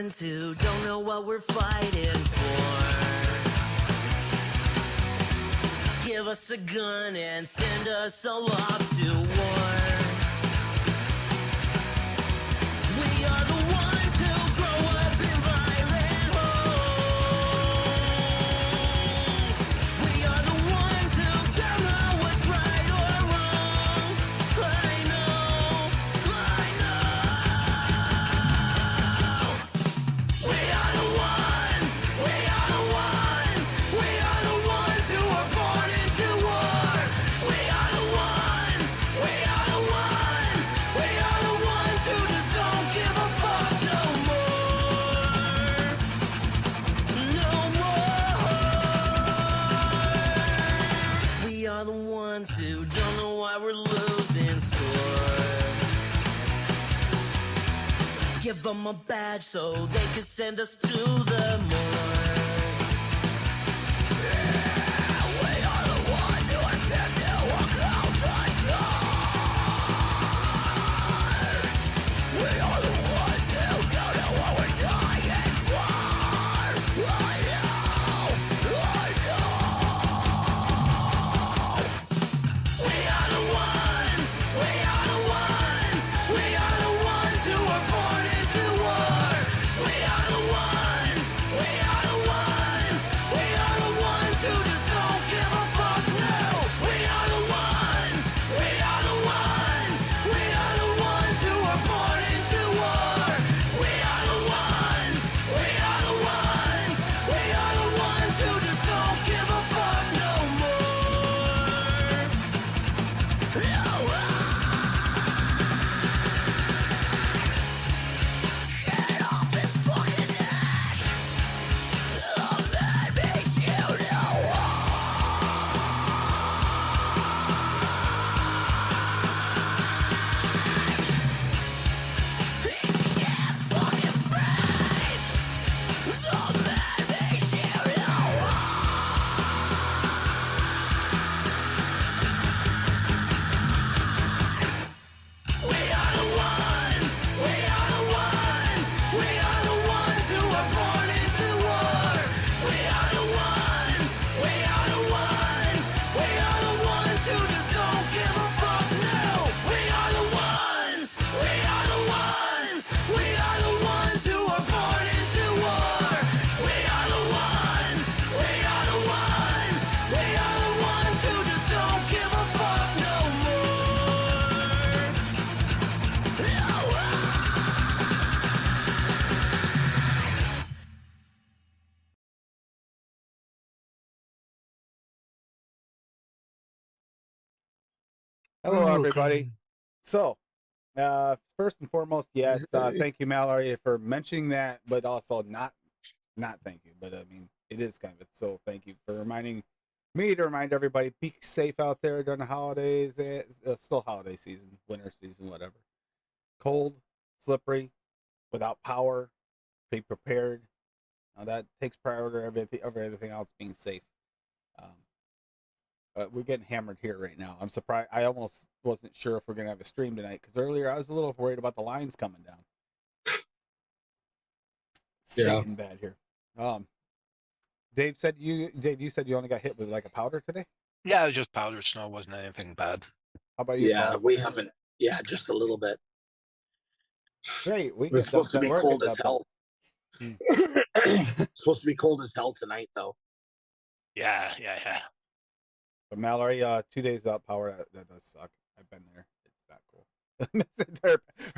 ones who don't know what we're fighting for. Give us a gun and send us all off to war. We are the ones who grow up in violent homes. We are the ones who don't know what's right or wrong. I know. We are the ones who are born into war. We are the ones who just don't give a fuck no more. No more. We are the ones who don't know why we're losing score. Give them a badge so they can send us to the morgue. We are the ones who are scared to walk out the door. We are the ones who don't know what we're dying for. I know. We are the ones who are born into war. We are the ones who just don't give a fuck now. We are the ones who are born into war. We are the ones who just don't give a fuck no more. Get off his fucking neck. Let me shoot you. He can't fucking breathe. So let me shoot you. We are the ones who are born into war. We are the ones who just don't give a fuck now. We are the ones who are born into war. We are the ones who just don't give a fuck no more. Hello, Oh, everybody. God. So, first and foremost, yes, thank you, Mallory, for mentioning that, but also not thank you, but I mean, it is kind of so. Thank you for reminding me to remind everybody: be safe out there during the holidays. It's still holiday season, winter season, whatever. Cold, slippery, without power. Be prepared. That takes priority over everything else. Being safe. We're getting hammered here right now. I'm surprised. I almost wasn't sure if we're gonna have a stream tonight because earlier I was a little worried about the lines coming down. Stinking bad here. Dave, you said you only got hit with like a powder today. Yeah, it was just powdered snow. Wasn't anything bad. How about you? Yeah, Paul? we haven't. Yeah, just a little bit. Great. We It's supposed to be cold as hell. Hmm. It's supposed to be cold as hell tonight, though. Yeah. But Mallory, 2 days without power, that does suck. I've been there. It's not cool.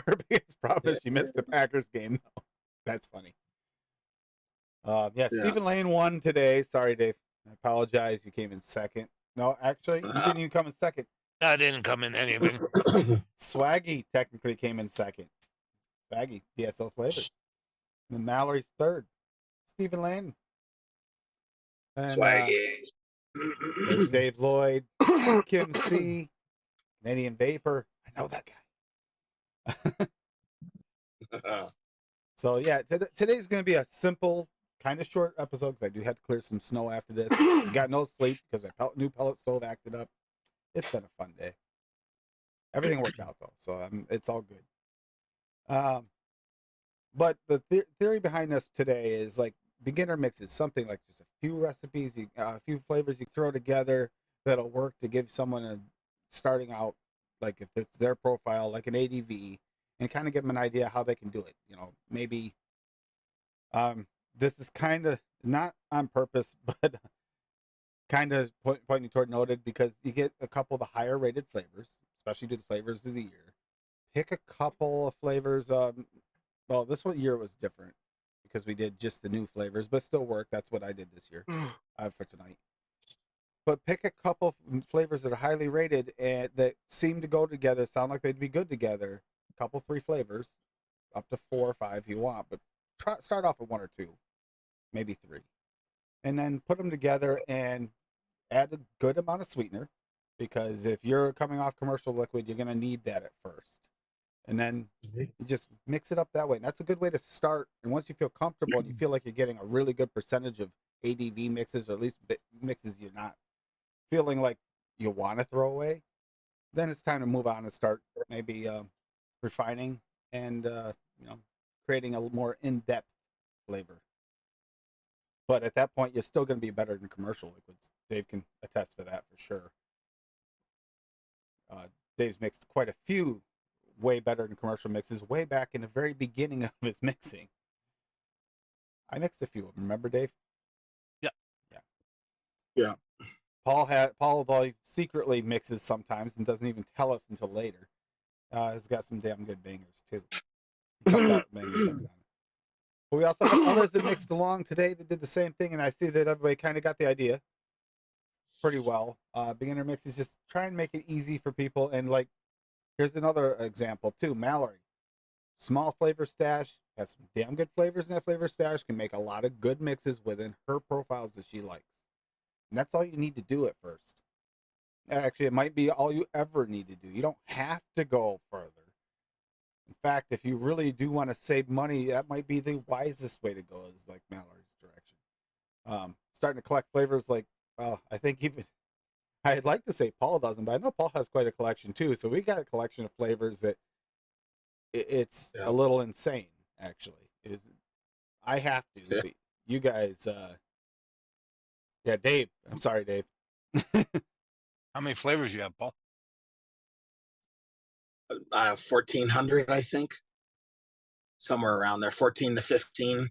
her biggest problem is she missed the Packers game. Though. That's funny. Yeah, Stephen Lane won today. Sorry, Dave. I apologize. You came in second. No, actually, you didn't even come in second. I didn't come in anything. Swaggy technically came in second. Swaggy, DSL Flavors. And then Mallory's third. Stephen Lane. And, Swaggy. there's Dave Lloyd, Kim C, Canadian Vapor. I know that guy. So yeah, today's going to be a simple, kind of short episode because I do have to clear some snow after this. Got no sleep because my new pellet stove acted up. It's been a fun day. Everything worked out though, so it's all good. But the theory behind this today is like beginner mixes, something like just a few recipes, a few flavors you throw together that'll work to give someone a starting out, like if it's their profile, like an ADV, and kind of give them an idea how they can do it. You know, maybe this is kind of not on purpose, but kind of pointing toward noted because you get a couple of the higher rated flavors, especially to the flavors of the year. Pick a couple of flavors. Well, this one year was different because we did just the new flavors, but still work. That's what I did this year for tonight. But pick a couple flavors that are highly rated and that seem to go together, sound like they'd be good together. A couple, 3 flavors, up to 4 or 5 if you want, but start off with 1 or 2, maybe 3, and then put them together and add a good amount of sweetener, because if you're coming off commercial liquid, you're going to need that at first. And then you just mix it up that way. And that's a good way to start. And once you feel comfortable and you feel like you're getting a really good percentage of ADV mixes, or at least mixes you're not feeling like you want to throw away, then it's time to move on and start maybe refining and creating a more in-depth flavor. But at that point, you're still going to be better than commercial liquids. Dave can attest for that for sure. Dave's mixed quite a few way better than commercial mixes way back in the very beginning of his mixing. I mixed a few of them. Remember, Dave? Yeah. Paul, though he secretly mixes sometimes and doesn't even tell us until later, has got some damn good bangers too. He comes out with bangers every now and then. But we also have others that mixed along today that did the same thing, and I see that everybody kind of got the idea pretty well. Beginner mixes, just try and make it easy for people. And like, here's another example too. Mallory, small flavor stash, has some damn good flavors in that flavor stash, can make a lot of good mixes within her profiles that she likes. And that's all you need to do at first. Actually, it might be all you ever need to do. You don't have to go further. In fact, if you really do want to save money, that might be the wisest way to go, is like Mallory's direction. Starting to collect flavors like, I think even, I'd like to say Paul doesn't, but I know Paul has quite a collection too. So we got a collection of flavors that it's a little insane, actually. I have to. Yeah. But you guys, Dave. I'm sorry, Dave. How many flavors you have, Paul? 1,400, I think. Somewhere around there, 14 to 15.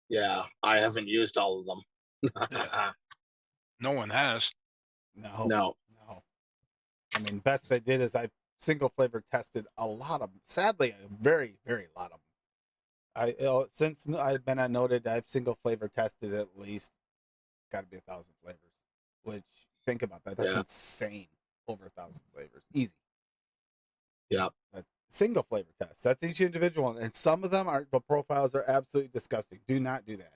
Yeah, I haven't used all of them. No one has. No. I mean, best I did is I single flavor tested a lot of them. Sadly, a very, very lot of them. Since I've been on Noted, I've single flavor tested at least, got to be 1,000 flavors. Which, think about that. That's insane. Over 1,000 flavors, easy. Yeah. Single flavor tests. That's each individual one, and some of them the profiles are absolutely disgusting. Do not do that.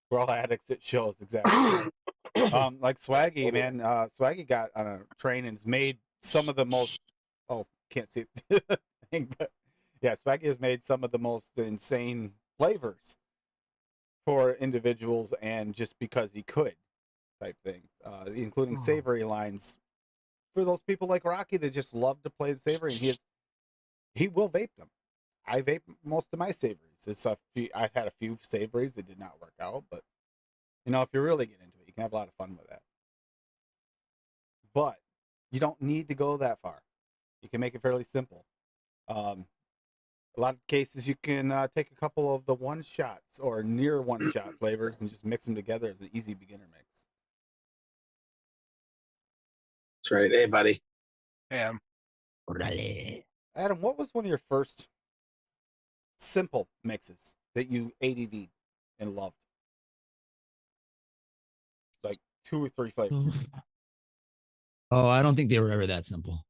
We're all addicts. It shows exactly. Like Swaggy, man. Swaggy got on a train and has made some of the most. Oh, can't see it. But yeah, Swaggy has made some of the most insane flavors for individuals, and just because he could, type things, including savory lines for those people like Rocky that just love to play savory, and he will vape them. I vape most of my savories. I've had a few savories that did not work out, but if you really get into it, you can have a lot of fun with that. But you don't need to go that far. You can make it fairly simple. A lot of cases you can take a couple of the one shots or near one shot flavors and just mix them together as an easy beginner mix. That's right. Hey, buddy. Yeah. Adam, what was one of your first simple mixes that you ADV'd and loved? Like 2 or 3 flavors. Oh, I don't think they were ever that simple.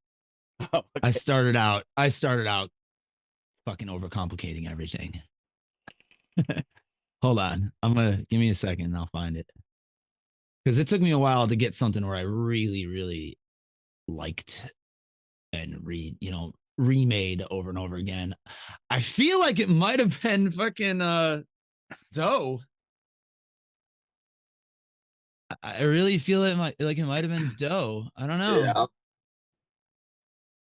Okay. I started out fucking overcomplicating everything. Hold on. Give me a second and I'll find it. Because it took me a while to get something where I really, really liked and remade over and over again. I feel like it might have been fucking dough. I really feel it might have been dough. I don't know. Yeah.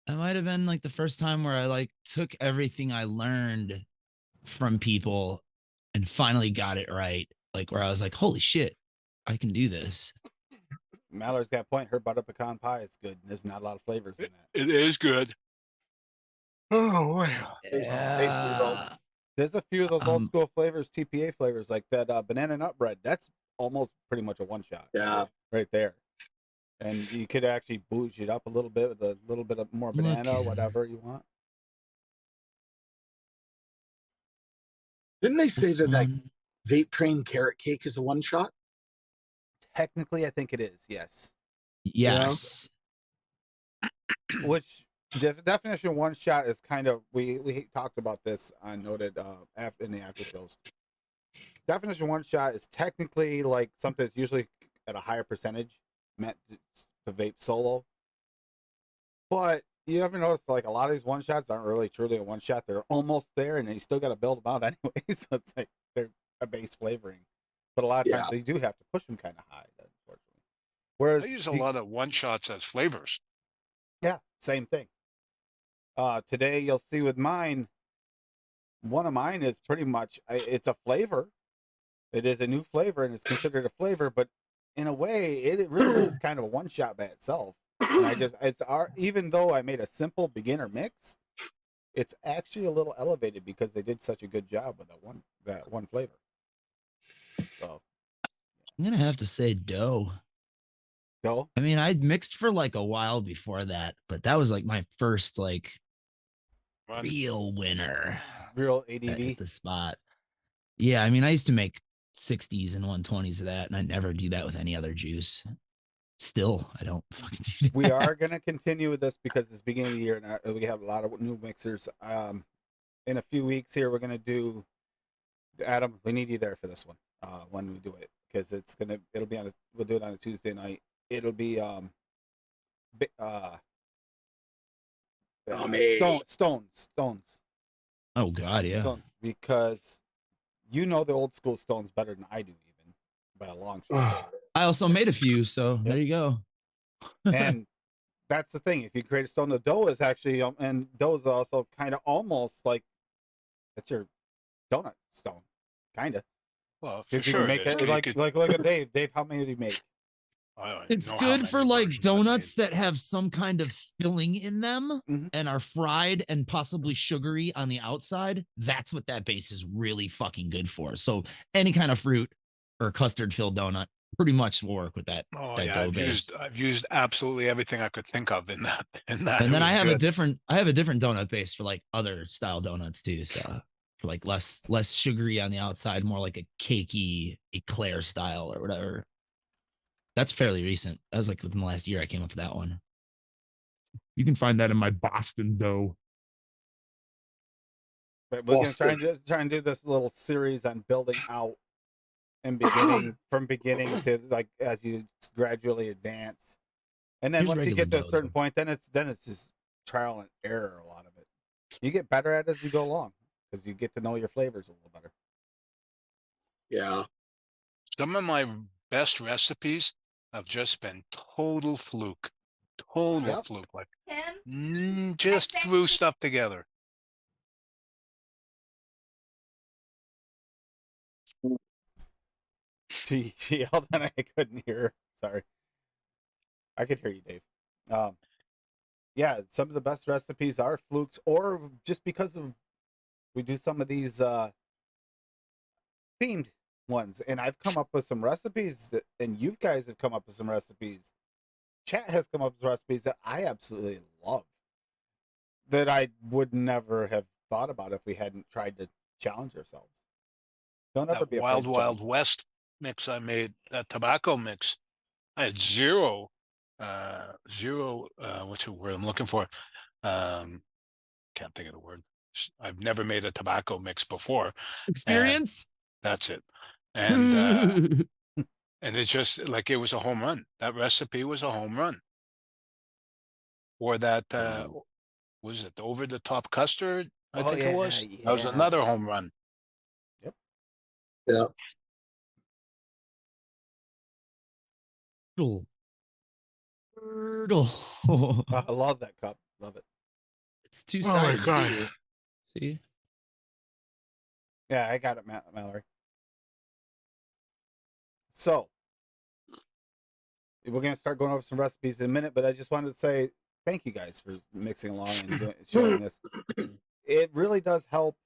That might have been like the first time where I took everything I learned from people and finally got it right. Like where I was like, holy shit, I can do this. Mallory's got a point. Her butter pecan pie is good. There's not a lot of flavors in that. It is good. Oh, boy. There's a few of those old Um, school flavors, TPA flavors, like that banana nut bread. That's almost pretty much a one shot. Yeah. Right there. And you could actually bouge it up a little bit with a little bit of more banana, whatever you want. Didn't they say this that one, vape train carrot cake is a one shot? Technically, I think it is, yes. yes. Which definition of one shot is kind of we talked about this on noted in the after shows. Definition of one shot is technically like something that's usually at a higher percentage meant to vape solo. But you ever notice like a lot of these one shots aren't really truly a one shot. They're almost there, and then you still got to build them out anyway. So it's like they're a base flavoring. But a lot of times they do have to push them kind of high, unfortunately. Whereas I use a lot of one shots as flavors. yeah, same thing. Today you'll see with mine, one of mine is pretty much it's a flavor. It is a new flavor and it's considered a flavor, but in a way, it really is kind of a one shot by itself. And even though I made a simple beginner mix, it's actually a little elevated because they did such a good job with that one flavor. So I'm gonna have to say dough. go. I mean, I'd mixed for like a while before that, but that was like my first like Run. real winner Real at ADD. the spot. Yeah, I mean, I used to make 60s and 120s of that, and I never do that with any other juice. Still, I don't fucking do that. We are gonna continue with this because it's beginning of the year and we have a lot of new mixers. In a few weeks here, we're gonna do. Adam, we need you there for this one. When we do it, because it'll be we'll do it on a Tuesday night. It'll be stones. Oh God, yeah. Stones, because you know the old school stones better than I do, even by a long shot. I also made a few, so there you go. And that's the thing. If you create a stone, the dough is actually and dough is also kind of almost like that's your donut stone, kind of. Well, for If you sure. can make it is. it You like could- look at Dave. Dave, how many do you make? I don't It's know how good many for like versions I made. donuts that have some kind of filling in them Mhm. and are fried and possibly sugary on the outside. That's what that base is really fucking good for. So any kind of fruit or custard filled donut pretty much will work with that. Oh that yeah, dough base. I've used absolutely everything I could think of in that. And It then I was have good. a different donut base for like other style donuts too. So for like less sugary on the outside, more like a cakey eclair style or whatever. That's fairly recent. That was like within the last year I came up with that one. You can find that in my Boston dough. But we're gonna try and do this little series on building out and from beginning to like as you gradually advance, and then Here's once you regular get to a dough, certain though. point, then it's just trial and error. A lot of it, you get better at it as you go along because you get to know your flavors a little better. Yeah. Some of my best recipes have just been total fluke. Total fluke. Like just threw stuff together. She yelled and I couldn't hear her. Sorry. I could hear you, Dave. Yeah, some of the best recipes are flukes, or just because of we do some of these themed ones, and I've come up with some recipes, and you guys have come up with some recipes. Chat has come up with recipes that I absolutely love, that I would never have thought about if we hadn't tried to challenge ourselves. Don't ever That be afraid Wild to Wild challenge. West mix I made, that tobacco mix, I had zero, what's the word I'm looking for? Can't think of the word. I've never made a tobacco mix before. Experience? That's it. And and it's just like it was a home run. That recipe was a home run. Or that was it over the top custard? I think it was. That was another home run. Yep. Yeah. Brutal. I love that cup. Love it. It's two Oh my sided God. too. See? Yeah, I got it, Mallory. So we're gonna start going over some recipes in a minute, but I just wanted to say thank you guys for mixing along and showing this. It really does help.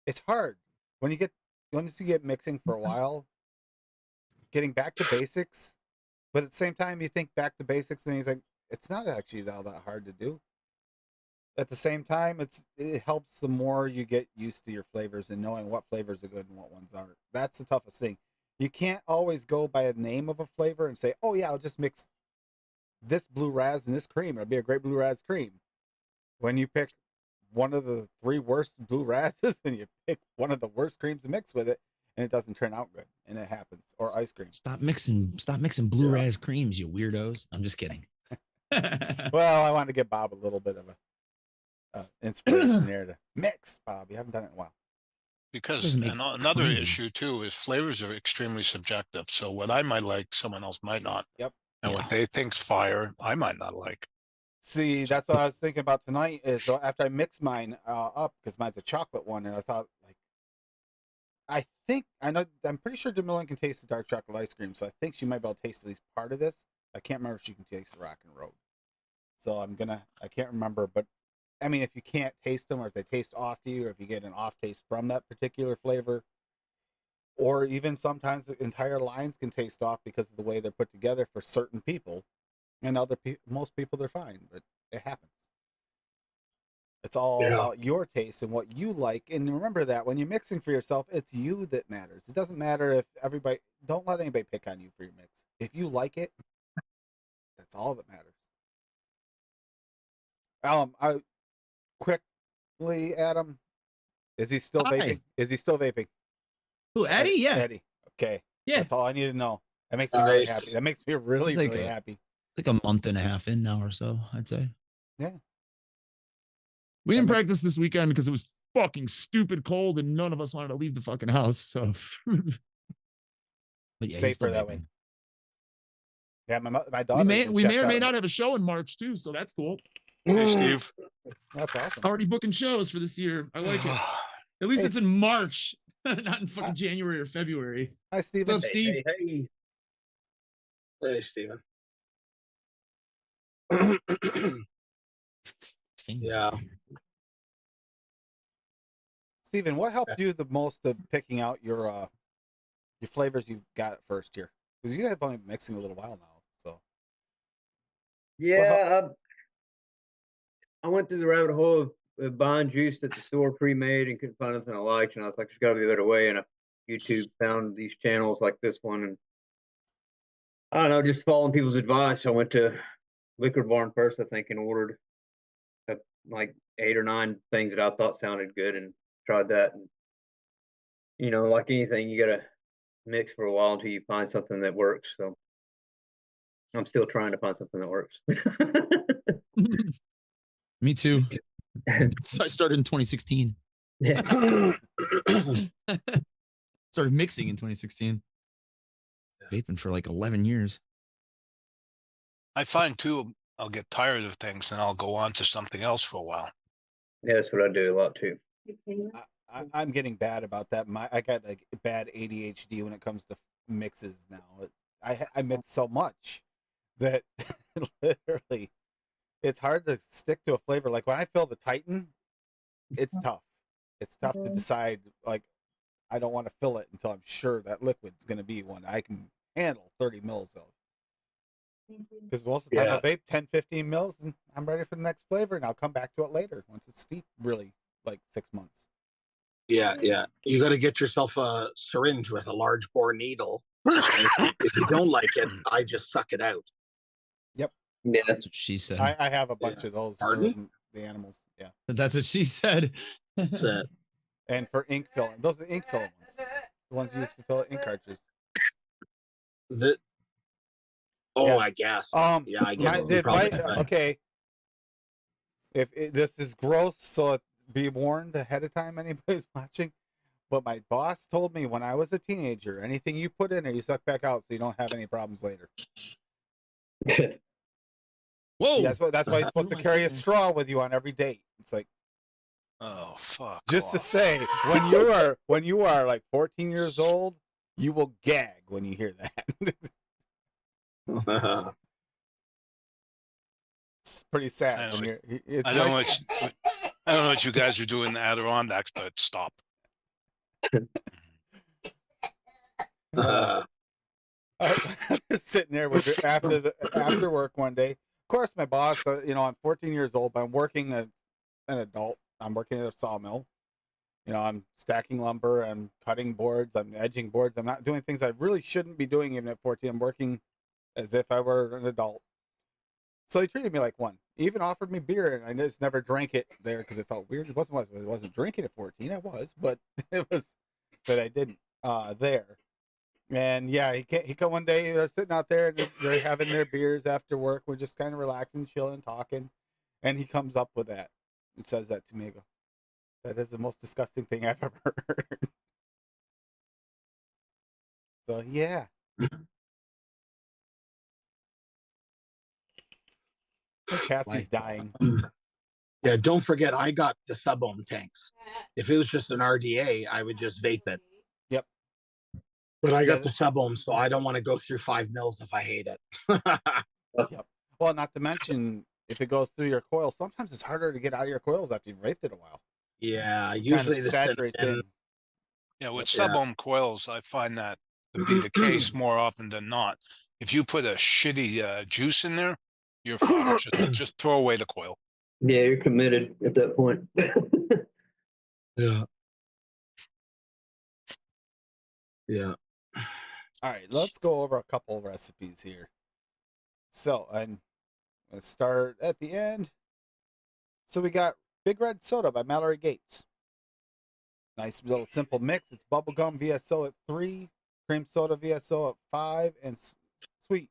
It's hard when you get mixing for a while, getting back to basics. But at the same time, you think back to basics and you think it's not actually all that hard to do. At the same time, it helps the more you get used to your flavors and knowing what flavors are good and what ones aren't. That's the toughest thing. You can't always go by the name of a flavor and say, "Oh yeah, I'll just mix this blue raz and this cream. It'll be a great blue raz cream." When you pick one of the 3 worst blue razzes and you pick one of the worst creams to mix with it, and it doesn't turn out good, and it happens. Or ice cream. Stop mixing blue raz creams, you weirdos. I'm just kidding. Well, I want to give Bob a little bit of a inspiration there to mix. Bob, you haven't done it in a while. Because Doesn't make another creams. issue too is flavors are extremely subjective. So what I might like, someone else might not. Yep. And what they think's fire, I might not like. See, that's what I was thinking about tonight. Is after I mix mine up, because mine's a chocolate one, and I thought, like, I'm pretty sure DeMillen can taste the dark chocolate ice cream, so I think she might be able to taste at least part of this. I can't remember if she can taste the Rock and Road. So I can't remember, but I mean, if you can't taste them, or if they taste off to you, or if you get an off taste from that particular flavor, or even sometimes the entire lines can taste off because of the way they're put together for certain people, and most people they're fine, but it happens. It's all about your taste and what you like, and remember that when you're mixing for yourself, it's you that matters. It doesn't matter if don't let anybody pick on you for your mix. If you like it, that's all that matters. I quickly, Adam, is he still Hi. vaping? Is he still vaping? Who, Eddie? Yeah. Eddie. Okay. Yeah. That's all I need to know. That makes me really happy. That makes me really, It's like really happy. Like a month and a half in now or so, I'd say. Yeah. We didn't practice this weekend because it was fucking stupid cold and none of us wanted to leave the fucking house. So, but yeah, he's still Safer that way. vaping. Yeah, my daughter. we may or may not have a show in March too, so that's cool. Hey, Steve. That's awesome. Already booking shows for this year. I like it. At least it's in March, not in fucking January or February. Hi, Steven. What's up, Steve? Hey, Steven. Yeah. Steven, what helped you the most of picking out your flavors you got at first here? Because you have only been mixing a little while now, so. Yeah, I went through the rabbit hole of buying juice at the store pre-made and couldn't find anything I liked, and I was like, there's got to be a better way. And I YouTube found these channels like this one, and I don't know, just following people's advice. I went to Liquid Barn first, I think, and ordered like 8 or 9 things that I thought sounded good, and tried that. And like anything, you gotta mix for a while until you find something that works. So I'm still trying to find something that works. Me too. So I started in 2016. Yeah. Started mixing in 2016. Vaping for like 11 years. I find too, I'll get tired of things and I'll go on to something else for a while. Yeah, that's what I do a lot too. I'm getting bad about that. I got like bad ADHD when it comes to mixes now. I mix so much that literally it's hard to stick to a flavor. Like when I fill the Titan, it's tough. It's tough to decide. Like I don't want to fill it until I'm sure that liquid's going to be one I can handle 30 mils of. Because most of the time I vape 10, 15 mils and I'm ready for the next flavor, and I'll come back to it later once it's steep, really, like 6 months. Yeah. You got to get yourself a syringe with a large bore needle. If you don't like it, I just suck it out. Yep. Yeah, That's what she said. I have a bunch of those for Pardon? the animals. Yeah. That's what she said. That's it. And for ink filling. Those are the ink filling ones. The ones used to fill ink cartridges. Yeah. I guess. Yeah, I guess. Okay. This is gross, so be warned ahead of time, anybody's watching. But my boss told me when I was a teenager, anything you put in there, you suck back out, so you don't have any problems later. Whoa! Yeah, that's why you're supposed to carry a straw with you on every date. It's like, Oh fuck! Just to off. say, when you are like 14 years old, you will gag when you hear that. It's pretty sad. I When know, you're, it's I don't know like, I don't know what you guys are doing in the Adirondacks, but stop. I was sitting there with after work one day. Of course, my boss. I'm 14 years old, but I'm working an adult. I'm working at a sawmill. I'm stacking lumber. I'm cutting boards. I'm edging boards. I'm not doing things I really shouldn't be doing even at 14. I'm working as if I were an adult. So he treated me like one. He even offered me beer, and I just never drank it there because it felt weird. It wasn't drinking at 14. I was, but it was, but I didn't there. And yeah, he come one day. They're sitting out there, and they're having their beers after work. We're just kind of relaxing, chilling, talking, and he comes up with that and says that to me. I go, that is the most disgusting thing I've ever heard. So yeah. Cassie's dying. Yeah, don't forget, I got the sub-ohm tanks. If it was just an RDA, I would just vape it. Yep. But I got Yeah. the sub-ohm, so I don't want to go through 5 mils if I hate it. Yep. Well, not to mention, if it goes through your coil, sometimes it's harder to get out of your coils after you've vaped it a while. Yeah, It usually kind the of saturates in. Yeah, with Yeah. sub-ohm coils, I find that to be the case more often than not. If you put a shitty juice in there, you're fucked. Just throw away the coil. Yeah, you're committed at that point. Yeah. Yeah. All right, let's go over a couple of recipes here. So, I'm going to start at the end. So we got Big Red Soda by Mallory Gates. Nice little simple mix. It's bubblegum VSO at 3, cream soda VSO at 5, and sweet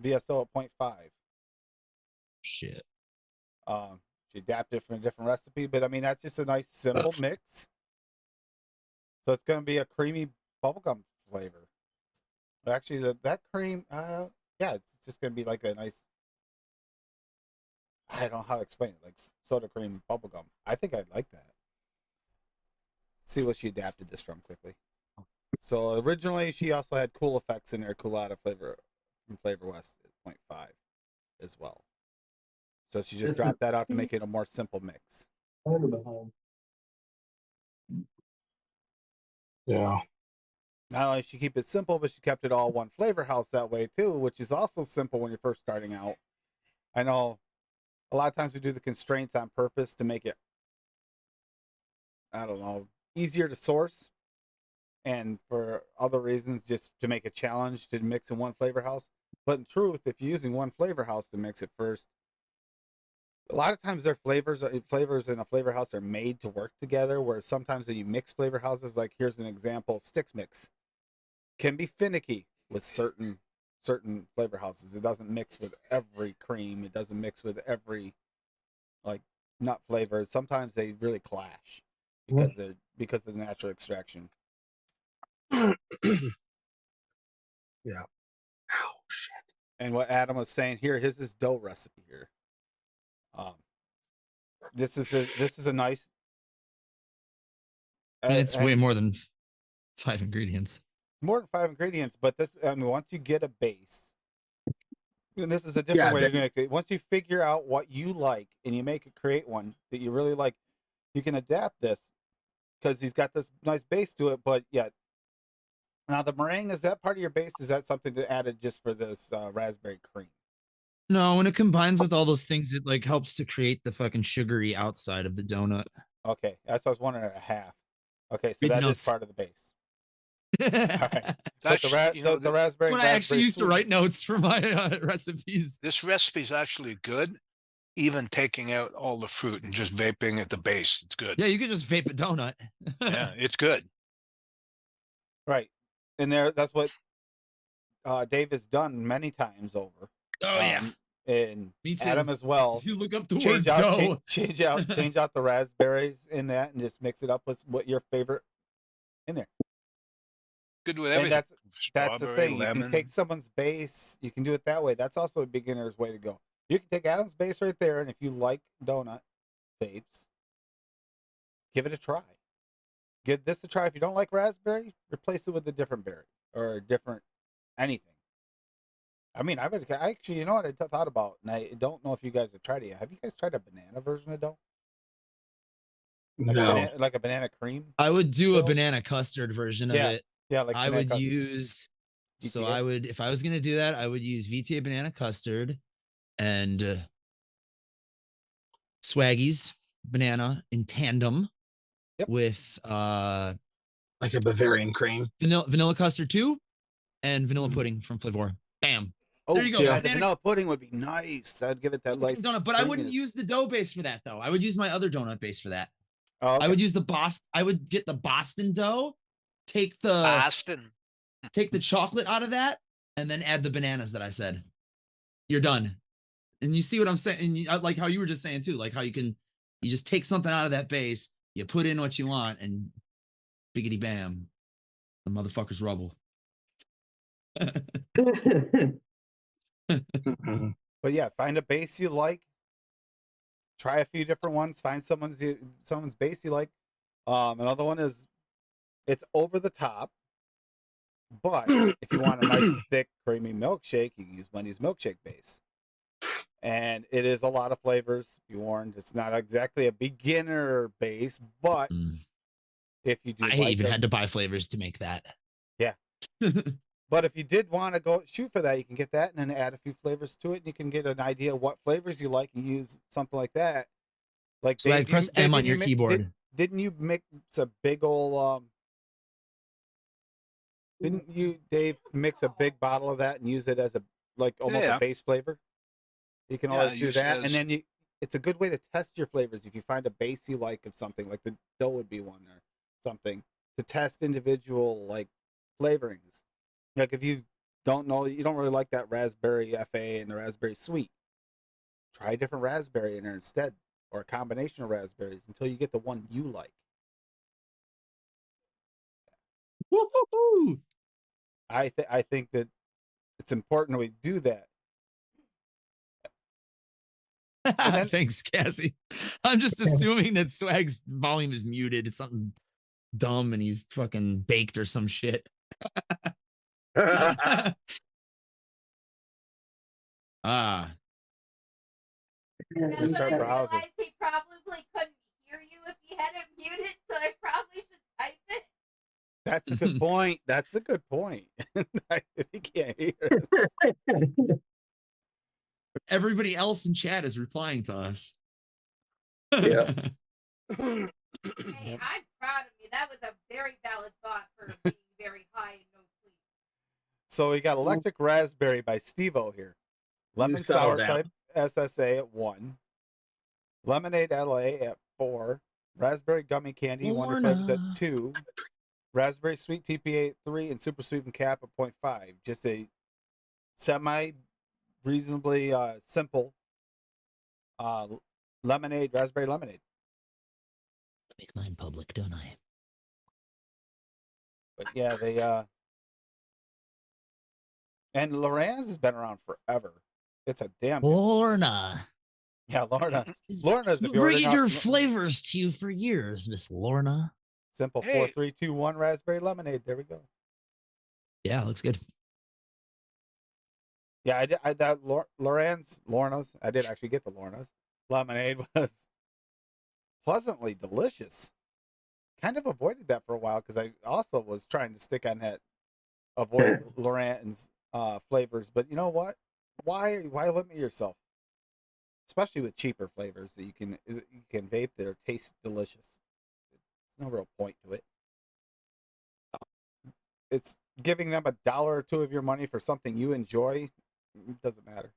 VSO at 0.5. Shit. She adapted it from a different recipe, but I mean, that's just a nice simple mix. So it's going to be a creamy bubblegum flavor. But actually, that cream, yeah, it's just going to be like a nice, I don't know how to explain it, like soda cream bubblegum. I think I'd like that. Let's see what she adapted this from quickly. So originally, she also had Cool Effects in there, Coolada flavor from Flavor West at 0.5 as well. So she just dropped that out to make it a more simple mix. Yeah. Not only did she keep it simple, but she kept it all one flavor house that way too, which is also simple when you're first starting out. I know a lot of times we do the constraints on purpose to make it, I don't know, easier to source. And for other reasons, just to make a challenge to mix in one flavor house. But in truth, if you're using one flavor house to mix it first, a lot of times their flavors in a flavor house are made to work together, where sometimes when you mix flavor houses, like here's an example, Sticks Mix can be finicky with certain flavor houses. It doesn't mix with every cream. It doesn't mix with every like nut flavor. Sometimes they really clash because of the natural extraction. Yeah. Ow, shit. And what Adam was saying here, his dough recipe here. This is a nice. It's way more than 5 ingredients. More than 5 ingredients, but this, I mean, once you get a base, and this is a different way to make it. Once you figure out what you like and you create one that you really like, you can adapt this because he's got this nice base to it. But yeah, now the meringue, is that part of your base? Is that something to added just for this raspberry cream? No, when it combines with all those things, it like helps to create the fucking sugary outside of the donut. Okay, that's what I was wondering at a half. Okay, so that is part of the base. All right. But the raspberry. When I actually used to write notes for my recipes. This recipe is actually good, even taking out all the fruit and just vaping at the base. It's good. Yeah, you could just vape a donut. Yeah, it's good. Right, and that's what Dave has done many times over. Oh yeah, and me too. Adam as well. If you look up the word dough, change out the raspberries in that, and just mix it up with what your favorite in there. Good with everything. And that's the thing. Lemon. You can take someone's base. You can do it that way. That's also a beginner's way to go. You can take Adam's base right there, and if you like donut vapes, give it a try. Give this a try. If you don't like raspberry, replace it with a different berry or a different anything. I mean, I actually, you know what I thought about, and I don't know if you guys have tried it yet. Have you guys tried a banana version of dough? No. Like a banana cream? I would do a Still? banana custard version of it. Yeah, like I banana would custard. use. So VTA? I would, if I was gonna do that, I would use VTA banana custard and Swaggy's banana in tandem Yep. with Like a Bavarian cream. vanilla custard too, and vanilla Mm. pudding from Flavor. Bam. Oh, There you go. yeah, the Banana- vanilla pudding would be nice. I'd give it that fucking nice donut, but I wouldn't creaminess. use the dough base for that though. I would use my other donut base for that. Oh, okay. I would use the Boston. I would get the Boston dough, take the Boston. chocolate out of that, and then add the bananas that I said. You're done. And you see what I'm saying? And you, like how you were just saying too, like how you just take something out of that base, you put in what you want, and biggity bam, the motherfucker's rubble. Mhm. But yeah, find a base you like. Try a few different ones. Find someone's base you like. Another one is it's over the top. But if you want a nice thick creamy milkshake, you can use Wendy's milkshake base. And it is a lot of flavors. Be warned, it's not exactly a beginner base, but if you do, I even had to buy flavors to make that. Yeah. But if you did want to go shoot for that, you can get that and then add a few flavors to it, and you can get an idea of what flavors you like and use something like that. Like So I press M on your keyboard. Didn't you mix a big old Didn't you, Dave, mix a big bottle of that and use it as a almost Yeah. a base flavor? You can Yeah, always do use that, it and as- then it's a good way to test your flavors. If you find a base you like of something, like the dough would be one or something, to test individual flavorings. Like if you don't know, you don't really like that raspberry FA and the raspberry sweet, try a different raspberry in there instead, or a combination of raspberries until you get the one you like. Woo-hoo-hoo. I think that it's important we do that. then- Thanks, Cassie. I'm just assuming that Swag's volume is muted. It's something dumb and he's fucking baked or some shit. Ah, Just That's start when I browsing. realized he probably couldn't hear you if he had it muted, so I probably should type it. That's a good point. That's a good point. If you can't hear us. everybody else in chat is replying to us. Yeah. Hey, I'm proud of you. That was a very valid thought for being very high and no sleep. So we got Electric Raspberry by Steve-O here. Lemon settle Sour down. Type SSA at 1. Lemonade LA at 4. Raspberry Gummy Candy Wonder Flavors at Lorna. 2. Raspberry Sweet TPA at 3. And Super Sweet and Cap at 0.5. Just a reasonably simple raspberry lemonade. Make mine public, don't I? But yeah, they and Lorenz has been around forever. It's a damn good- Lorna. yeah, Lorna's if you're Bringing ordering your out- flavors to you for years, Miss Lorna. simple Hey. 4, 3, 2, 1 raspberry lemonade. There we go. Yeah, looks good. Yeah, Lorna's. I did actually get the Lorna's lemonade was pleasantly delicious. Kind of avoided that for a while because I also was trying to stick on that avoid Lorenz flavors. But you know what? Why limit yourself? Especially with cheaper flavors that you can vape that are taste delicious. There's no real point to it. It's giving them $1 or $2 of your money for something you enjoy. It doesn't matter.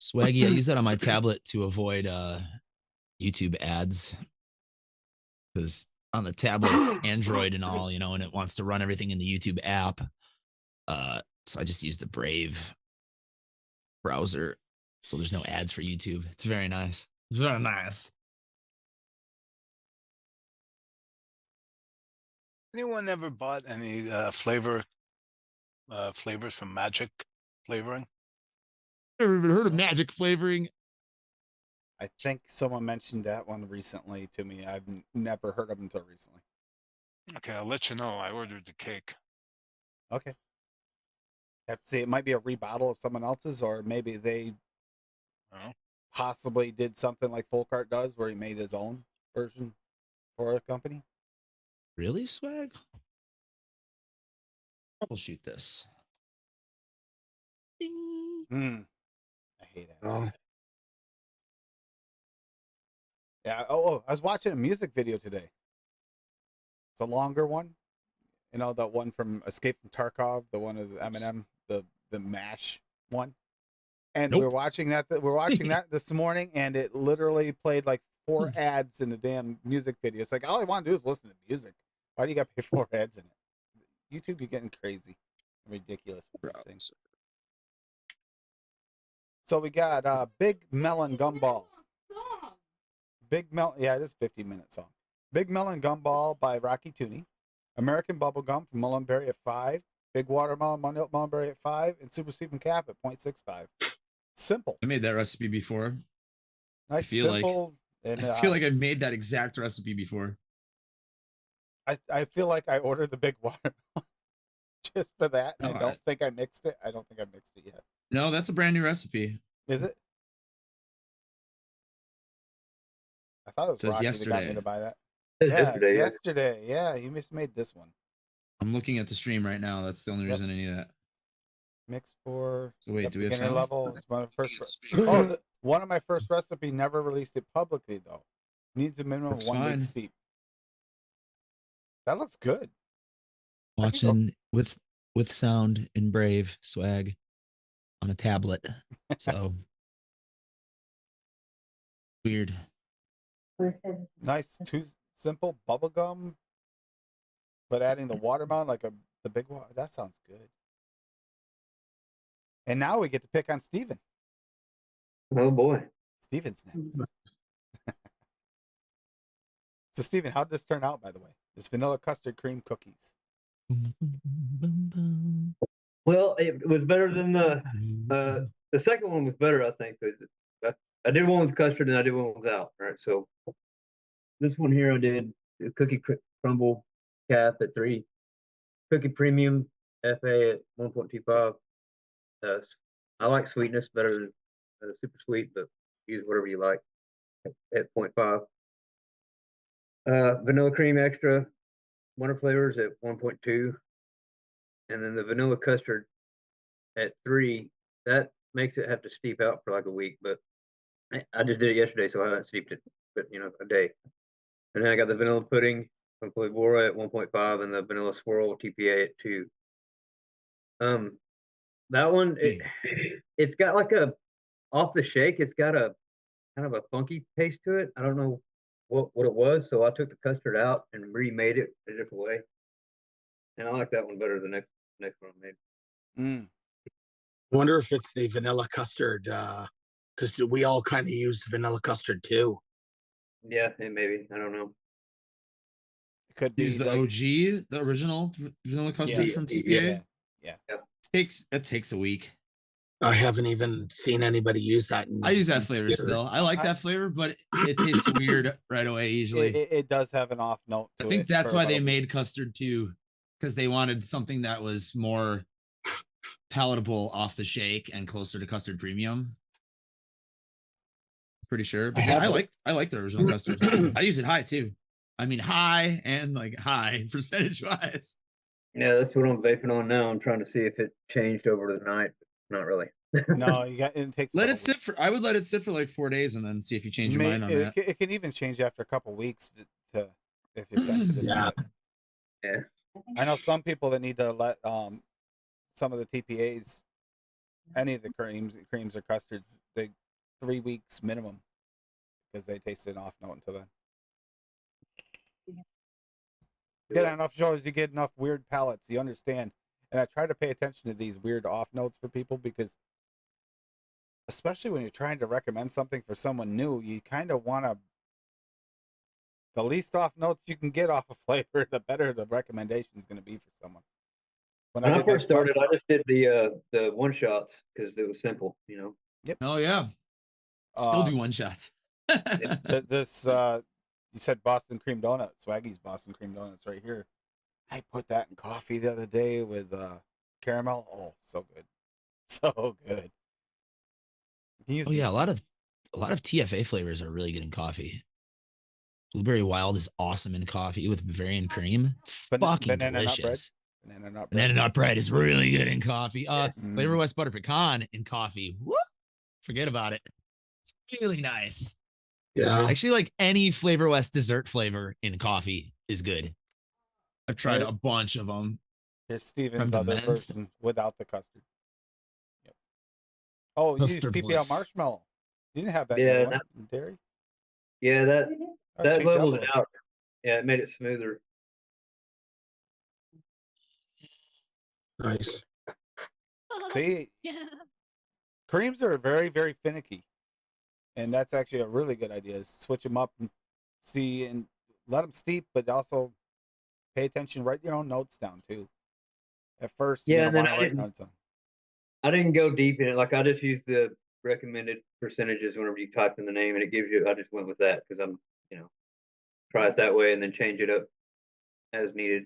Swaggy, I use that on my tablet to avoid YouTube ads. Because on the tablet, it's Android and all, and it wants to run everything in the YouTube app. So I just use the Brave browser. So there's no ads for YouTube. It's very nice. It's very nice. Anyone ever bought any flavors from Magic Flavoring? Never even heard of magic flavoring. I think someone mentioned that one recently to me. I've never heard of them until recently. Okay, I'll let you know. I ordered the cake. Okay. Have to see. It might be a rebottle of someone else's, or maybe they Oh, possibly did something like Folkart does, where he made his own version for a company. Really, swag? Troubleshoot this. Ding. I hate it. Oh, Yeah. Oh, I was watching a music video today. It's a longer one. You know, that one from Escape from Tarkov, the one of the Eminem, the MASH one. And we're Nope. watching that. We're watching that this morning, and it literally played like 4 ads in the damn music video. It's like all I want to do is listen to music. Why do you got to pay 4 ads in it? YouTube, you're getting crazy, ridiculous with these things. So we got Big Melon Gumball. Yeah, this is a 15-minute song. Big Melon Gumball by Rocky Tooney. American Bubblegum from Mullenberry at 5. Big Watermelon Mullenberry at 5. And Super Sweet and Cap at 0.65. Simple. I made that recipe before. Nice, feel like- simple. And I feel like I've made that exact recipe before. I feel like I ordered the big watermelon just for that. No, I don't think I mixed it. I don't think I mixed it yet. No, that's a brand new recipe. Is it? I thought it was Says Rocky that got me yesterday. to buy that. Says Yeah, yesterday, yeah. yesterday. Yeah, you just made this one. I'm looking at the stream right now. That's the only Yep. reason I need that. Mix for So wait, the do we have beginner sound? level. It's one of the first. One of my first recipe. Never released it publicly though. Needs a minimum Looks of 1 fine. big steep. That looks good. Watching with sound in Brave swag on a tablet. So weird. Nice, too simple bubblegum, but adding the watermelon like the big one. That sounds good. And now we get to pick on Steven. Oh boy. Steven's next. So Steven, how'd this turn out, by the way? This vanilla custard cream cookies. Well, it was better than the second one was better, I think. I did one with custard and I did one without. Right, so this one here I did the cookie crumble cap at 3, cookie premium FA at 1.25. I like sweetness better than super sweet, but use whatever you like at 0.5. Vanilla cream extra, wonder flavors at 1.2, and then the vanilla custard at 3. That makes it have to steep out for like a week, but I just did it yesterday, so I haven't steeped it, but a day. And then I got the vanilla pudding from Polybora at 1.5 and the vanilla swirl TPA at 2. That one it's got like a off the shake. It's got a kind of a funky taste to it. I don't know what it was, so I took the custard out and remade it a different way. And I like that one better than the next one I made. I wonder if it's the vanilla custard, because we all kind of used vanilla custard too. Yeah, maybe. I don't know. It could be Use the like, OG, the original vanilla custard from TPA. Yeah. It takes a week. I haven't even seen anybody use that. I use that flavor still. I like that flavor, but it tastes weird right away usually. It does have an off note to I think it that's for why about they a week. made custard too, because they wanted something that was more palatable off the shake and closer to custard premium. Pretty sure. But yeah, I like the original custard. I use it high too. I mean high and like high percentage wise. Yeah, that's what I'm vaping on now. I'm trying to see if it changed over the night. Not really. No, it takes. Let about it a sit for. I would let it sit for like 4 days and then see if you change your week. mind on that. It can even change after a couple weeks to if you're sensitive. Yeah. To it. Yeah. I know some people that need to let some of the TPAs, any of the creams or custards, 3 weeks minimum because they taste an off note until then. Get enough shows, you get enough weird palates, you understand. And I try to pay attention to these weird off notes for people because, especially when you're trying to recommend something for someone new, you kind of want to. The least off notes you can get off a flavor, the better the recommendation is going to be for someone. When I first started, I just did the one shots because it was simple, Yep. Oh yeah. Still do one shots. This you said Boston cream donut. Swaggy's Boston cream donuts right here. I put that in coffee the other day with caramel. Oh, so good. So good. Oh yeah, a lot of TFA flavors are really good in coffee. Blueberry Wild is awesome in coffee with Bavarian cream. It's fucking banana nut bread. delicious. Banana nut bread. Banana nut bread is really good in coffee. Mm. Flavor West butter pecan in coffee. Woo! Forget about it. It's really nice. Yeah. Actually, like any Flavor West dessert flavor in coffee is good. I've tried a bunch of them. Here's Steven's Creme de other menthe. version without the custard. Yep. Oh, you used Custard PPL bliss. marshmallow. You didn't have that in the Yeah, other one in dairy? Yeah, that Oh, that change it up a leveled it little. out. Yeah, it made it smoother. Nice. See, creams are very, very finicky. And that's actually a really good idea. Is switch them up and see and let them steep, but also pay attention. Write your own notes down too. At first, Yeah, you're and gonna then want to write notes on. I didn't go deep in it. Like I just used the recommended percentages whenever you type in the name, and it gives you. I just went with that because I'm, try it that way and then change it up as needed.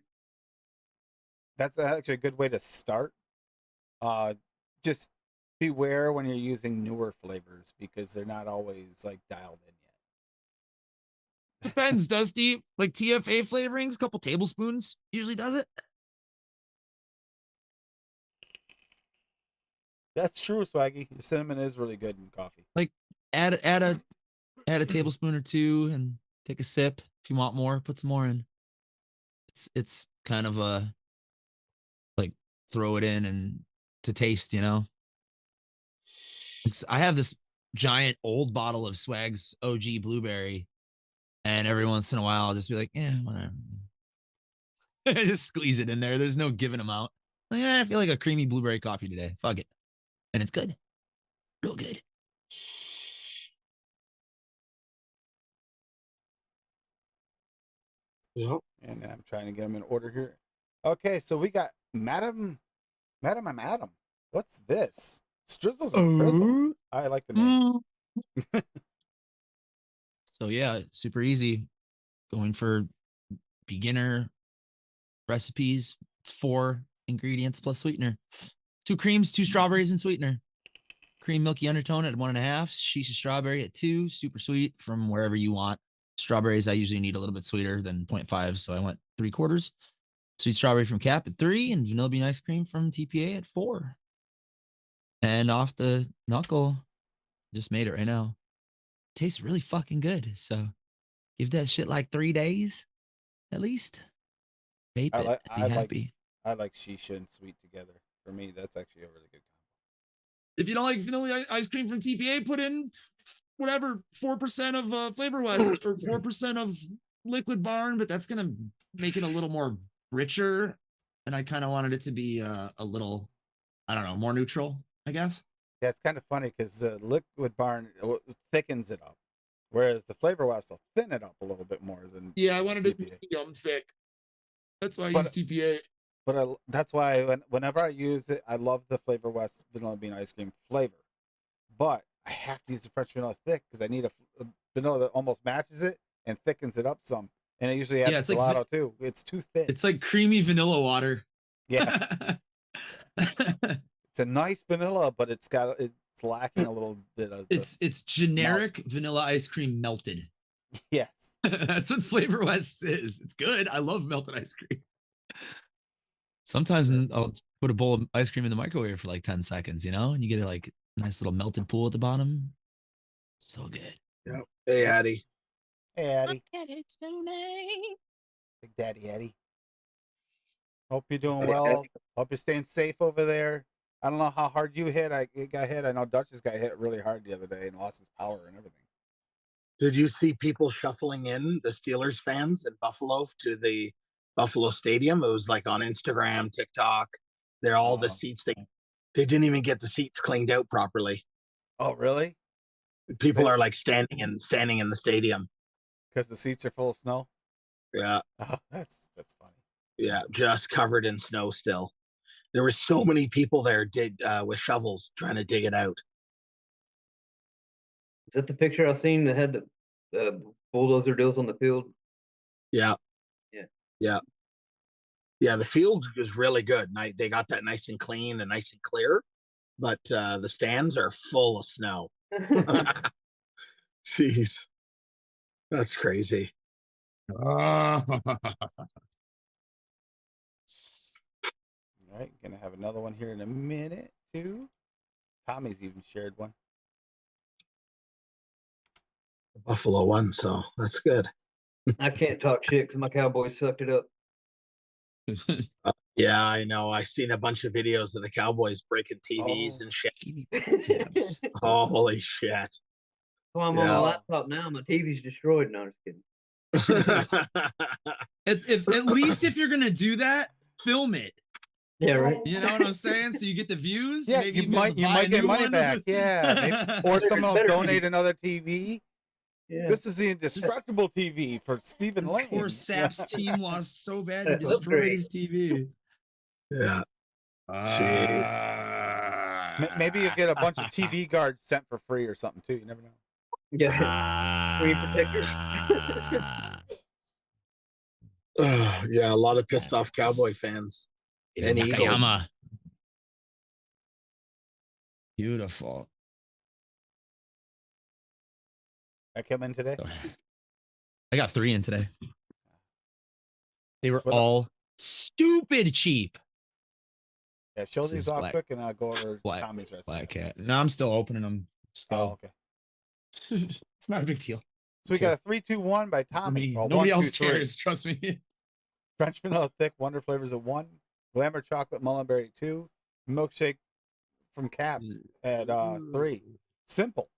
That's actually a good way to start. Just beware when you're using newer flavors because they're not always like dialed in yet. Depends, Dusty. Like TFA flavorings, a couple tablespoons usually does it. That's true, Swaggy. Your cinnamon is really good in coffee. Like add a tablespoon or two and take a sip. If you want more, put some more in. It's kind of a like throw it in and to taste, I have this giant old bottle of Swag's OG blueberry, and every once in a while I'll just be like, whatever. Just squeeze it in there. There's no given amount. Like, I feel like a creamy blueberry coffee today. Fuck it. And it's good. Real good. Yep. And I'm trying to get them in order here. Okay, so we got Madam. I'm Adam. What's this? Strizzles and Drizzle. I like the name. So yeah, super easy. Going for beginner recipes. It's 4 ingredients plus sweetener. 2 creams, 2 strawberries, and sweetener. Cream milky undertone at 1.5. Shisha strawberry at 2. Super sweet from wherever you want. Strawberries I usually need a little bit sweeter than 0.5, so I went 3/4. Sweet strawberry from Cap at 3, and vanilla bean ice cream from TPA at 4. And off the knuckle, just made it right now. Tastes really fucking good. So give that shit like 3 days at least. Vape it. Be happy. I like shisha and sweet together. For me, that's actually a really good combo. If you don't like vanilla ice cream from TPA, put in whatever 4% of Flavor West or 4% of Liquid Barn, but that's gonna make it a little more richer. And I kind of wanted it to be a little, I don't know, more neutral, I guess. Yeah, it's kind of funny because the Liquid Barn thickens it up, whereas the Flavor West will thin it up a little bit more than. Yeah, I wanted it TPA. medium thick. That's why I use TPA. But that's why whenever I use it, I love the Flavor West vanilla bean ice cream flavor. But I have to use the French vanilla thick because I need a vanilla that almost matches it and thickens it up some. And I usually add gelato too. It's too thick. It's like creamy vanilla water. Yeah. It's a nice vanilla, but it's lacking a little bit of. It's generic vanilla ice cream melted. Yes. That's what Flavor West is. It's good. I love melted ice cream. Sometimes I'll put a bowl of ice cream in the microwave for like 10 seconds, and you get a like nice little melted pool at the bottom. So good. Yep. Hey, Addie. Hey, Addie. Tonight. Big Daddy Eddie. Hope you're doing well. Hope you're staying safe over there. I don't know how hard you hit. I got hit. I know Dutchess got hit really hard the other day and lost his power and everything. Did you see people shuffling in, the Steelers fans in Buffalo, to the Buffalo Stadium? It was like on Instagram, TikTok. They're all the seats. They didn't even get the seats cleaned out properly. Oh, really? People are like standing in the stadium because the seats are full of snow. Yeah. Oh, that's funny. Yeah, just covered in snow still. There were so many people there with shovels trying to dig it out. Is that the picture I seen that had the bulldozer deals on the field? Yeah. Yeah. Yeah. Yeah. The field is really good. They got that nice and clean and nice and clear, but the stands are full of snow. Jeez. That's crazy. All right, gonna have another one here in a minute too. Tommy's even shared one. Buffalo won, so that's good. I can't talk shit because my Cowboys sucked it up. Yeah, I know. I've seen a bunch of videos of the Cowboys breaking TVs and shit. Tips. Oh, holy shit. So I'm on Yeah. my laptop now. My TV's destroyed. No, I'm just kidding. At least if you're gonna do that, film it. Yeah, right. You know what I'm saying? So you get the views. Yeah, maybe you you'll be able might to you buy might a get new money one. back. Yeah, or someone will Better donate TV. another TV. Yeah. This is the indestructible TV for Stephen This Lane. poor Saps team lost so bad he Upgrade. destroyed his TV. Yeah. Jeez. Maybe you'll get a bunch of TV guards sent for free or something too. You never know. Yeah. Screen protectors. Yeah, a lot of pissed off Cowboy fans. And Eagles. Nakayama. Beautiful. I come in today. I got 3 in today. They were What up? all stupid cheap. Yeah, show This these is off black- quick and I'll go over black- Tommy's recipe. Black cat. No, I'm still opening them. Oh, Still. okay. It's not a big deal. So we got a 3-2-1 by For Tommy. me. Well, Nobody 1, 2, else 3. cares. Trust me. French vanilla thick wonder flavors of 1. Glamour chocolate mullenberry 2. Milkshake from Cap at 3. Simple,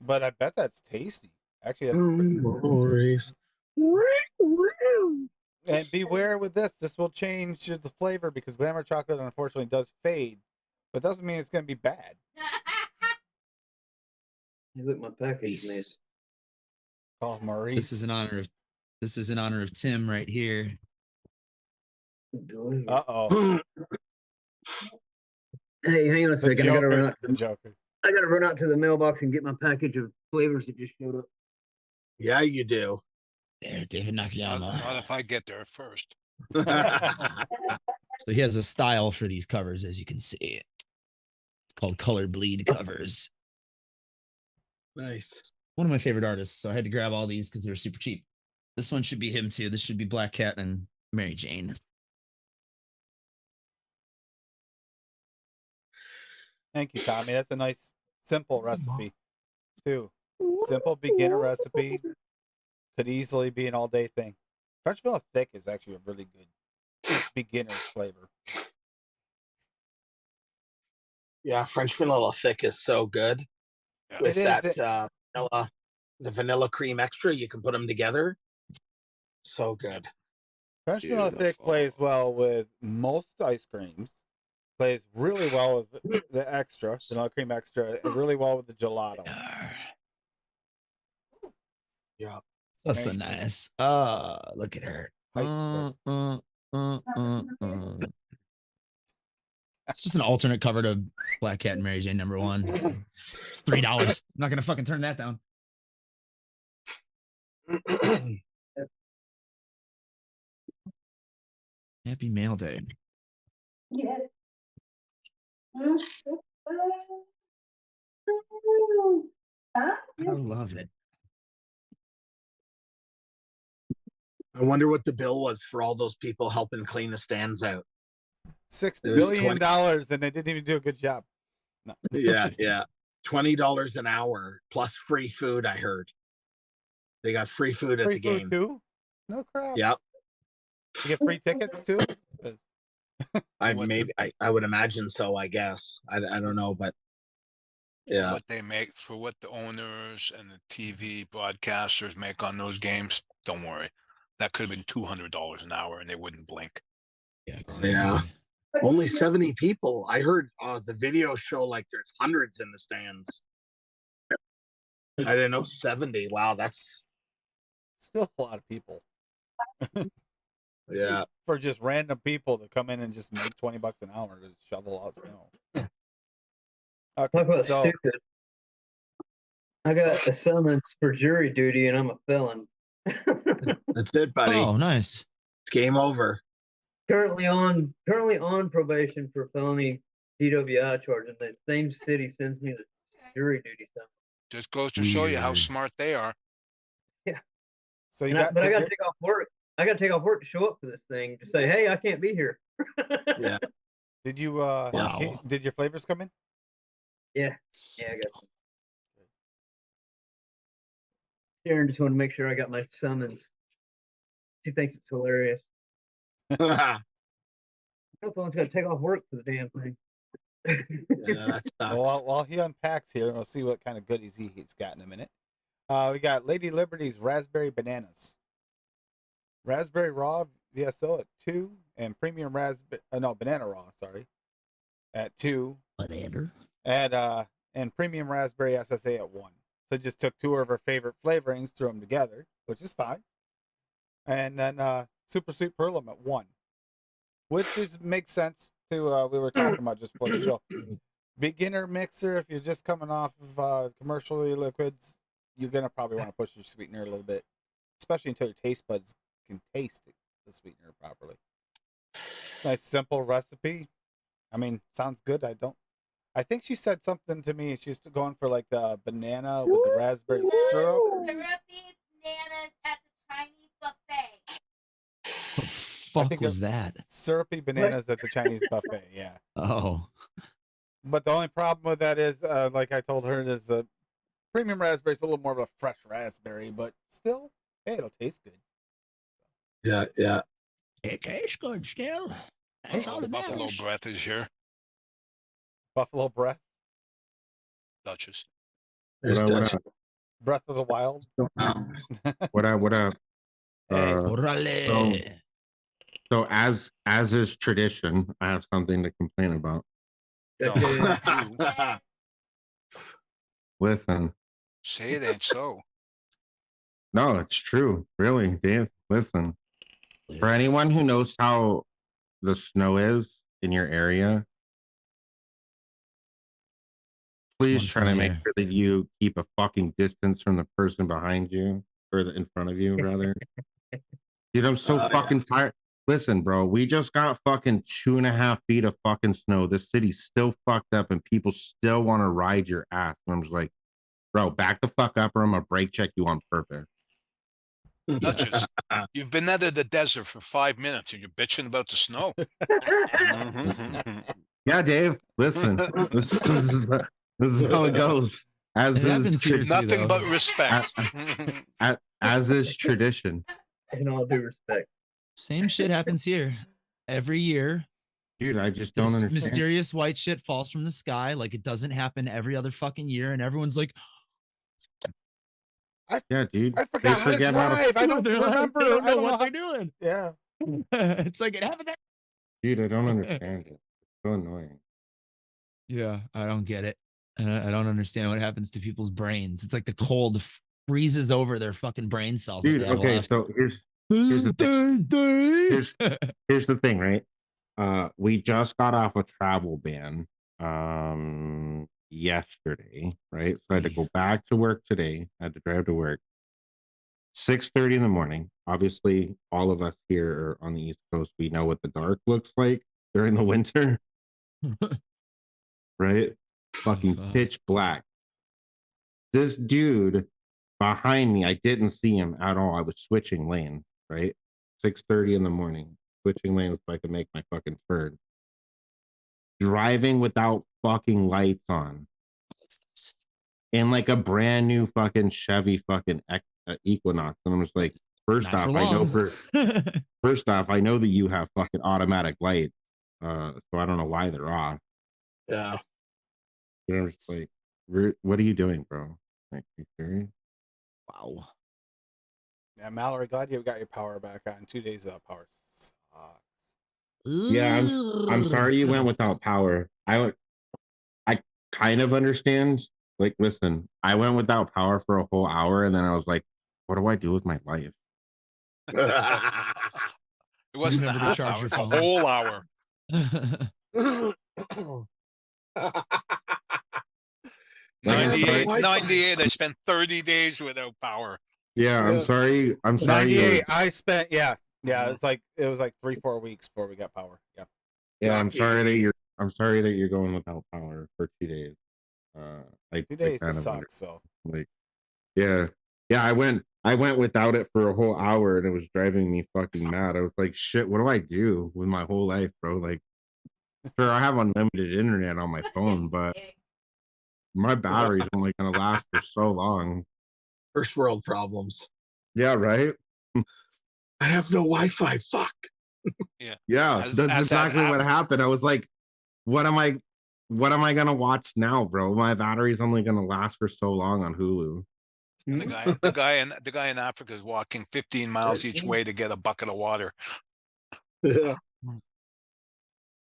but I bet that's tasty. Actually, that's pretty good. Memories. And beware with this. This will change the flavor because Glamour chocolate unfortunately does fade, but doesn't mean it's going to be bad. Hey, look, my package made. Nice. Oh, Maurice. This is in honor of Tim right here. Delivered. Uh-oh. Hey, hang on a The second. I gotta run Joker. out. The Joker. I gotta run out to the mailbox and get my package of flavors that just showed up. Yeah, you do. There, David Not Nakayama. if I get there first. So he has a style for these covers, as you can see. It's called Color Bleed covers. Nice. One of my favorite artists, so I had to grab all these because they were super cheap. This one should be him too. This should be Black Cat and Mary Jane. Thank you, Tommy. That's a nice, simple recipe, too. Simple beginner recipe. Could easily be an all-day thing. French vanilla thick is actually a really good beginner flavor. Yeah, French vanilla thick is so good. Yeah. With It is. that the vanilla cream extra, you can put them together. So good. French vanilla thick Beautiful. plays well with most ice creams. Plays really well with the extra, vanilla cream extra, and really well with the gelato. Yeah. So nice. Look at her. Ice cream. It's just an alternate cover to Black Cat and Mary Jane #1. It's $3. I'm not gonna fucking turn that down. Happy Mail Day. I love it. I wonder what the bill was for all those people helping clean the stands out. $6 There's billion, 20 and they didn't even do a good job. No. Yeah, yeah. $20 an hour plus free food, I heard. They got free food at Free the food game. too? No crap. Yep. You get free tickets too? 'Cause I would imagine so, I guess. I don't know, but yeah. What they make for what the owners and the TV broadcasters make on those games, don't worry. That could have been $200 an hour and they wouldn't blink. Yeah. Yeah. Only 70 people. I heard the video show like there's hundreds in the stands. I didn't know 70. Wow, that's still a lot of people. yeah. For just random people to come in and just make $20 an hour to shovel out snow. Talk about Okay, so stupid. I got a summons for jury duty, and I'm a felon. That's it, buddy. Oh, nice. It's game over. currently on probation for felony DWI charge, and the same city sends me the jury duty summons. Just goes to show you how Weird. smart they are. So you And I, got but I got to your- take off work. I got to take off work to show up for this thing to say, hey, I can't be here. Yeah. did you Wow. did your flavors come in? Yeah, I got some. Sharon just wanted to make sure I got my summons. She thinks it's hilarious. Yeah, I'm got to take off work for the damn thing. that sucks. Well, while he unpacks here, we'll see what kind of goodies he's got in a minute. We got Lady Liberty's raspberry bananas, raspberry raw VSO at 2, and premium raspberry banana raw, sorry, at 2, Banana. and premium raspberry SSA at 1. So just took 2 of her favorite flavorings, threw them together, which is fine, and then super sweet perlum at 1, which makes sense to we were talking about just before the show. Beginner mixer, if you're just coming off of commercially liquids, you're gonna probably want to push your sweetener a little bit, especially until your taste buds can taste the sweetener properly. Nice simple recipe. I mean, sounds good. I think she said something to me. She's going for like the banana with the raspberry syrup. Syrupy bananas at the Chinese buffet. What the fuck think was that? Syrupy bananas at the Chinese buffet. Yeah. Oh. But the only problem with that is, like I told her, is the premium raspberry is a little more of a fresh raspberry, but still, hey, it'll taste good. Yeah. It tastes good still. That's all that Buffalo matters. breath is here, Buffalo breath, Duchess. There's What Dutch. up? breath of the wild. What up? What up? Hey. Orale. So as is tradition, I have something to complain about. No, Okay. you Listen, say it ain't so. no, it's true. Really, Dave. Listen, for anyone who knows how the snow is in your area, please One try to from make here. sure that you keep a fucking distance from the person behind you or in front of you, rather. Dude, I'm so Yeah. fucking tired. Listen, bro, we just got fucking 2.5 feet of fucking snow. This city's still fucked up and people still want to ride your ass. And I'm just like, bro, back the fuck up or I'm gonna brake check you on purpose. Duchess, you've been out of the desert for 5 minutes and you're bitching about the snow. Yeah, Dave, listen, this is how it goes. As It happens here too, Nothing though. but respect. as is tradition. In all due respect. Same shit happens here every year. Dude, I just don't This understand. mysterious white shit falls from the sky like it doesn't happen every other fucking year, and everyone's like, Yeah, dude. I forgot how to forget drive. I don't They're like, remember. they don't I know don't what know they're how. doing. Yeah. It's like it happened. Dude, I don't understand it. It's so annoying. Yeah, I don't get it. I don't understand what happens to people's brains. It's like the cold freezes over their fucking brain cells. Dude, that they have okay, left. so here's the thing. Here's the thing, right? We just got off a travel ban yesterday, right? So I had to go back to work today. I had to drive to work 6:30 in the morning. Obviously, all of us here on the East Coast, we know what the dark looks like during the winter, right? Fucking God. pitch black. This dude behind me, I didn't see him at all. I was switching lanes, right? 6:30 in the morning, switching lanes so I could make my fucking turn. Driving without fucking lights on in like a brand new fucking Chevy fucking Equinox. And I'm just like, first Not off, for I know long. first off, I know that you have fucking automatic lights. So I don't know why they're off. Yeah. You know, I'm just like, what are you doing, bro? Like, you serious? Wow. Yeah, Mallory, glad you got your power back on. 2 days of power sucks. Yeah, I'm sorry you went without power. I kind of understand. Like, listen, I went without power for a whole hour, and then I was like, what do I do with my life? It wasn't a Remember to half charge hour, your it's a phone. whole hour. Like, I'm 98, sorry. Wi-Fi. 98. I spent 30 days without power. Yeah, I'm Yeah. sorry. I'm sorry. 98. I spent it Mhm. was like 3-4 weeks before we got power. Yeah. Yeah, I'm sorry that Lucky. I'm sorry that you're going without power for 2 days. I 2 days kind of wonder, sucks. So like, yeah, yeah. I went without it for a whole hour, and it was driving me fucking mad. I was like, shit, what do I do with my whole life, bro? Like, sure, I have unlimited internet on my phone, but my battery's only gonna last for so long. First world problems. Yeah, right. I have no Wi-Fi. Fuck. Yeah, As that's that exactly what app- happened. I was like, what am I gonna watch now, bro? My battery's only gonna last for so long on Hulu. And the guy in Africa is walking 15 miles each 13. way to get a bucket of water. Yeah.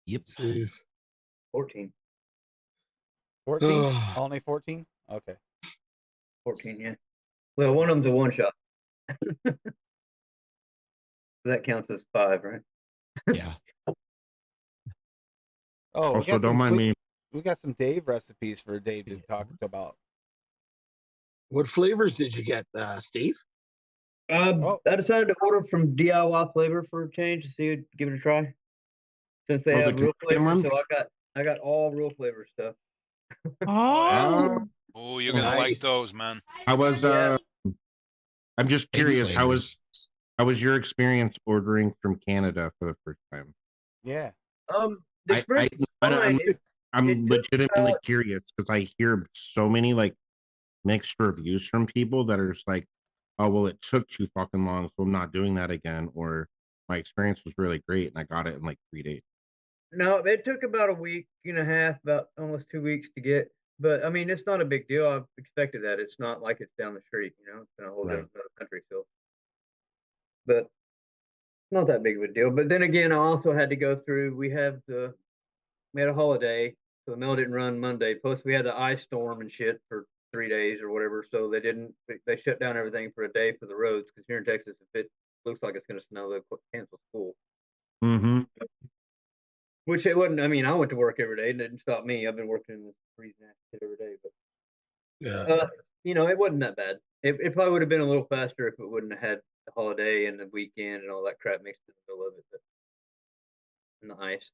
Yep. Jeez. 14. 14? Only 14? Okay. 14, yeah. Well, one of them's a one shot. That counts as 5, right? Yeah. Oh, Also, don't mind me. we got some Dave recipes for Dave to talk about. What flavors did you get, Steve? Oh. I decided to order from DIY Flavor for a change to see, give it a try. Since they Oh, the have real Canadian flavor, one? so I got all real flavor stuff. Oh, Oh, you're gonna like Nice. those, man. I was Yeah. I'm just big curious, flavors. how was your experience ordering from Canada for the first time? Yeah. The I experience was fine. I'm it took legitimately about- curious because I hear so many like mixed reviews from people that are just like, oh well, it took too fucking long, so I'm not doing that again, or my experience was really great and I got it in like 3 days. No, it took about a week and a half, about almost 2 weeks to get. But I mean, it's not a big deal. I've expected that. It's not like it's down the street, It's in a whole Right. different country, so. But not that big of a deal. But then again, I also had to go through. We had a holiday, so the mill didn't run Monday. Plus, we had the ice storm and shit for 3 days or whatever. So they shut down everything for a day for the roads because here in Texas, if it looks like it's going to snow, they'll cancel school. Mm-hmm. Which it wouldn't. I mean, I went to work every day, and it didn't stop me. I've been working in this freezing ass shit every day, but Yeah. it wasn't that bad. It probably would have been a little faster if it wouldn't have had the holiday and the weekend and all that crap mixed in the middle of it, and the ice.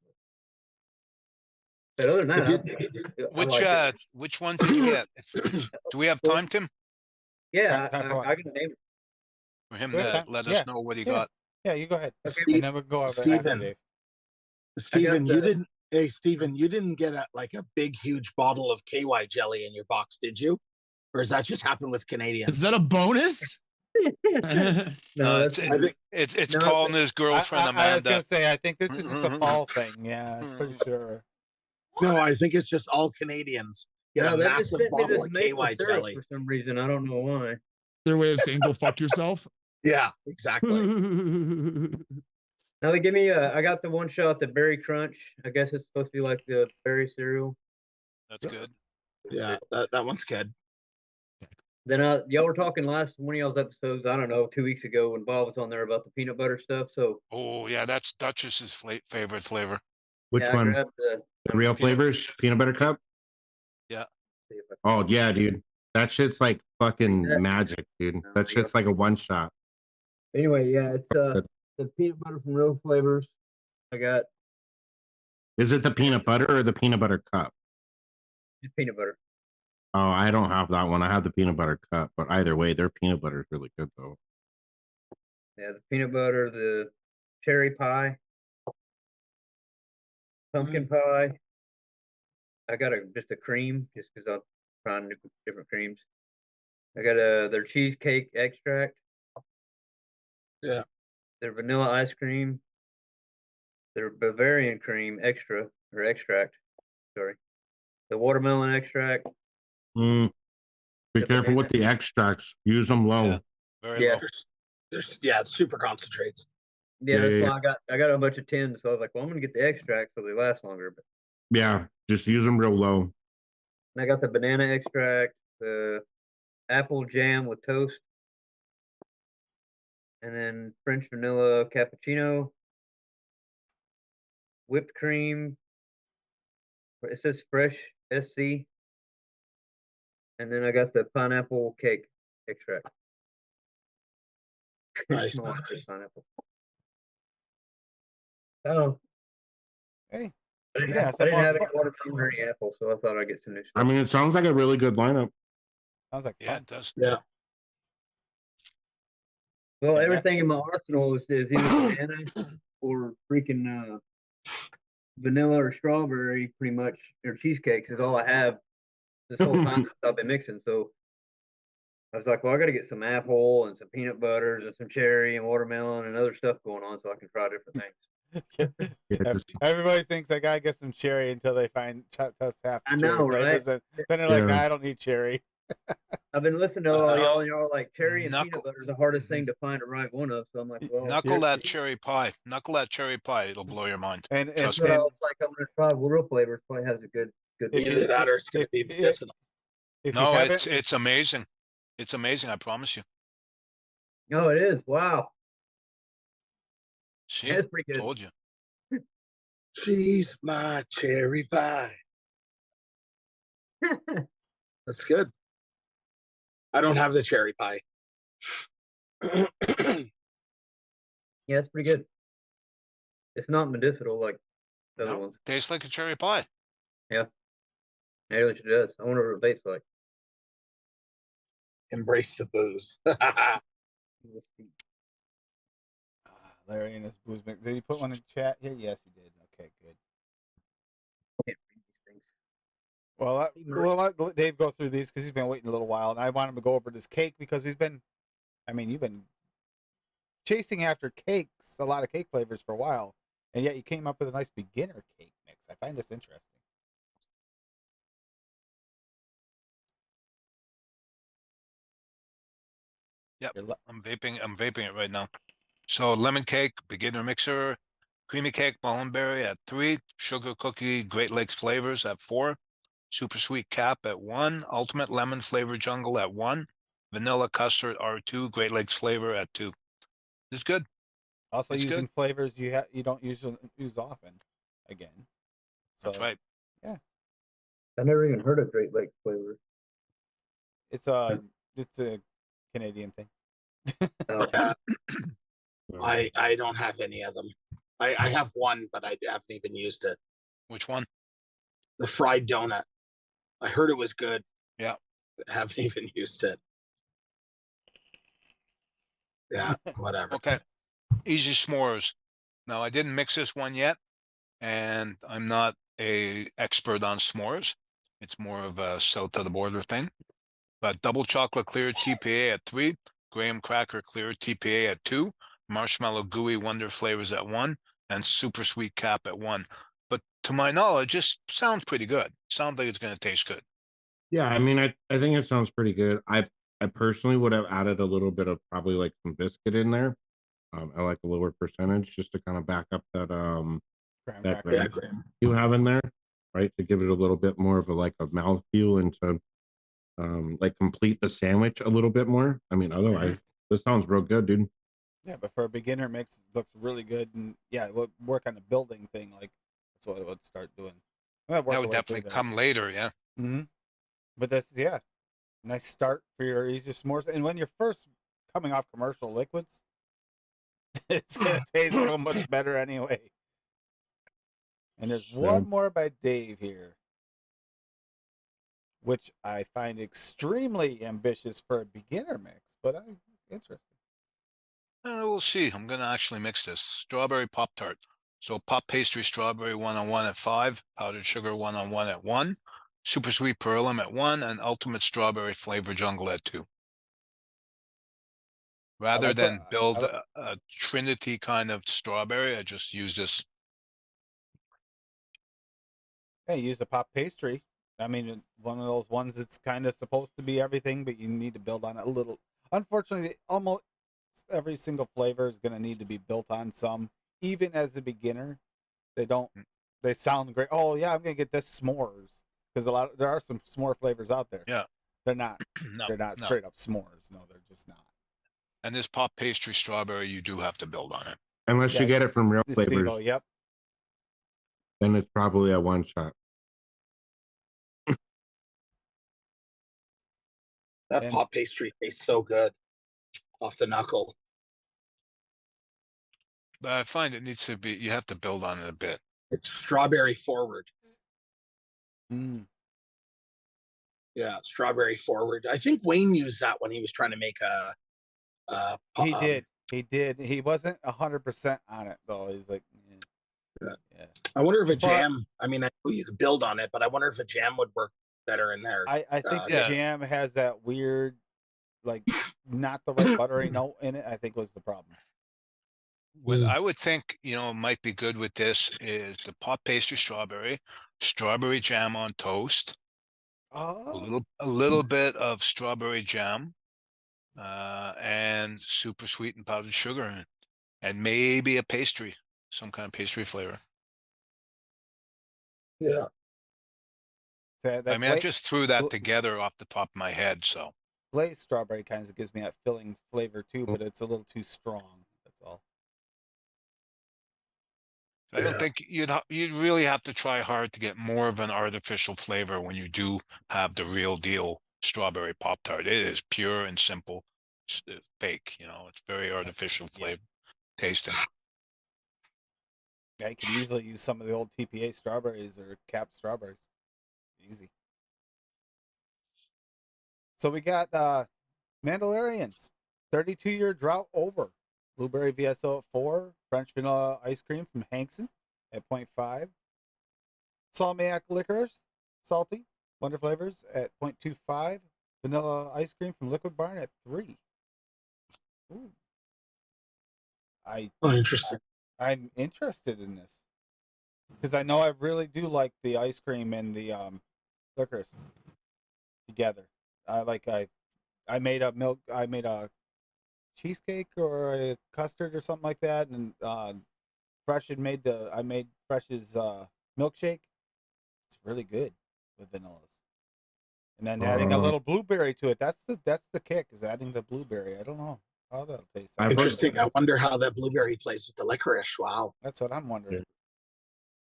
But other than I that, did- I liked it. Which one did you get? Do we have time, Tim, Yeah, Time for what? I can name it. for him We have to time. let Yeah. us know what he Yeah. got? Yeah, you go ahead. Okay. And then we'll go over after Steven. Dave. Steven, you the- didn't. Hey, Steven, you didn't get a big, huge bottle of KY jelly in your box, did you? Or does that just happen with Canadians? is that a bonus? No, it's that's I think it's No, calling his girlfriend I was Amanda. gonna say I think this is just a fall thing. Yeah, pretty sure. no. I think it's just all Canadians get no. a They just massive sent me bottle this of maple KY syrup jelly. for some reason. I don't know why. Their way of saying go fuck yourself. Yeah, exactly. Now they give me I got the one shot, the berry crunch. I guess it's supposed to be like the berry cereal. That's good. Yeah, that one's good. Then y'all were talking last one of y'all's episodes. I don't know, 2 weeks ago when Bob was on there about the peanut butter stuff. So Oh yeah, that's Duchess's favorite flavor. Which yeah, one? I grabbed The real flavors? Peanut butter cup? Yeah. see if I Oh yeah, dude. That shit's like fucking That- magic, dude. No, That shit's like a one shot. Anyway, yeah, it's the peanut butter from Real Flavors. I got Is it the peanut butter or the peanut butter cup? just peanut butter. Oh, I don't have that one. I have the peanut butter cup, but either way, their peanut butter is really good though. Yeah, the peanut butter, the cherry pie, pumpkin pie. I got just a cream just because I'm trying different creams. I got their cheesecake extract. Yeah. Their vanilla ice cream. Their Bavarian cream extra or extract. Sorry. The watermelon extract. Mm, be The careful with the extracts. Use them low. Yeah. Very Yeah. low. There's super concentrates. Yeah, that's Yeah. why I got a bunch of tins. So I was like, well, I'm gonna get the extract so they last longer. But Yeah, just use them real low. and I got the banana extract, the apple jam with toast, and then French vanilla cappuccino, whipped cream. It says fresh SC. And then I got the pineapple cake extract. Nice. My wife says pineapple. Oh, Hey, I didn't, Yeah, have, I some didn't more have any fun. watermelon or any apple, so I thought I'd get some new I stuff. mean, it sounds like a really good lineup. sounds like Yeah, fun. it does. Yeah. Well, Yeah, everything in my arsenal is either banana or freaking vanilla or strawberry, pretty much, or cheesecakes is all I have this whole time since I've been mixing. So I was like, well, I got to get some apple and some peanut butters and some cherry and watermelon and other stuff going on so I can try different things. Yeah, Everybody thinks I gotta get some cherry until they find test half the I cherry know, flavors, right? and then they're like, Yeah. "Nah, I don't need cherry." I've been listening to all y'all, Uh, and y'all are like cherry and knuckle- peanut butter is the hardest thing to find the right one of. So I'm like, well, Knuckle Here- that cherry pie. Knuckle that cherry pie. It'll blow your mind. And that's Trust what me. I was like. I'm gonna try real flavors. Probably has a good If Either you- that or it's going if- to be if- medicinal. if you No, haven't, it's amazing. It's amazing. I promise you. Oh, it is. Wow, See, that's pretty good. told you. She's my cherry pie. That's good. I don't have the cherry pie. Yeah, it's pretty good. It's not medicinal like the other No, ones. tastes like a cherry pie. Yeah, it really does. I wonder what it tastes like. Embrace the booze. Let's see. Larry and his booze mix. Did he put one in chat here? Yes, he did. Okay, good. Can't read these things. Let Dave go through these because he's been waiting a little while, and I want him to go over this cake because you've been chasing after cakes, a lot of cake flavors for a while, and yet you came up with a nice beginner cake mix. I find this interesting. Yep. You're le- I'm vaping it right now. So lemon cake, beginner mixer, creamy cake, mullenberry at 3, sugar cookie, Great Lakes flavors at 4, super sweet cap at 1, ultimate lemon flavor jungle at 1, vanilla custard R2, Great Lakes flavor at 2. It's good. Also It's using good. flavors you don't usually use often. Again, so That's right. I never even heard of Great Lake flavor. it's a Canadian thing. Oh, I don't have any of them. I have one, but I haven't even used it. Which one? The fried donut. I heard it was good. Yeah. But haven't even used it. Yeah, whatever. Okay. Easy s'mores. Now I didn't mix this one yet, and I'm not a expert on s'mores. It's more of a south of the border thing. But double chocolate clear TPA at 3, graham cracker clear TPA at 2, marshmallow gooey wonder flavors at 1, and super sweet cap at 1. But to my knowledge, this sounds pretty good. Sounds like it's going to taste good. Yeah, I mean, I think it sounds pretty good. I personally would have added a little bit of probably like some biscuit in there. I like a lower percentage just to kind of back up that Graham that cracker. Yeah, graham you have in there, right? To give it a little bit more of a mouthfeel and to like complete the sandwich a little bit more. I mean, otherwise, this sounds real good, dude. Yeah, but for a beginner mix, it looks really good, and yeah, it would work on the building thing. Like that's what it would start doing. That would definitely come later. Yeah. Mm-hmm. But this, yeah, nice start for your easier s'mores. And when you're first coming off commercial liquids, it's gonna taste so much better anyway. And there's one more by Dave here, which I find extremely ambitious for a beginner mix, but I'm interested. We'll see. I'm going to actually mix this. Strawberry Pop-Tart. So pop pastry strawberry 1-on-1 at 5, powdered sugar 1-on-1 at 1, super sweet perlum at 1, and ultimate strawberry flavor jungle at 2. Rather than build a Trinity kind of strawberry, I just use this. Hey, use the pop pastry. I mean, one of those ones that's kind of supposed to be everything, but you need to build on it a little. Unfortunately, almost every single flavor is going to need to be built on some. Even as a beginner, they sound great. Oh yeah, I'm going to get this s'mores because there are some s'more flavors out there. Yeah, they're not. No, they're not no. straight up s'mores. No, they're just not. And this pop pastry strawberry, you do have to build on it. Unless you get it from real flavors, Steve-O, yep. then it's probably a one shot. That And- pop pastry tastes so good off the knuckle. But I find it needs to be, you have to build on it a bit. It's strawberry forward. Mm. Yeah, strawberry forward. I think Wayne used that when he was trying to make He did. He did. He wasn't 100% on it though. He's like, yeah. I wonder if a But- jam. I mean, I know you could build on it, but I wonder if a jam would work better in there. I think the Yeah. jam has that weird, like, not the right buttery note in it. I think was the problem. What I would think, might be good with this is the pop pastry strawberry jam on toast, Oh, a little bit of strawberry jam, and super sweetened powdered sugar, and maybe a pastry, some kind of pastry flavor. Yeah. that I mean, I gla- just threw that gla- together off the top of my head, so. glazed strawberry kind of gives me that filling flavor too, but it's a little too strong. That's all. I don't think you'd really have to try hard to get more of an artificial flavor when you do have the real deal strawberry Pop Tart. It is pure and simple, fake. It's very artificial flavor tasting. Yeah, you could easily use some of the old TPA strawberries or capped strawberries. Easy. So we got Mandalorians, 32-year drought over. Blueberry VSO at 4. French vanilla ice cream from Hankson at 0.5. Salmiak licorice, salty, wonder flavors at 0.25. Vanilla ice cream from Liquid Barn at 3. Ooh. Oh, interesting. I'm interested in this because I know I really do like the ice cream and the licorice together. I made a cheesecake or a custard or something like that, and I made Fresh's milkshake. It's really good with vanillas, and then adding a little blueberry to it. That's the kick, is adding the blueberry. I don't know how that'll taste. Interesting. I wonder how that blueberry plays with the licorice. Wow. That's what I'm wondering.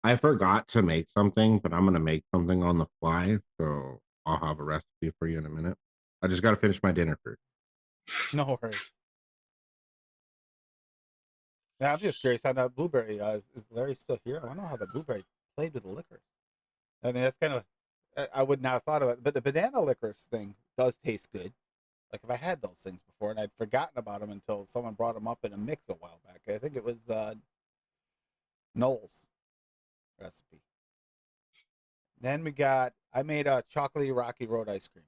I forgot to make something, but I'm gonna make something on the fly, so I'll have a recipe for you in a minute. I just gotta finish my dinner first. No worries. Yeah, I'm just curious how that blueberry is Larry still here? I want to know how the blueberry played with the licorice. I mean, that's kind of, I would not have thought of it, but the banana licorice thing does taste good. Like if I had those things before and I'd forgotten about them until someone brought them up in a mix a while back. I think it was Noel's recipe. Then I made a chocolatey Rocky Road ice cream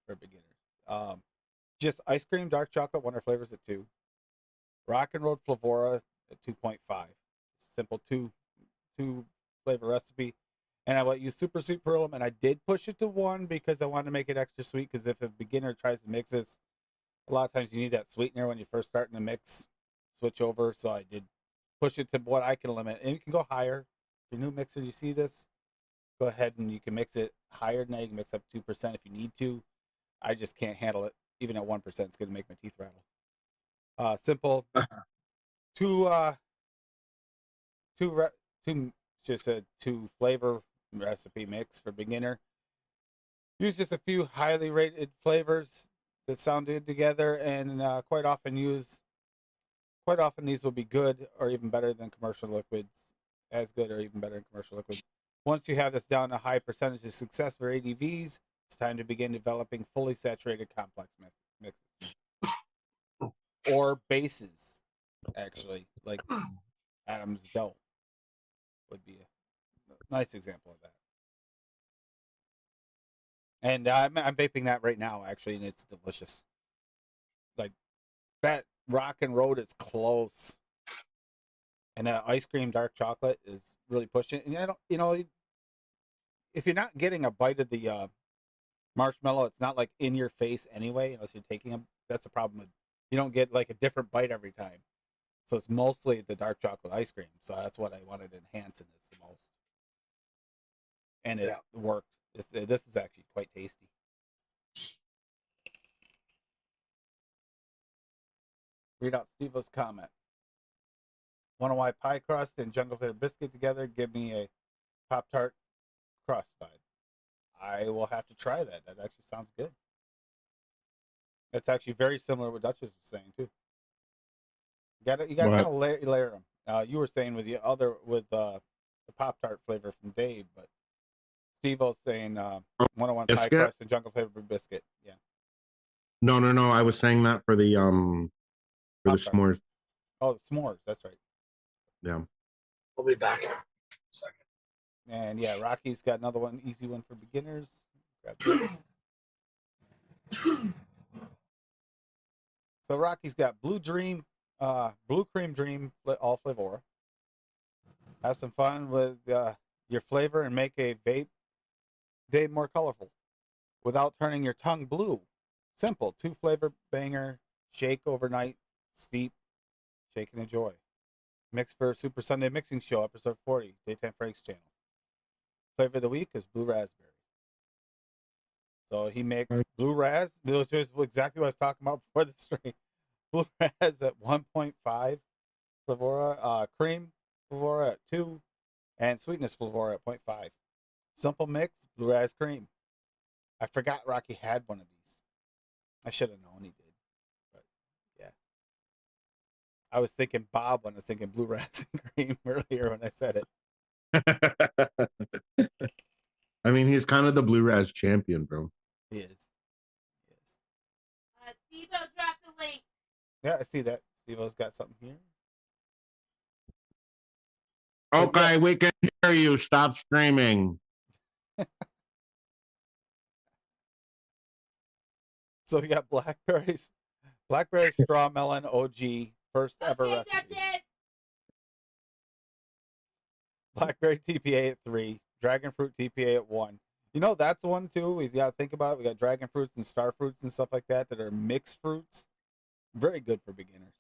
for beginners. Just ice cream, dark chocolate, wonder flavors at 2. Rock and Road Flavora at 2.5. Simple two flavor recipe. And I let you super sweet pearl them, and I did push it to 1 because I wanted to make it extra sweet, because if a beginner tries to mix this, a lot of times you need that sweetener when you're first starting to mix, switch over. So I did push it to what I can limit. And you can go higher. If you're new mixer, you see this, go ahead and you can mix it higher than that. You can mix up 2% if you need to. I just can't handle it. Even at 1%, it's going to make my teeth rattle. Simple. Two flavor recipe mix for beginner. Use just a few highly rated flavors that sound good together, and quite often these will be good or even better than commercial liquids, as good or even better than commercial liquids. Once you have this down to high percentage of success for ADVs, it's time to begin developing fully saturated complex mixes or bases. Actually, like Adam's dough would be a nice example of that. And I'm vaping that right now, actually, and it's delicious. Like that Rock and Road is close, and that ice cream dark chocolate is really pushing. And I don't, if you're not getting a bite of the marshmallow, it's not like in your face anyway. Unless you're taking them, that's the problem. You don't get like a different bite every time. So it's mostly the dark chocolate ice cream. So that's what I wanted to enhance in this the most. And it worked. This is actually quite tasty. Read out Steve-O's comment. Want to why pie crust and jungle flavor biscuit together? Give me a Pop-Tart crust vibe. I will have to try that. That actually sounds good. It's actually very similar to what Duchess was saying too. You got to What? kind of layer them. You were saying with the Pop Tart flavor from Dave, but Steve was saying 101 Pie Biscuit? Crust and Jungle Flavor Biscuit. Yeah, No. I was saying that for the Pop-Tart. s'mores. Oh, the s'mores. That's right. Yeah. We'll be back. Second. And yeah, Rocky's got another one, easy one for beginners. Grab this. So Rocky's got Blue Cream Dream, all Flavora. Have some fun with your flavor and make a vape day more colorful without turning your tongue blue. Simple, 2 flavor banger, shake overnight, steep, shake and enjoy. Mix for Super Sunday Mixing Show, episode 40, Daytime Frank's channel. Flavor of the week is Blue Raspberry. So he makes Blue Raz, which is exactly what I was talking about before the stream. Blue Raz at 1.5 Flavora, Cream Flavora at 2, and Sweetness Flavora at 0.5. Simple mix, Blue Raz Cream. I forgot Rocky had one of these. I should have known he did. But yeah. I was thinking Bob when I was thinking Blue Raz and Cream earlier when I said it. I mean, he's kind of the Blue Raz champion, bro. He is. Steve-O dropped the link. Yeah, I see that. Steve-O's got something here. Okay, we can hear you. Stop streaming. So we got blackberry straw melon OG, first ever recipe. That's it. Blackberry TPA at 3, dragon fruit TPA at 1. You know, that's one too. We got to think about it. We got dragon fruits and star fruits and stuff like that are mixed fruits. Very good for beginners.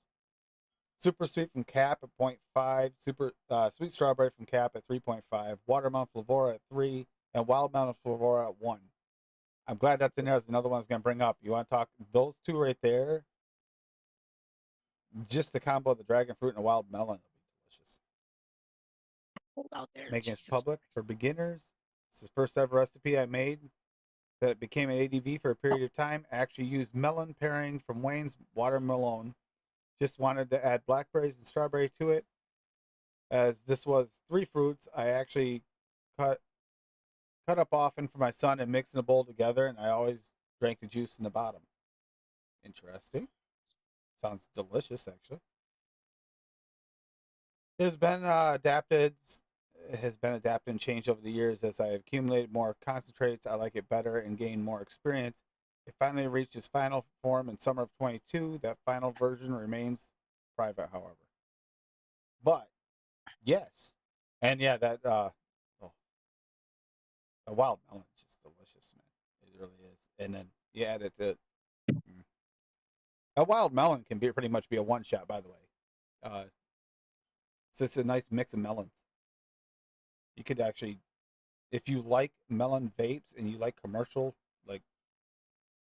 Super sweet from Cap at 0.5. Super sweet strawberry from Cap at 3.5. Watermelon Flavora at 3. And wild melon Flavora at 1. I'm glad that's in there. There's another one I was going to bring up. You want to talk those two right there? Just the combo of the dragon fruit and the wild melon will be delicious. Hold out there. Making it public for beginners. It's the first ever recipe I made that became an ADV for a period of time. I actually used melon pairing from Wayne's Watermelon. Just wanted to add blackberries and strawberry to it. As this was 3 fruits, I actually cut up often for my son and mixed in a bowl together, and I always drank the juice in the bottom. Interesting. Sounds delicious, actually. It has been adapted and changed over the years as I have accumulated more concentrates. I like it better and gained more experience. It finally reached its final form in summer of 22. That final version remains private, however. But yes, and yeah, that the wild melon is just delicious, man. It really is. And then you add it to a wild melon can be pretty much be a one shot, by the way. So it's a nice mix of melons. You could actually, if you like melon vapes and you like commercial, like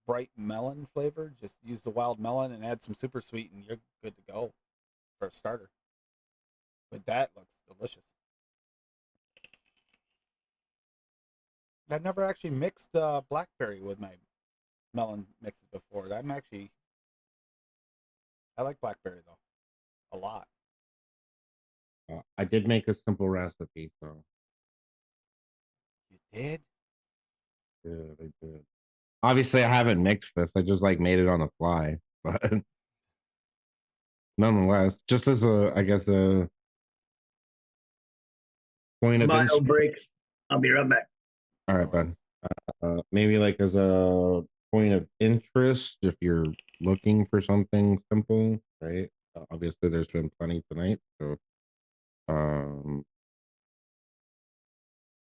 bright melon flavor, just use the wild melon and add some super sweet and you're good to go for a starter. But that looks delicious. I've never actually mixed blackberry with my melon mixes before. I like blackberry though, a lot. I did make a simple recipe, so. You did? Yeah, I did. Obviously, I haven't mixed this. I just like made it on the fly, but nonetheless, just as I guess a point of Bio breaks. I'll be right back. All right, bud. Maybe like as a point of interest, if you're looking for something simple, right? Obviously, there's been plenty tonight, so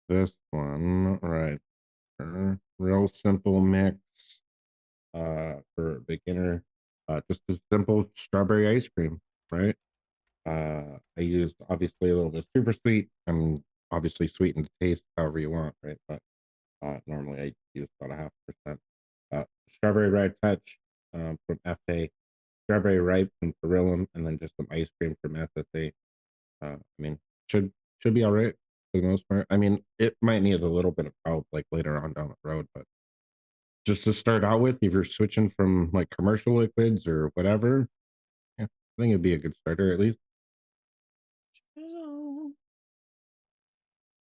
this one, right? Real simple mix for a beginner. Just a simple strawberry ice cream, right? I used obviously a little bit super sweet. I'm obviously sweeten the taste however you want, right? But normally I use about 0.5%. Strawberry Red Touch from FA, strawberry ripe from Perillum, and then just some ice cream from SSA. I mean, should be all right for the most part. I mean, it might need a little bit of help like later on down the road, but just to start out with, if you're switching from like commercial liquids or whatever, yeah, I think it'd be a good starter at least.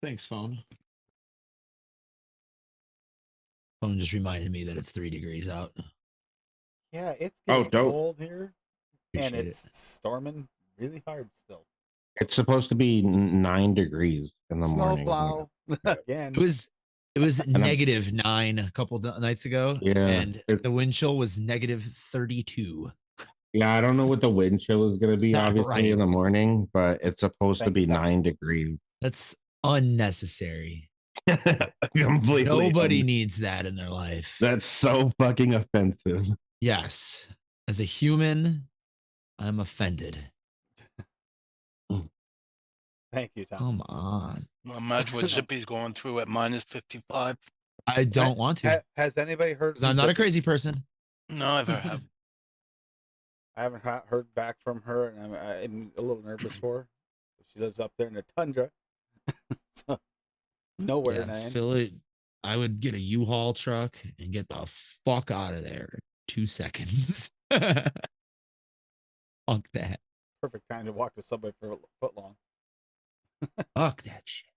Thanks, phone. Phone just reminded me that it's 3 degrees out. Yeah, it's Oh, getting dope. cold here, and Appreciate it's storming really hard still. It's supposed to be 9 degrees in the morning. Snowplow again. It was And I'm- -9 a couple nights ago, Yeah, and it- the wind chill was -32. Yeah, I don't know what the wind chill is going to be, Not obviously, right. in the morning, but it's supposed to Thank be you, Tom. 9 degrees. That's unnecessary. Completely. Nobody needs that in their life. That's so fucking offensive. Yes. As a human, I'm offended. Thank you, Tom. Come on. Imagine what Zippy's going through at -55. I don't want to. Has anybody heard? 'Cause I'm not a crazy person. No, I've ever have. I haven't heard back from her, and I'm a little nervous for her. She lives up there in the tundra, so nowhere. Yeah, man. fill it. I would get a U-Haul truck and get the fuck out of there. 2 seconds. Fuck that. Perfect time to walk to Subway for a foot long. Fuck that shit.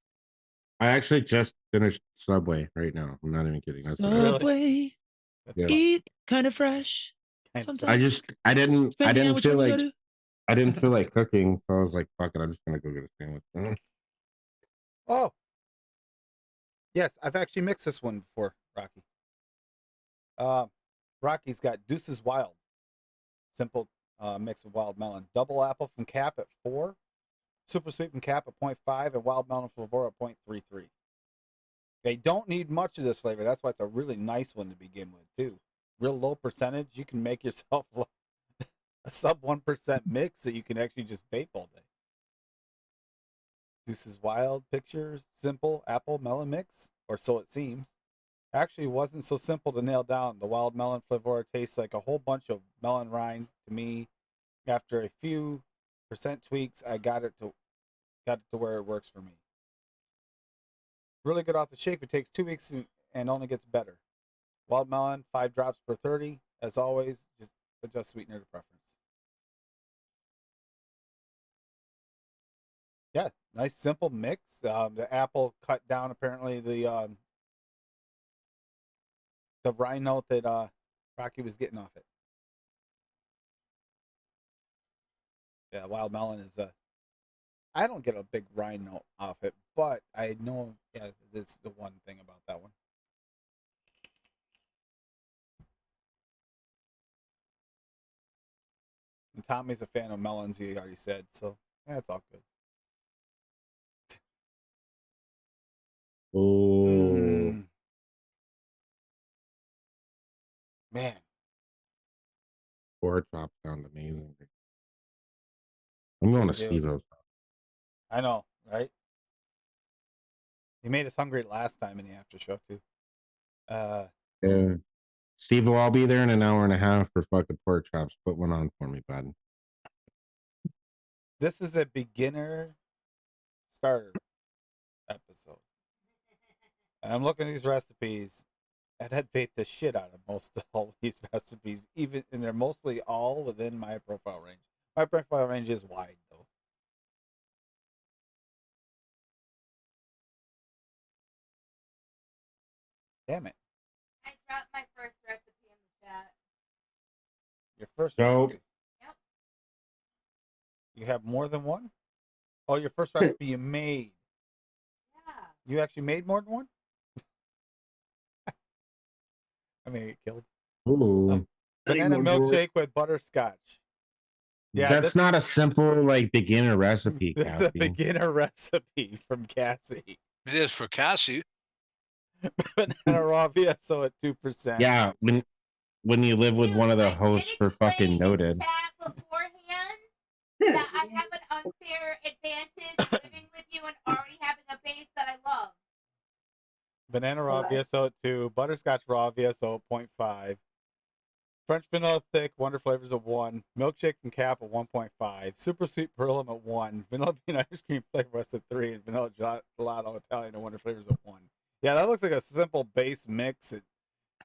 I actually just finished Subway right now. I'm not even kidding. That's what I- Subway. That's Yeah. fun. Eat kind of fresh. Kind of Sometimes. I didn't Depending on which feel one you like go to. I didn't feel like cooking, so I was like, fuck it, I'm just gonna go get a sandwich. Oh, yes, I've actually mixed this one before, Rocky. Rocky's got Deuces Wild, simple mix of wild melon, double apple from Cap at 4, super sweet from Cap at 0.5, and wild melon from Vora at 0.33. They don't need much of this flavor. That's why it's a really nice one to begin with, too. Real low percentage. You can make yourself a sub 1% mix that you can actually just vape all day. Deuces Wild pictures, simple apple melon mix, or so it seems. Actually, wasn't so simple to nail down. The wild melon flavor tastes like a whole bunch of melon rind to me. After a few percent tweaks, I got it to where it works for me. Really good off the shape. It takes 2 weeks and only gets better. Wild melon, 5 drops per 30. As always, just adjust sweetener to preference. Yeah, nice simple mix. The apple cut down apparently the rind note that Rocky was getting off it. Yeah, wild melon is I don't get a big rind note off it, but I know this is the one thing about that one. And Tommy's a fan of melons, he already said, so yeah, it's all good. Oh, Man, pork chop sound amazing. I'm going to They do. Steve-O's. I know, right? He made us hungry last time in the after show too. Yeah. Steve-O, I'll be there in an hour and a half for fucking pork chops. Put one on for me, bud. This is a beginner starter episode. And I'm looking at these recipes, and I'd vape the shit out of most of all these recipes, and they're mostly all within my profile range. My profile range is wide, though. Damn it. I dropped my first recipe in the chat. Your first Nope. recipe. Yep. You have more than one? Oh, your first recipe you made. Yeah. You actually made more than one? I mean, get killed. Ooh. Banana milkshake with butterscotch. Yeah, That's not a simple, like, beginner recipe, This is a Cassie. beginner recipe from Cassie. It is for Cassie. Banana raw VSO at 2%. Yeah, when you live with Dude, one of the I did hosts for explain fucking in the noted. chat beforehand that I have an unfair advantage living with you and already having a base that I love. Banana raw VSO at 2. Butterscotch raw VSO at 0.5. French vanilla thick Wonder Flavors at 1. Milkshake from Cap at 1.5. Super sweet Perlum at 1. Vanilla bean ice cream flavor rest at 3. And vanilla gelato Italian and Wonder Flavors at 1. Yeah, that looks like a simple base mix.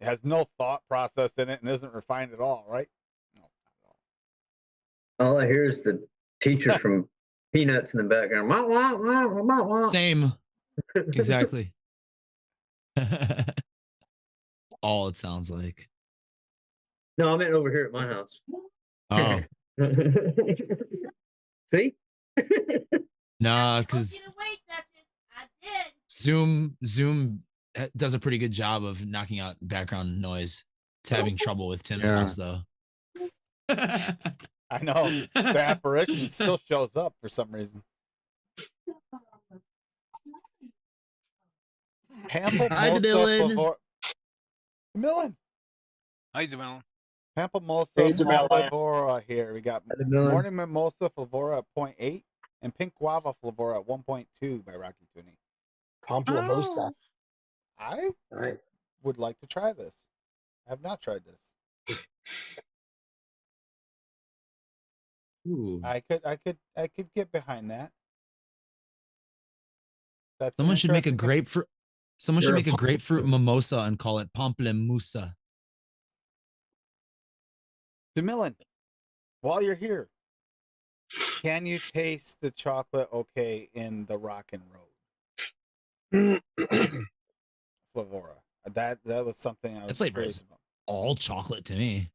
has no thought process in it and isn't refined at all, right? No, not at all. All I hear is the teacher from Peanuts in the background. Wah, wah, wah, wah, wah, wah. Same. Exactly. All it sounds like. No, I meant over here at my house. Oh, See? nah, I because told you to wait, Duchess. I did. Zoom does a pretty good job of knocking out background noise. It's having trouble with Tim's Yeah. house though. I know the apparition still shows up for some reason. Hi, DeMillan. DeMillan. Hi, DeMelon. Pamplemosa Hey, DeMillan. flavora here. We got DeMillan. Morning Mimosa flavora at 0.8 and Pink Guava flavora at 1.2 by Rocky Tooney. Pamplemosa. I All right. would like to try this. I have not tried this. Ooh. I could get behind that. That's an Someone should make a interesting- grapefruit. Someone should You're a make a grapefruit pamplemousse. mimosa and call it pamplemousa. DeMillan, while you're here, can you taste the chocolate okay in the Rock and Road flavora? That was something I was flavor curious is- about. All chocolate to me.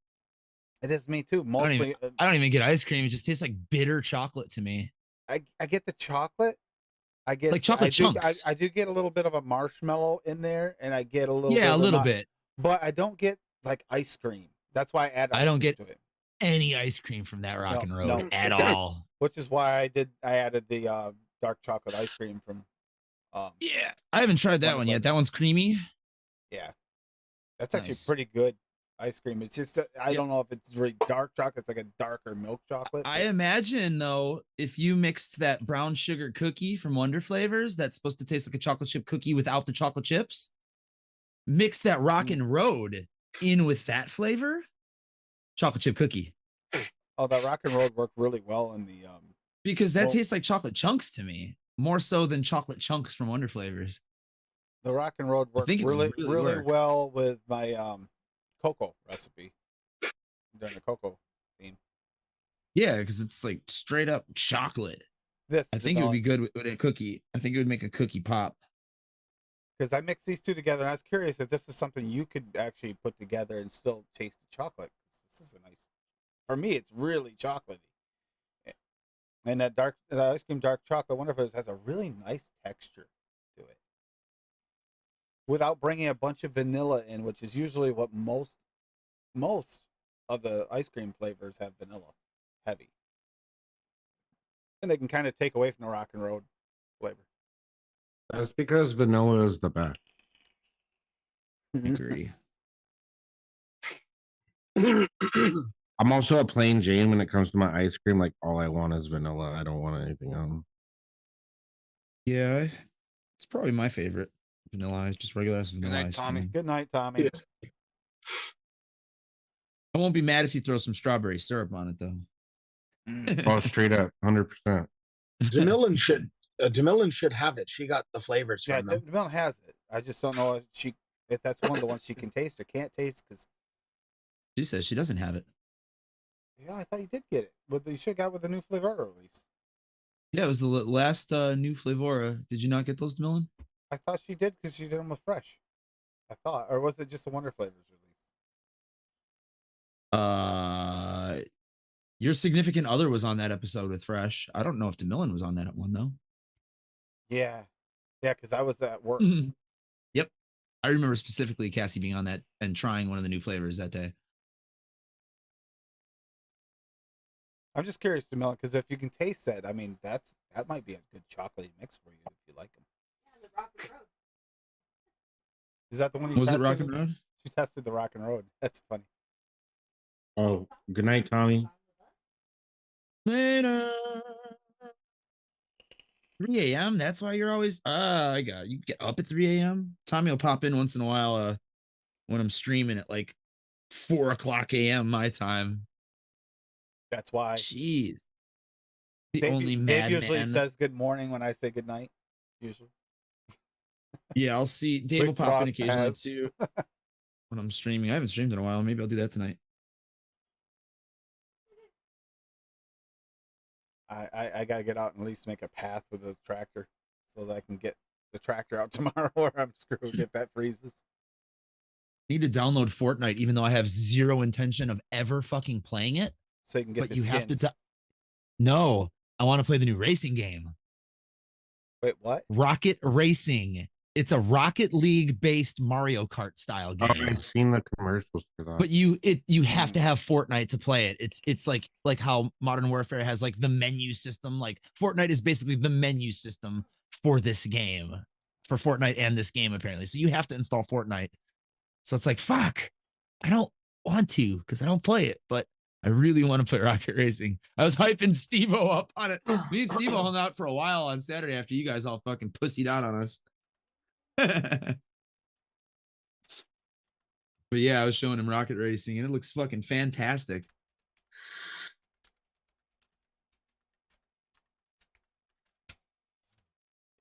It is me too. I don't Mostly, even, I don't even get ice cream. It just tastes like bitter chocolate to me. I get the chocolate. I get Like chocolate I do, chunks. I do get a little bit of a marshmallow in there, and I get a little Yeah, bit a of little not- bit. but I don't get like ice cream. That's why I add. I ice don't cream get- to it, Any ice cream from that Rock and Road no. at all. which is why I added the dark chocolate ice cream from. Yeah, I haven't tried that Wonder one Bread. yet. That one's creamy. Yeah, that's actually Nice. pretty good ice cream. It's just I Yep. don't know if it's really dark chocolate. It's like a darker milk chocolate. I imagine though, if you mixed that brown sugar cookie from Wonder Flavors, that's supposed to taste like a chocolate chip cookie without the chocolate chips, mix that Rock and Road in with that flavor, chocolate chip cookie. Oh, that Rock and Road worked really well in the Because that Well- tastes like chocolate chunks to me, more so than chocolate chunks from Wonder Flavors. The Rock and Road worked think it would really, really really work. well with my cocoa recipe during the cocoa theme. Yeah, because it's like straight up chocolate. This I think it would be good with a cookie. I think it would make a cookie pop. because I mixed these two together, and I was curious if this is something you could actually put together and still taste the chocolate. This is a nice. For me, it's really chocolatey, and that ice cream dark chocolate, Wonder Flavors has a really nice texture to it, without bringing a bunch of vanilla in, which is usually what most of the ice cream flavors have vanilla heavy, and they can kind of take away from the Rock and Road flavor. That's because vanilla is the best. Agree. I'm also a plain Jane when it comes to my ice cream. Like all I want is vanilla. I don't want anything else. Yeah, it's probably my favorite. Vanilla ice, just regular ice vanilla night, ice Tommy. cream. Good night, Tommy. I won't be mad if you throw some strawberry syrup on it though. Oh, straight up, 100%. DeMillan should have it. She got the flavors Yeah, from them. DeMillan has it. I just don't know if that's one of the ones she can taste or can't taste. Because She says she doesn't have it. yeah, I thought you did get it, but you should have got with the new flavor release. Yeah, it was the last new Flavora. Did you not get those, Millen? I thought she did because she did them with fresh. I thought, or was it just a Wonder Flavors release? Your significant other was on that episode with Fresh. I don't know if DeMillan was on that one though. Yeah, because I was at work. Yep, I remember specifically Cassie being on that and trying one of the new flavors that day. I'm just curious, DeMillan, because if you can taste that, I mean, that might be a good chocolatey mix for you if you like them. Yeah, the Rock and Road. Is that the one you Was it tested? Rock and Road? She tested the Rock and Road. That's funny. Oh, good night, Tommy. Later. 3 a.m. That's why you're always I got you get up at 3 a.m. Tommy will pop in once in a while when I'm streaming at like 4 o'clock a.m. my time. That's why. Jeez. The Dave, only Dave usually madman. says good morning when I say good night. Usually. Yeah, I'll see Dave will We pop in cross occasionally paths. too. when I'm streaming. I haven't streamed in a while. Maybe I'll do that tonight. I gotta get out and at least make a path with the tractor so that I can get the tractor out tomorrow, or I'm screwed if that freezes. Need to download Fortnite, even though I have zero intention of ever fucking playing it. So you can get But the you have to. skins. No, I want to play the new racing game. Wait, what? Rocket Racing. It's a Rocket League based Mario Kart style Oh, game. I've seen the commercials for that. But you have to have Fortnite to play it. It's like how Modern Warfare has like the menu system. Like Fortnite is basically the menu system for this game, for Fortnite and this game apparently. So you have to install Fortnite. So it's like, fuck, I don't want to because I don't play it, but I really want to play Rocket Racing. I was hyping Steve-O up on it. Me and Steve-O hung out for a while on Saturday after you guys all fucking pussied out on us. But yeah, I was showing him Rocket Racing and it looks fucking fantastic.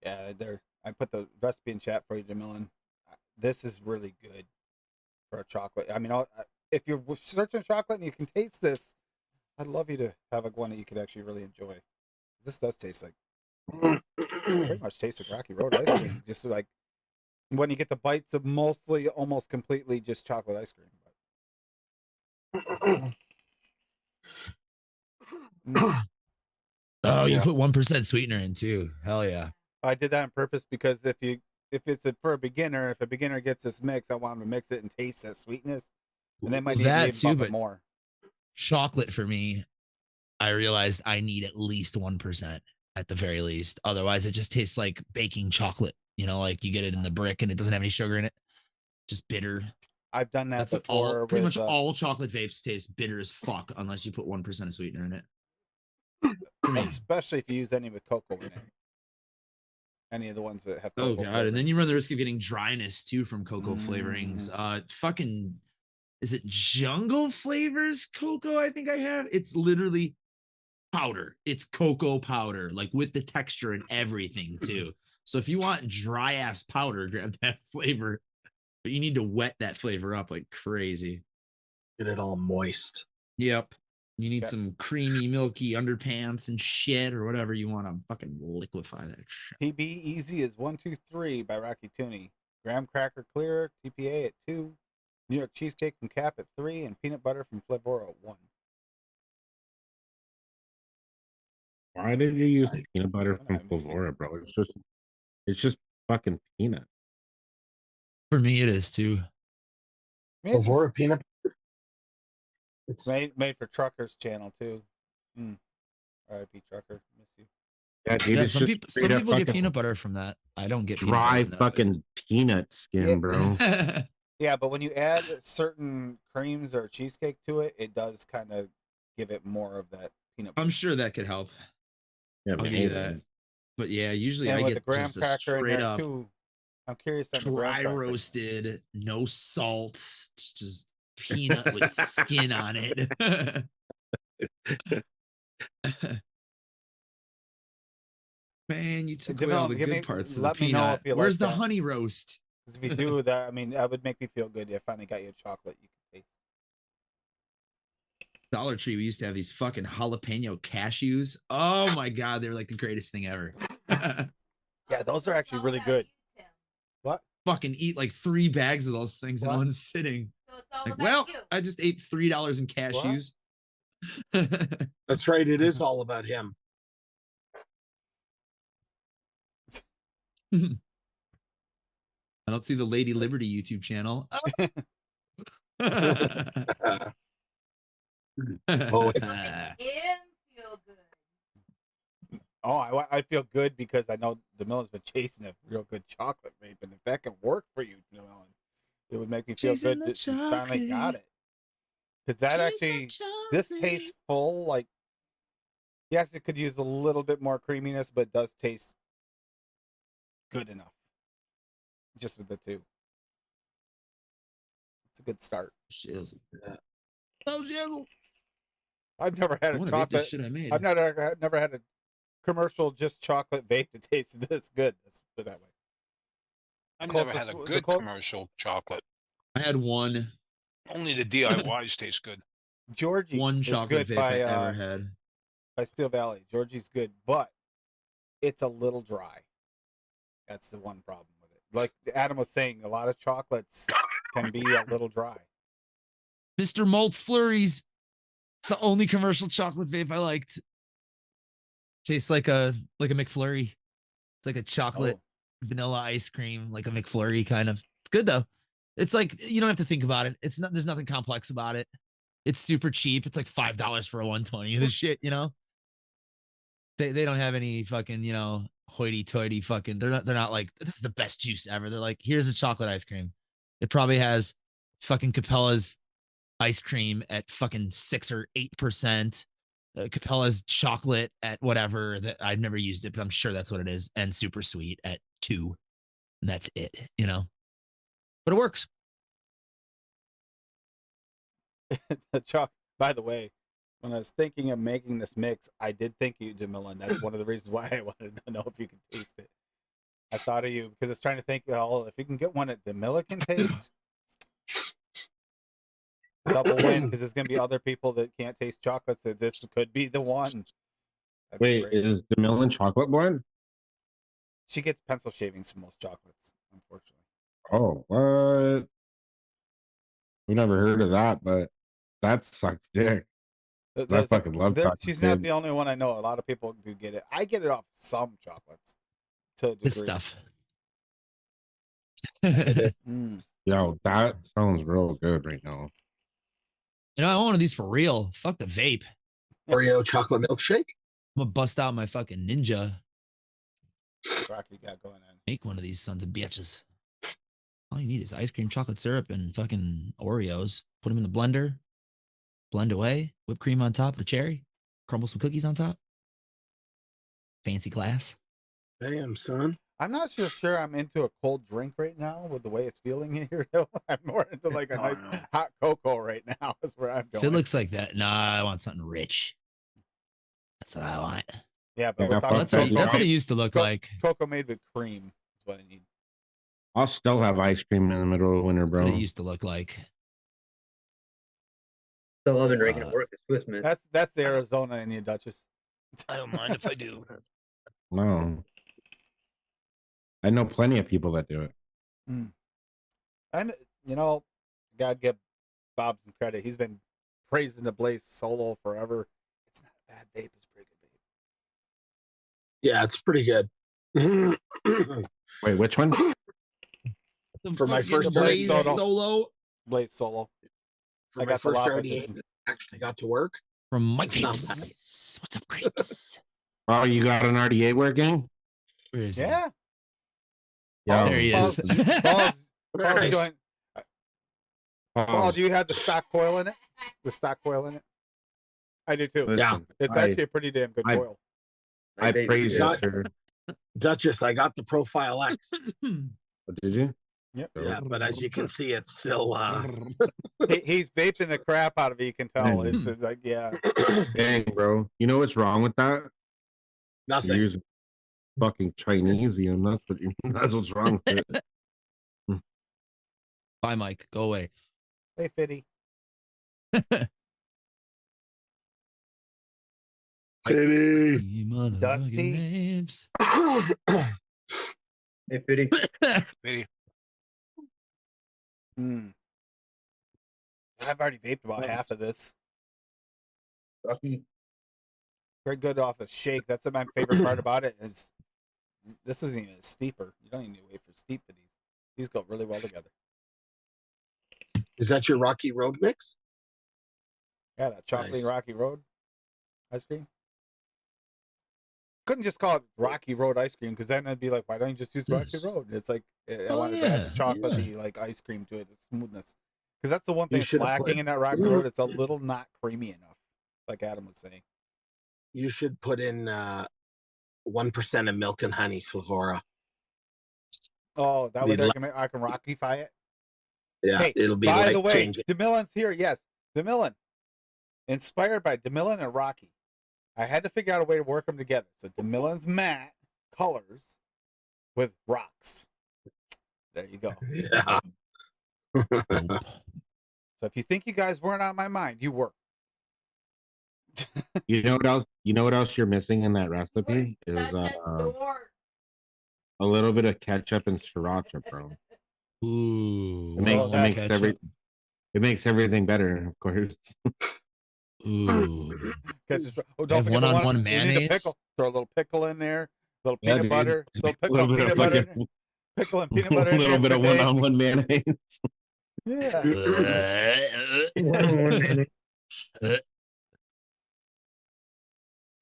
Yeah, there. I put the recipe in chat for you, Jamilin. This is really good for a chocolate. I mean, if you're searching chocolate and you can taste this, I'd love you to have one that you could actually really enjoy. This does taste like pretty much tastes like Rocky Road ice cream. Just like when you get the bites of mostly, almost completely just chocolate ice cream. Oh, you put 1% sweetener in too. Hell yeah. I did that on purpose because if it's for a beginner, if a beginner gets this mix, I want them to mix it and taste that sweetness, and they might need That to too, bump but it more. chocolate for me, I realized I need at least 1% at the very least. Otherwise, it just tastes like baking chocolate. You know, like you get it in the brick and it doesn't have any sugar in it, just bitter. I've done that That's what before. pretty much all chocolate vapes taste bitter as fuck unless you put 1% of sweetener in it. Especially if you use any with cocoa in it. Any of the ones that have cocoa. Oh god, and then you run the risk of getting dryness too from cocoa flavorings. Fucking is it Jungle Flavors cocoa? I think I have. It's literally powder. It's cocoa powder, like with the texture and everything too. So if you want dry ass powder, grab that flavor. But you need to wet that flavor up like crazy. Get it all moist. Yep. You need some creamy, milky underpants and shit or whatever you want to fucking liquefy that shit. PB Easy is 123 by Rocky Tooney. Graham Cracker Clear, TPA at 2. New York Cheesecake from Cap at 3. And Peanut Butter from Flavora at 1. Why did you use peanut butter from Flavora, bro? It's just fucking peanut. For me, it is too. Flavora peanut. It's made for Trucker's channel too. R.I.P. Trucker, miss you. Yeah, dude, Yeah, it's some just people get peanut butter from that. I don't get peanut dry butter fucking peanut skin, bro. Yeah, but when you add certain creams or cheesecake to it, it does kind of give it more of that peanut butter. I'm sure that could help. Yeah, I'll give you that. But yeah, usually and I with get the graham just a cracker in straight there up too. I'm curious on the graham dry cracker. roasted, no salt, just peanut with skin on it. Man, you took away all the good parts of the peanut. Where's the honey roast? Because if you do that, I mean, that would make me feel good. I finally got you a chocolate you can taste. Dollar Tree, we used to have these fucking jalapeno cashews. Oh my god, they were like the greatest thing ever. Yeah, those are actually really good. What? Fucking eat like 3 bags of those things in one sitting. So it's all Like, about well, you. I just ate $3 in cashews. That's right. It is all about him. I don't see the Lady Liberty YouTube channel. Oh, it's Him feel good. Oh, I feel good because I know DeMillen's been chasing a real good chocolate vape, and if that can work for you, DeMillen, it would make me feel Chasing good the that you finally got chocolate. it. Because that Chasing actually, this tastes full. Like, yes, it could use a little bit more creaminess, but it does taste good enough. Just with the two, it's a good start. Shizzle. I've never had I a wanna vape chocolate. this shit I made. I've never had a commercial just chocolate vape that tastes this good. Let's put it that way. I've Closest- never had a the good clo- commercial chocolate. I had one Only the DIYs taste good. Georgie one is chocolate good vape I ever had. by Steel Valley. Georgie's good, but it's a little dry. That's the one problem with it. Like Adam was saying, a lot of chocolates can be a little dry. Mr. Malt's Flurries, the only commercial chocolate vape I liked. Tastes like a McFlurry. It's like a chocolate vanilla ice cream, like a McFlurry kind of. It's good though. It's like you don't have to think about it. It's not. There's nothing complex about it. It's super cheap. It's like $5 for a 120 of this shit. You know. They don't have any fucking hoity-toity fucking. They're not like this is the best juice ever. They're like here's a chocolate ice cream. It probably has fucking Capella's ice cream at fucking 6 or 8%. Capella's chocolate at whatever that I've never used it, but I'm sure that's what it is. And super sweet at 2. And that's it, but it works. By the way, when I was thinking of making this mix, I did think of you, Jamila, and that's one of the reasons why I wanted to know if you could taste it. I thought of you because I was trying to think, if you can get one that Jamila can taste, double win, because there's going to be other people that can't taste chocolates. That this could be the one. Wait, is the Millen chocolate blend? She gets pencil shavings from most chocolates, unfortunately. Oh, what? We never heard of that, but that sucks dick. I fucking love chocolate. She's not the only one I know. A lot of people do get it. I get it off some chocolates. To a degree. This stuff. Yo, that sounds real good right now. I want one of these for real. Fuck the vape. Oreo chocolate milkshake. I'm gonna bust out my fucking Ninja. Rocky got going on. Make one of these sons of bitches. All you need is ice cream, chocolate syrup, and fucking Oreos. Put them in the blender. Blend away. Whipped cream on top of the cherry. Crumble some cookies on top. Fancy glass. Damn, son. I'm not sure I'm into a cold drink right now with the way it's feeling in here, though. I'm more into like a nice hot cocoa right now is where I'm going. If it looks like that, nah, I want something rich. That's what I want. Yeah, but that's what it used to look like. Cocoa made with cream is what I need. I'll still have ice cream in the middle of winter, bro. That's what it used to look like. Still love drinking at work at Swiss Miss. That's the Arizona in you, Duchess. I don't mind if I do. No. I know plenty of people that do it. And gotta give Bob some credit. He's been praising the Blaze Solo forever. It's not a bad vape. It's pretty good vape. Yeah, it's pretty good. Wait, which one? For my first Blaze Solo. Blaze Solo. For my first RDA that actually got to work. From Mike Vapes. What's up, creeps? Oh, you got an RDA working? Where is he? Yeah. Yeah, there he is. Paul, do you have the stock coil in it? The stock coil in it? I do too. Yeah. It's actually a pretty damn good coil. I praise you, sir. Duchess, I got the Profile X. Did you? Yep. Yeah, but as you can see, it's still he's vaping the crap out of it, you can tell. It's like, yeah. Dang, bro. You know what's wrong with that? Nothing. You're using fucking Chinesium. That's what's wrong with it. Bye, Mike. Go away. Hey, Fitty. Fitty. Dusty. Hey, Fitty. Fitty. I've already vaped about half of this. Rocky. Very good off a shake. That's my favorite part about it. Is this isn't even a steeper. You don't even need to wait for steep for these. These go really well together. Is that your Rocky Road mix? Yeah, that chocolate Nice. Rocky Road ice cream. Couldn't just call it Rocky Road ice cream because then I'd be like, why don't you just use Rocky Yes. Road? It's like I wanted to add chocolatey like ice cream to it, the smoothness. Because that's the one thing that's should have lacking put- in that Rocky Road. It's a little not creamy enough, like Adam was saying. You should put in 1% of milk and honey, Flavora. Oh, that way Be I can Rockify it. Yeah, Hey, it'll be by life the way, changing. DeMillen's here. Yes, DeMillen. Inspired by DeMillen and Rocky. I had to figure out a way to work them together. So DeMillen's matte colors with rocks. There you go. Yeah. Nope. So if you think you guys weren't on my mind, you were. You know what else? You know what else you're missing in that You are recipe is such a dork. a little bit of ketchup and sriracha, bro. Ooh. It makes Oh, it that- makes ketchup. it makes everything better, of course. Ooh. Catch this- oh, Have don't forget the one-on-one one. We need a mayonnaise? pickle. Throw a little pickle in there. A little Yeah, peanut dude. butter. Little A pickle little and bit of peanut butter. in fucking- there. Pickle and peanut a butter. in little there bit for of days. one-on-one mayonnaise. Yeah.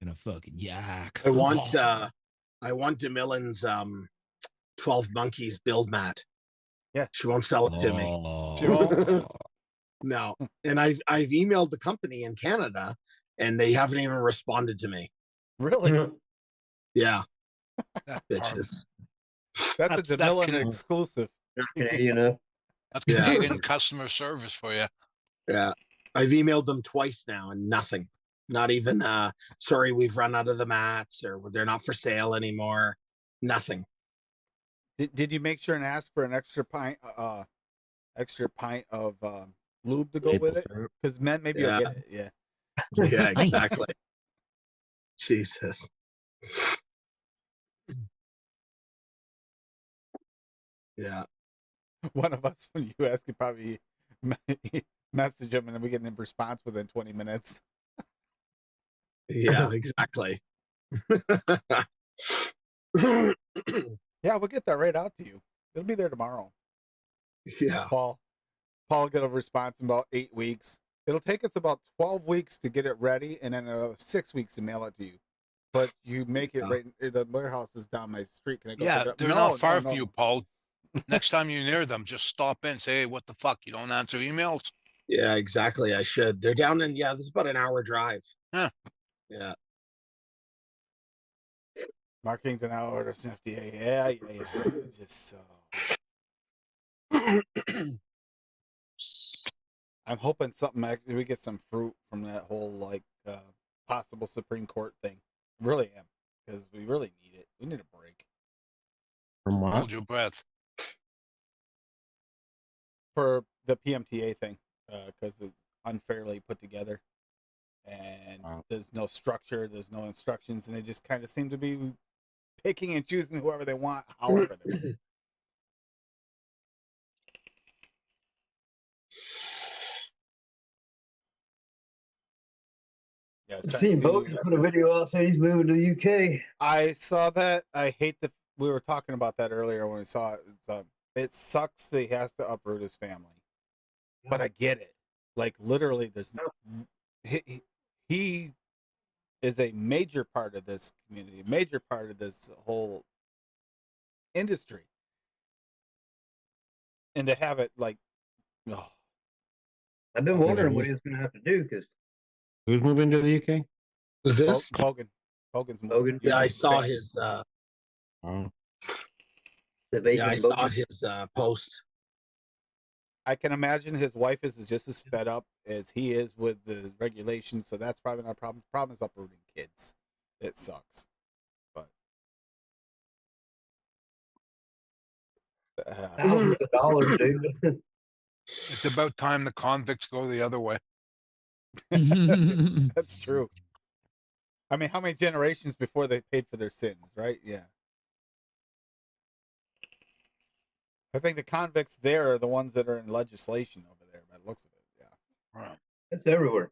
Gonna fucking yak. I want DeMillen's 12 Monkeys build mat. Yeah. She won't sell it to me. She won't? Oh. No. And I've emailed the company in Canada and they haven't even responded to me. Really? Yeah. That Bitches. That's a That's- that DeMillen can- exclusive. You know, That's Yeah. Canadian customer service for you. Yeah. I've emailed them twice now and nothing. Not even sorry, we've run out of the mats or they're not for sale anymore. Nothing. Did you make sure and ask for an extra pint of lube to go with it? Because men, maybe you'll Yeah. get it. Yeah. Yeah, Pint? exactly. Jesus. Yeah. One of us, when you ask, could probably message him and then we get a response within 20 minutes. Yeah, exactly. Yeah, we'll get that right out to you. It'll be there tomorrow. Yeah. Paul will get a response in about 8 weeks. It'll take us about 12 weeks to get it ready and then another 6 weeks to mail it to you. But you make it right. The warehouse is down my street. Can I go pick Yeah, it up? they're No, not far no, from no. you, Paul. Next time you're near them, just stop in. Say, hey, what the fuck? You don't answer emails? Yeah, exactly. I should. They're down in, this is about an hour drive. Huh. Yeah. Marketing denial orders from FDA. Yeah. It's just so. I'm hoping we get some fruit from that whole possible Supreme Court thing. Really am, because we really need it. We need a break From what? Hold your breath. for the PMTA thing, because it's unfairly put together, and there's no structure, there's no instructions, and they just kind of seem to be picking and choosing whoever they want, however they want. Yeah, I was trying to seen see- Bogan put a video out saying he's moving to the UK. I saw that. I hate that we were talking about that earlier when we saw it. It sucks that he has to uproot his family, but I get it. Like literally, there's he is a major part of this community, a major part of this whole industry, and to have it like, oh, I've been That's wondering okay. what he's going to have to do because Who's moving to the UK? Was this? Bogan's moving. Bogan? Yeah, I He's saw saying- his Oh, the vacant I saw Bogan. his post. I can imagine his wife is just as fed up as he is with the regulations, so that's probably not a problem. The problem is uprooting kids. It sucks, but Thousands of dollars, dude. It's about time the convicts go the other way. that's true. I mean, how many generations before they paid for their sins, right? Yeah. I think the convicts there are the ones that are in legislation over there, by the looks of it. Yeah. Right. It's everywhere.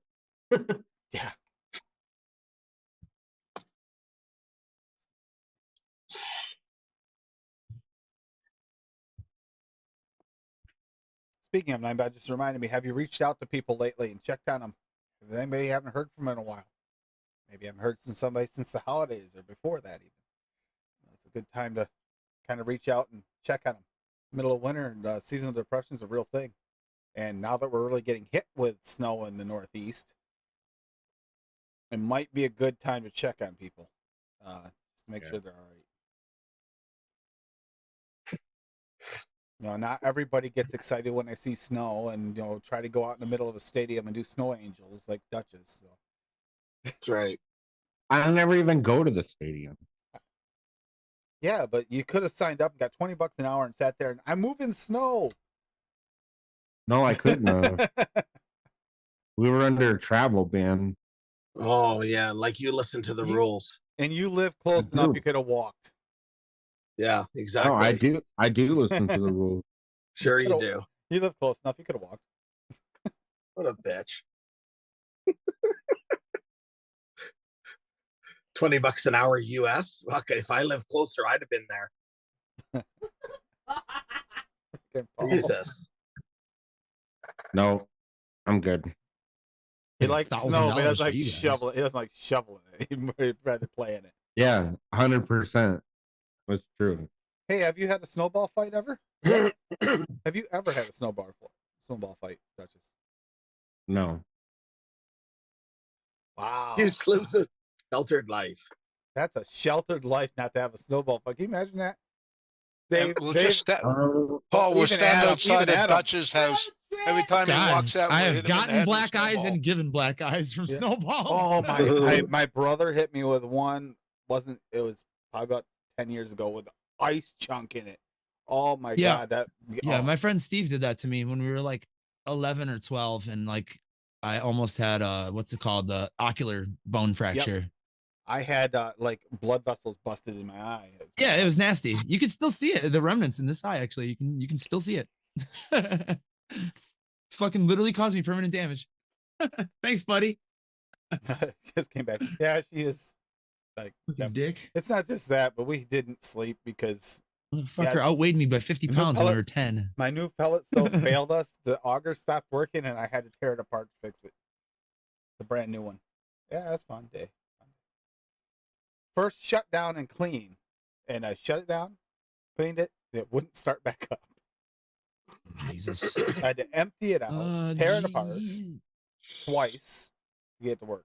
Yeah. Speaking of Ninebot, just reminded me, have you reached out to people lately and checked on them? If anybody you haven't heard from in a while? Maybe you haven't heard from somebody since the holidays or before that even. It's a good time to kind of reach out and check on them. Middle of winter and seasonal depression is a real thing. And now that we're really getting hit with snow in the Northeast, it might be a good time to check on people, just to make sure they're all right. Not everybody gets excited when they see snow and, try to go out in the middle of a stadium and do snow angels like Duchess. So. That's right. I never even go to the stadium. Yeah, but you could have signed up and got $20 an hour and sat there and I'm moving snow. No, I couldn't have. We were under a travel ban. Oh yeah, like you listen to the rules. And you live close enough, you could have walked. Yeah, exactly. Oh, I do listen to the rules. Sure you Could've- do. You live close enough, you could have walked. What a bitch. $20 an hour US. Okay, if I lived closer, I'd have been there. Jesus. No, I'm good. He Like likes snow, but he $1,000 doesn't for like you guys. shoveling. He doesn't like shoveling it. He'd rather play in it. Yeah, 100%. That's true. Hey, have you had a snowball fight ever? Have you ever had a snowball fight, Duchess? No. Wow. He just lives a sheltered life. That's a sheltered life not to have a snowball fight. Can you imagine that? And we'll just Oh, Paul will even stand Adam- outside even of Adam. Dutch's house every time he God, walks out. I we'll have hit him in the gotten head with a black eyes snowball. and given black eyes from Yeah. snowballs. Oh my brother hit me with one. It was probably about 10 years ago with an ice chunk in it. Oh my Yeah. god, Yeah, oh. my friend Steve did that to me when we were like 11 or 12, and like I almost had what's it called, the ocular bone fracture. I had like blood vessels busted in my eye. Yeah, it was nasty. You can still see it, the remnants in this eye. Actually, you can still see it. Fucking literally caused me permanent damage. Thanks, buddy. Just came back. Yeah, she is like Fucking dick. It's not just that, but we didn't sleep because Motherfucker Yeah. outweighed me by 50 No pounds when we pellet- were 10. my new pellet stove failed us. The auger stopped working, and I had to tear it apart to fix it. The brand new one. Yeah, that's fun day. First shut down and clean, and I shut it down, cleaned it, and it wouldn't start back up. Jesus. I had to empty it out, tear it apart Jeez. twice to get it to work.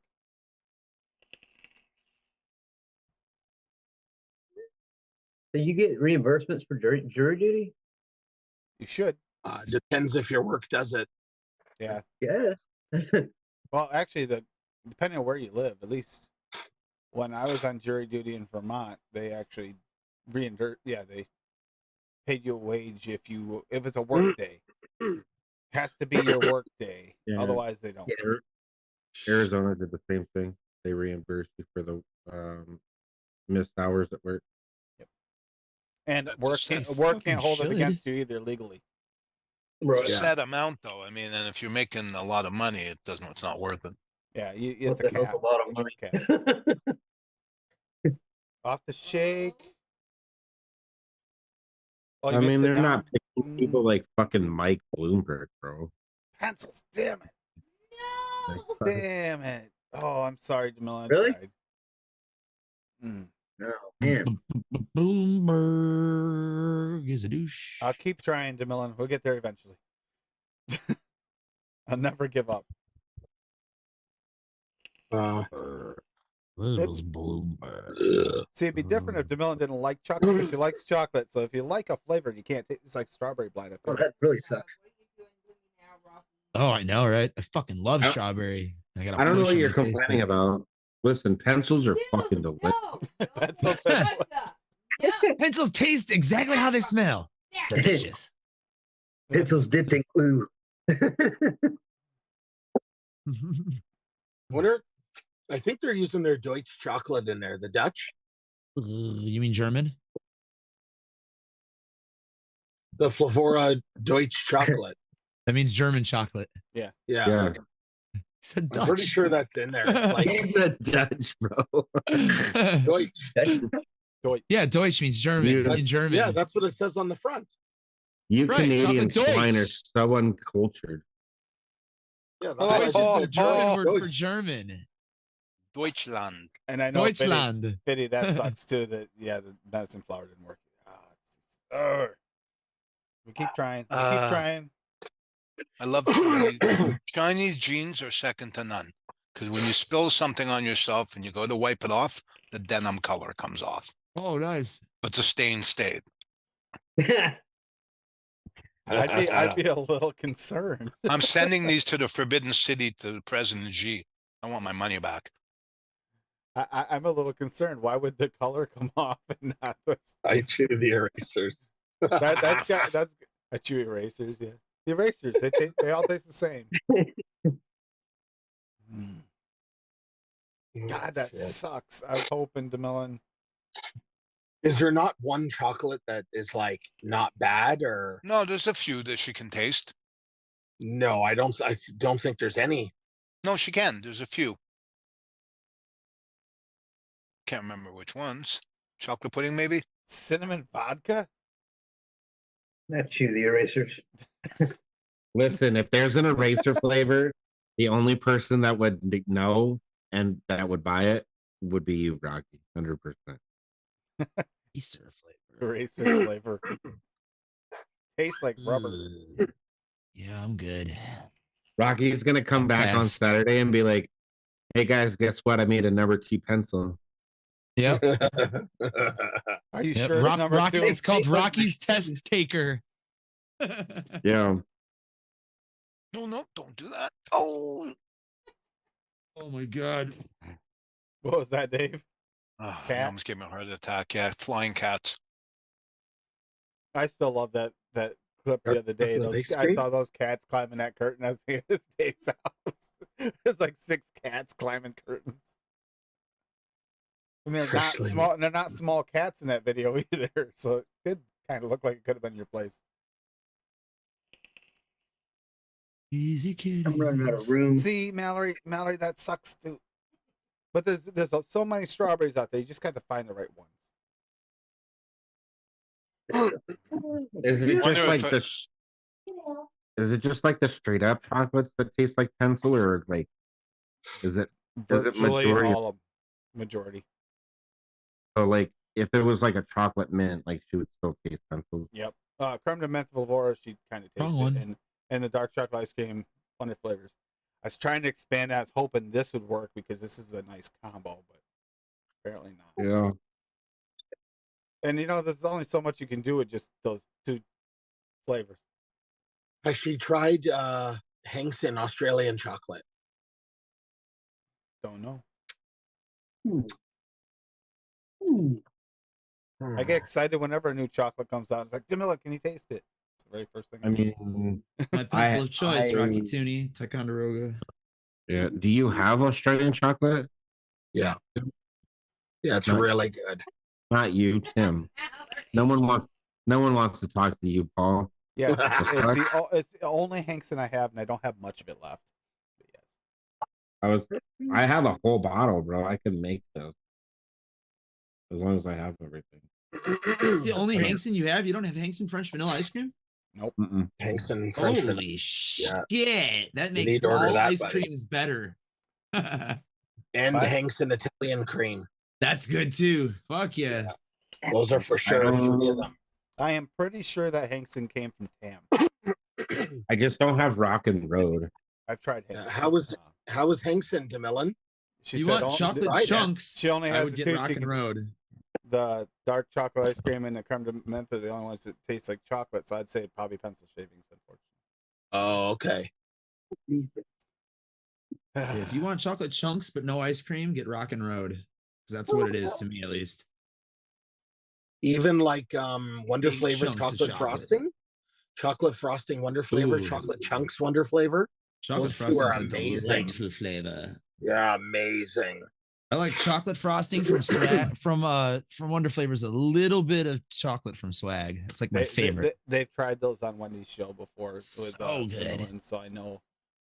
So you get reimbursements for jury duty? You should. Depends if your work does it. Yeah. Yes. Well, actually, depending on where you live, at least when I was on jury duty in Vermont, they actually they paid you a wage if it's a work day. Has to be your work day. Yeah. Otherwise, they don't. Yeah. Arizona did the same thing. They reimbursed you for the missed hours at work. And That's work just can't they can't fucking hold it should. against you either legally. It's a Yeah. set amount, though. I mean, and if you're making a lot of money, it's not worth it. Yeah, What it's a the hell's cap. a lot of It's money? a cap. Off the shake. Oh, you I mixed mean, it they're not down? picking people like fucking Mike Bloomberg, bro. Pencils. Damn it. No. Damn it. Oh, I'm sorry, Jamila. I Really? tried. Mm. No, man. Bloomberg is a douche. I'll keep trying, Jamila. We'll get there eventually. I'll never give up. Bloomberg. See, it'd be different if Jamila didn't like chocolate, but she likes chocolate. So if you like a flavor, you can't take it's like strawberry blind. Oh, that really sucks. Oh, I know, right? I fucking love I don't- strawberry. I gotta I don't know push what them you're to taste complaining it. about. Listen, pencils are Dude, fucking delicious. no. That's No. okay. Vodka. No. Pencils taste exactly how they smell. Yeah. Delicious. Pencils dipped in glue. Wonder. I think they're using their Deutsch chocolate in there. The Dutch, You mean German? the Flavora Deutsch chocolate. That means German chocolate. Yeah, Yeah. He said I'm Dutch. pretty sure that's in there. It's like He's a Dutch, bro. Deutsch. Yeah, Deutsch means German You- in German. Yeah, that's what it says on the front. You Right, Canadian chocolate swine are Deutsch. so uncultured. Yeah, that's Oh, what Deutsch it is says. the German word for Deutsch. German. Deutschland. And I know Deutschland. Fitty, that sucks too. That the medicine flower didn't work. We keep trying. We keep trying. I love Chinese. Chinese jeans are second to none. Because when you spill something on yourself and you go to wipe it off, the denim color comes off. Oh, nice. But the stain stayed. I'd be a little concerned. I'm sending these to the Forbidden City to President Xi. I want my money back. I'm a little concerned. Why would the color come off and not the I chew the erasers. that's a chew erasers? Yeah. The erasers, they all taste the same. God, that Shit. sucks. I was hoping DeMillen. Is there not one chocolate that is like not bad or No, there's a few that she can taste. no? I don't think there's any. No, she can. There's a few. Can't remember which ones. Chocolate pudding, maybe? Cinnamon vodka? That's you, the erasers. Listen, if there's an eraser flavor, the only person that would know and that would buy it would be you, Rocky. 100%. Eraser flavor. Eraser flavor. Tastes like rubber. Yeah, I'm good. Rocky's gonna come back on Pass. Saturday and be like, "Hey guys, guess what? I made a number 2 pencil." Yep. Are you Yep. sure it's number Rocky, 2? it's called Rocky's Test Taker. Yeah. No, don't do that. Oh, Oh my god. What was that, Dave? I Cat? almost gave me a heart attack. Yeah, flying cats. I still love that clip the other day. The Those big I screen? saw those cats climbing that curtain. I was thinking, this Dave's house. There's like 6 cats climbing curtains. And they're not Especially- small. They're not small cats in that video either. So it did kind of look like it could have been your place. Easy kid. I'm running out of room. See, Mallory, that sucks too. But there's so many strawberries out there. You just got to find the right ones. Is it Wonder just like if this? Is it just like the straight up chocolates that taste like pencil, or like is it Virtually majority? all of them. Majority. So like if it was like a chocolate mint, like she would still taste pencils. Yep. Creme de menthe Valvora, she kind of Wrong tasted, one. and the dark chocolate ice cream, Wonder flavors. I was trying to expand. I was hoping this would work because this is a nice combo, but apparently not. Yeah. And there's only so much you can do with just those 2 flavors. Has she tried Hank's in Australian chocolate? Don't know. Hmm. I get excited whenever a new chocolate comes out. It's like, Jamila, can you taste it? It's the very first thing. I mean, My pencil I- of choice, Rocky I- Tooney, Ticonderoga. yeah. Do you have Australian chocolate? Yeah, it's Nice. really good. Not you, Tim. No one wants to talk to you, Paul. Yeah, it's the only Hankson I have, and I don't have much of it left. But yes. I have a whole bottle, bro. I can make those as long as I have everything. It's the only Hankson you have? You don't have Hankson French vanilla ice cream? Nope. Mm-mm. Hank's in French vanilla. Holy shit. That You makes need to order all that, ice buddy. creams better. And What? Hank's in Italian cream. That's good too. Fuck yeah. Those are for sure 3 of them. I am pretty sure that Hankson came from Tam. I just don't have Rock and Road. I've tried Hankson. How was Hank's in DeMillen? She You said want only- chocolate right, chunks? She only I has would the get 2. Rock She and can- Road. The dark chocolate ice cream and the creme de menthe are the only ones that taste like chocolate. So I'd say probably pencil shavings, unfortunately. Oh, okay. Yeah, if you want chocolate chunks but no ice cream, get Rock and Road. Because that's what it is to me, at least. Even like Wonder Big Flavor chunks of chocolate chocolate. frosting, chocolate frosting Wonder Flavor, Ooh. chocolate chunks Wonder Flavor. Chocolate Those two frosting are is a amazing. delightful flavor. Yeah, amazing. I like chocolate frosting from Swag from Wonder Flavors. A little bit of chocolate from Swag. It's like my favorite. They've tried those on Wendy's show before. With, So good. And so I know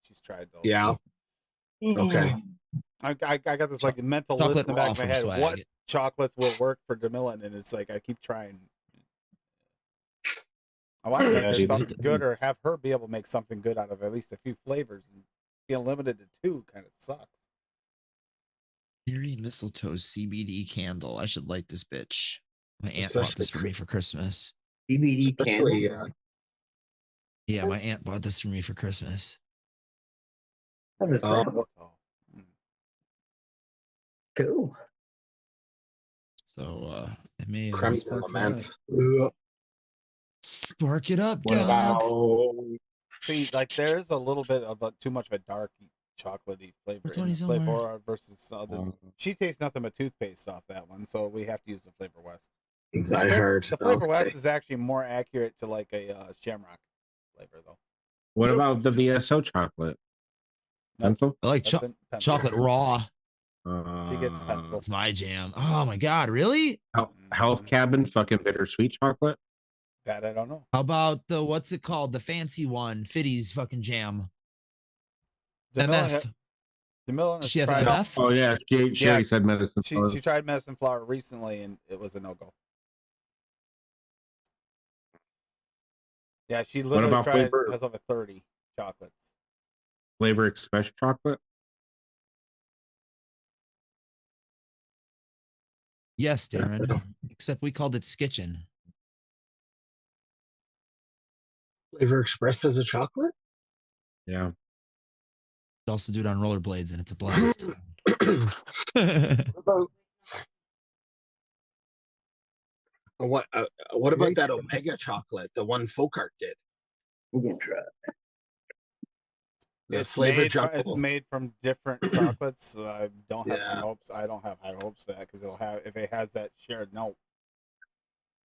she's tried those. Yeah. Okay. I got this like mental Chocolate list in the back raw of my from head. Swag. What chocolates will work for DeMillen? And it's like I keep trying. I want to make her dude. something good, or have her be able to make something good out of at least a few flavors. And being limited to 2 kind of sucks. Mary Mistletoe CBD candle. I should light this bitch. My aunt bought Especially this for me for Christmas. CBD Especially, candle. Yeah, my aunt bought this for me for Christmas. How does Oh. that look? Mm. Cool. So it may creme de spark, lament. spark it up, What dog. about See, like there's a little bit of too much of a dark chocolatey flavor What's in on the his Flavor somewhere? Aura versus others. um, She tastes nothing but toothpaste off that one, so we have to use the Flavor West. I heard. The Flavor Okay. West is actually more accurate to like a Shamrock flavor, though. What about the VSO chocolate? Nope. Pencil? I like That's in pencil. chocolate raw. She gets pencil. That's my jam. Oh my god, really? Health Cabin fucking bittersweet chocolate. That I don't know. How about the what's it called? The fancy one, Fitty's fucking jam. Jamila Does she have tried. MF? Oh yeah, she already said medicine. She tried medicine flower recently and it was a no-go. Yeah, she literally about tried flavor? has over 30 chocolates. Flavor Express chocolate. Yes, Darren. Except we called it Skitchin. Flavor Express has a chocolate? Yeah. Could also do it on rollerblades, and it's a blast. What about that Omega chocolate? The one Folkart did. We can try. The It's flavor made, jumbo. it's made from different chocolates. So I don't have high Yeah. hopes. I don't have high hopes for that because it'll have if it has that shared note,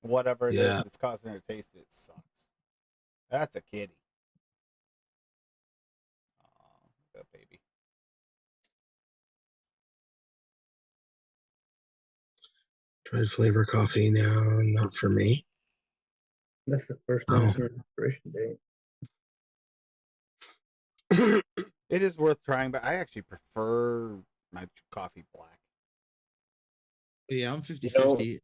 whatever it Yeah. is, it's causing her to taste it sucks. That's a kitty. Oh, that baby. Tried flavor coffee now, not for me. That's the first Oh. time for expiration date. It is worth trying, but I actually prefer my coffee black. Yeah, I'm 50-50.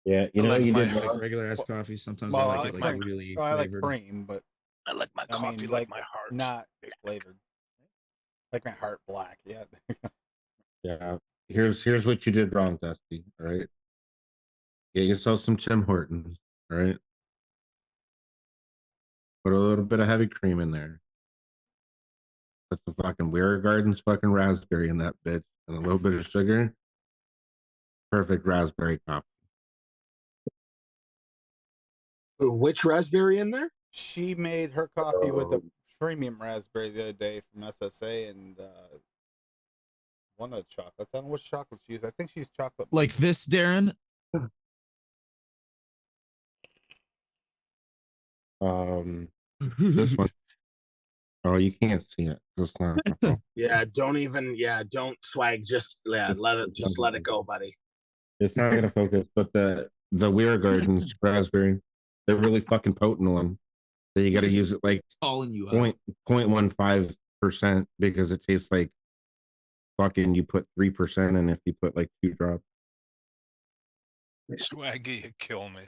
Yeah, you I know like you my- did Like wrong. regular ass coffee. Sometimes Well, I like it like cream. really Oh, I like flavored. cream, but I like my I coffee mean, like my heart. not flavored. Like my heart black. Yeah. Yeah. Here's what you did wrong, Dusty. All right. Get yourself some Tim Hortons. All right. Put a little bit of heavy cream in there. Put the fucking Weir Gardens fucking raspberry in that bitch and a little bit of sugar. Perfect raspberry coffee. Which raspberry in there? She made her coffee with a premium raspberry the other day from SSA and one of the chocolates. I don't know which chocolate she used. I think she's chocolate. Like this, Darren. This one. Oh, you can't see it. Just not. Yeah, don't swag. Just let it go, buddy. It's not gonna focus. But the Weir Gardens raspberry, they're really fucking potent one. So you got to use it like Calling you out. 0.15% because it tastes like fucking you put 3% and if you put like 2 drops. Swaggy, you kill me.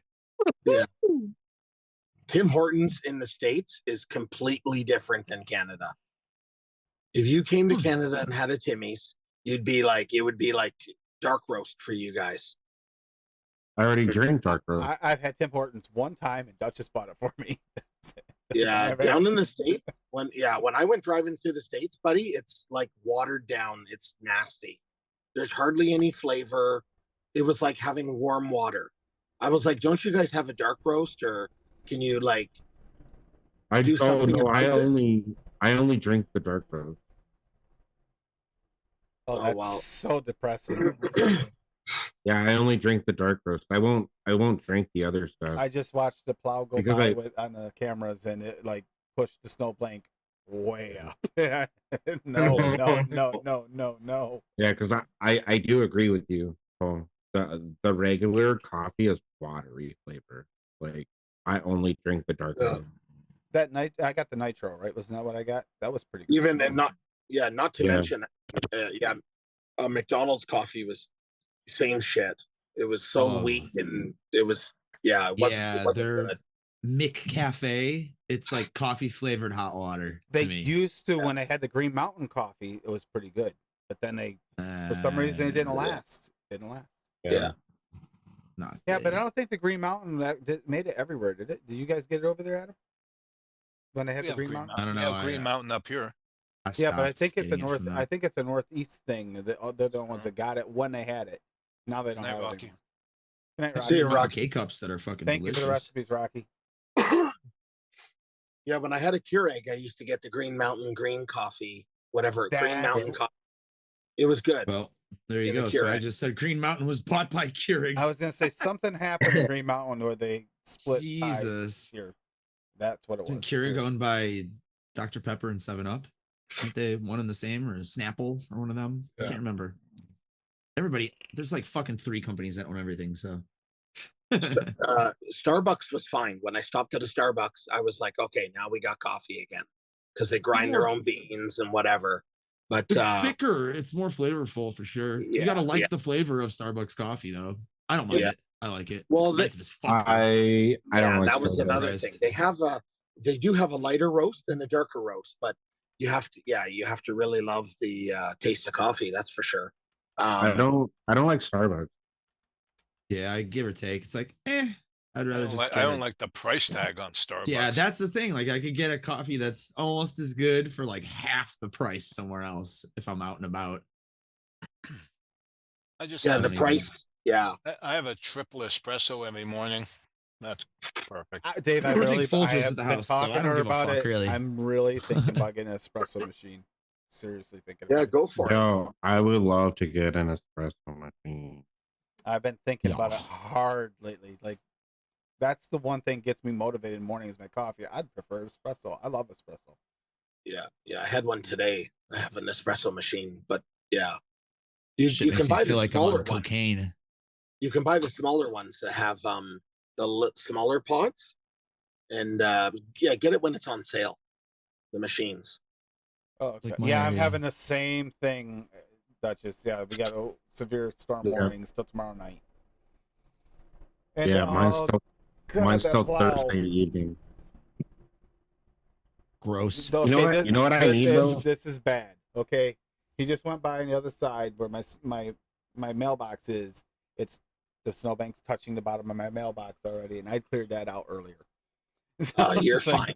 Yeah. Tim Hortons in the States is completely different than Canada. If you came to Canada and had a Timmy's, it would be like dark roast for you guys. I already drink dark roast. I've had Tim Hortons one time and Dutch just bought it for me. Yeah, down in the state, when I went driving through the States, buddy, it's like watered down. It's nasty. There's hardly any flavor. It was like having warm water. I was like, don't you guys have a dark roast, or can you like do something? I only drink the dark roast. Oh, that's wow. so depressing. Yeah, I only drink the dark roast. I won't drink the other stuff. I just watched the plow go Because by on the cameras and it like pushed the snow blank way up. No. Yeah, because I do agree with you, Paul. The regular coffee is watery flavor. Like I only drink the dark roast. That night I got the nitro, right? Wasn't that what I got? That was pretty good. Even and not to mention, McDonald's coffee was same shit. It was so weak and it was it wasn't their good. Mick Cafe. It's like coffee flavored hot water. They to me. used to when they had the Green Mountain coffee, it was pretty good. But then they for some reason it didn't last. Didn't last. Yeah. Not Yeah, good. but I don't think the Green Mountain made it everywhere, did it? Did you guys get it over there, Adam? When they had the Green Mountain? I don't We know. have Green Mountain up here. Yeah, but I think it's a getting it north. from them. I think it's a northeast thing. They're the ones that got it when they had it. Now they don't Night have Rocky. it. Good night, I see Rocky. it, Rocky. K-cups that are fucking Thank you delicious. for the recipes, Rocky. Yeah, when I had a Keurig, I used to get the Green Mountain green coffee, whatever Green Mountain coffee. It was good. Well, there you In a go. So I Keurig. just said Green Mountain was bought by Keurig. I was gonna say something happened in Green Mountain where they split. Jesus. Here, That's what it was. Isn't Keurig owned by Dr. Pepper and 7-Up? Aren't they one and the same, or Snapple or one of them? I Yeah. can't remember. Everybody, there's like fucking 3 companies that own everything. So Starbucks was fine. When I stopped at a Starbucks, I was like, okay, now we got coffee again, because they grind their own beans and whatever. But It's thicker. It's more flavorful for sure. You gotta like the flavor of Starbucks coffee, though. I don't mind it. I like it. Well, It's expensive as fuck. I don't like that was Starbucks. another thing. They do have a lighter roast and a darker roast, but you have to really love the taste of coffee. That's for sure. I don't like Starbucks. Yeah, I give or take. It's like, I'd rather just. I don't like the price tag on Starbucks. Yeah, that's the thing. Like, I could get a coffee that's almost as good for like half the price somewhere else if I'm out and about. I just the price. Yeah, I have a triple espresso every morning. That's perfect. Dave, I We're really taking Folgers I have at the been house, so I talking don't to her give a about fuck, it. really. I'm really thinking about getting an espresso machine. Seriously thinking. Yeah, about it. go for it. No, I would love to get an espresso machine. I've been thinking about it hard lately. Like, that's the one thing gets me motivated in the morning is my coffee. I'd prefer espresso. I love espresso. Yeah. I had one today. I have an espresso machine, but yeah, you Shit can makes me buy feel the like I'm on smaller ones. cocaine. You can buy the smaller ones that have smaller pots, and get it when it's on sale. The machines. Oh, okay. like my Yeah, I'm area. having the same thing, Duchess. Yeah, we got severe storm warnings till tomorrow night. And, Yeah, mine's God, that still plow. Thursday evening. Gross. Okay, You know what I need, though? This is bad. Okay, he just went by on the other side where my mailbox is. It's the snowbank's touching the bottom of my mailbox already, and I cleared that out earlier. So You're it's like, fine.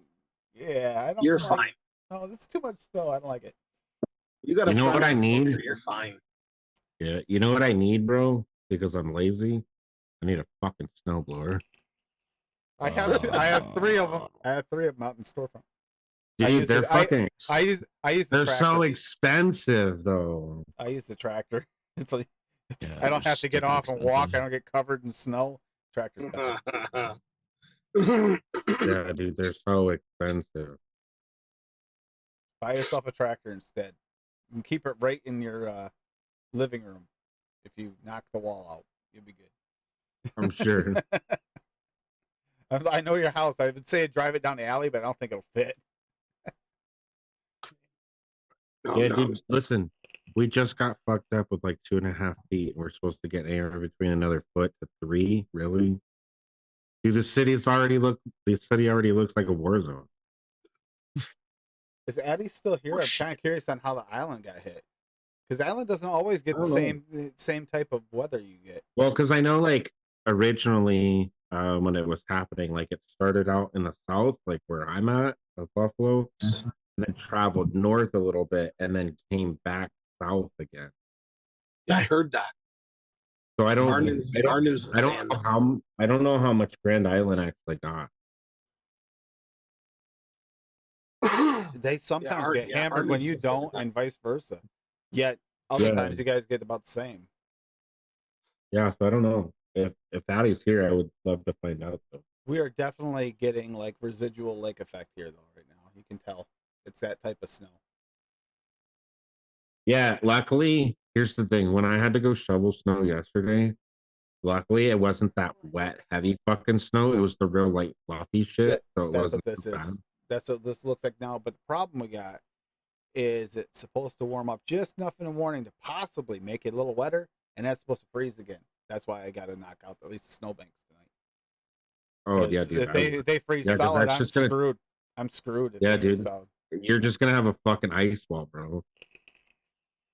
Yeah, I don't. You're like, fine. No, this is too much snow. I don't like it. You got to. You know what I need? You're fine. Yeah, you know what I need, bro? Because I'm lazy. I need a fucking snowblower. I have 3 of them. I have 3 of them out in the storefront. Dude, they're fucking. I use the They're tractor. so expensive, though. I use the tractor. It's like Yeah, I don't they're have to get stupid off and walk. expensive. I don't get covered in snow. Tractor's better. Yeah, dude, they're so expensive. Buy yourself a tractor instead. And keep it right in your living room. If you knock the wall out, you'll be good. I'm sure. I know your house. I would say drive it down the alley, but I don't think it'll fit. Yeah, dude, listen, we just got fucked up with like 2.5 feet. We're supposed to get anywhere between another foot to 3. Really? Dude, the city already looks like a war zone. Is Addie still here? I'm kind of curious on how the island got hit. Because the island doesn't always get the same type of weather you get. Well, because I know, like, originally when it was happening, like, it started out in the south, like where I'm at, Buffalo, and then traveled north a little bit, and then came back south again. Yeah, I heard that. So I don't know how much Grand Island actually got. They sometimes get hammered when you don't, and vice versa. Yet other times you guys get about the same. Yeah, so I don't know. If Addie's here, I would love to find out, though. We are definitely getting like residual lake effect here, though. Right now, you can tell it's that type of snow. Yeah, luckily, here's the thing. When I had to go shovel snow yesterday, luckily it wasn't that wet, heavy fucking snow. It was the real light, fluffy shit. So it That's wasn't what this too is. bad. That's what this looks like now. But the problem we got is it's supposed to warm up just enough in the morning to possibly make it a little wetter, and that's supposed to freeze again. That's why I got to knock out at least the snowbanks tonight. Oh yeah, dude. If they freeze solid, I'm screwed. I'm screwed. Yeah, dude. You're just gonna have a fucking ice wall, bro.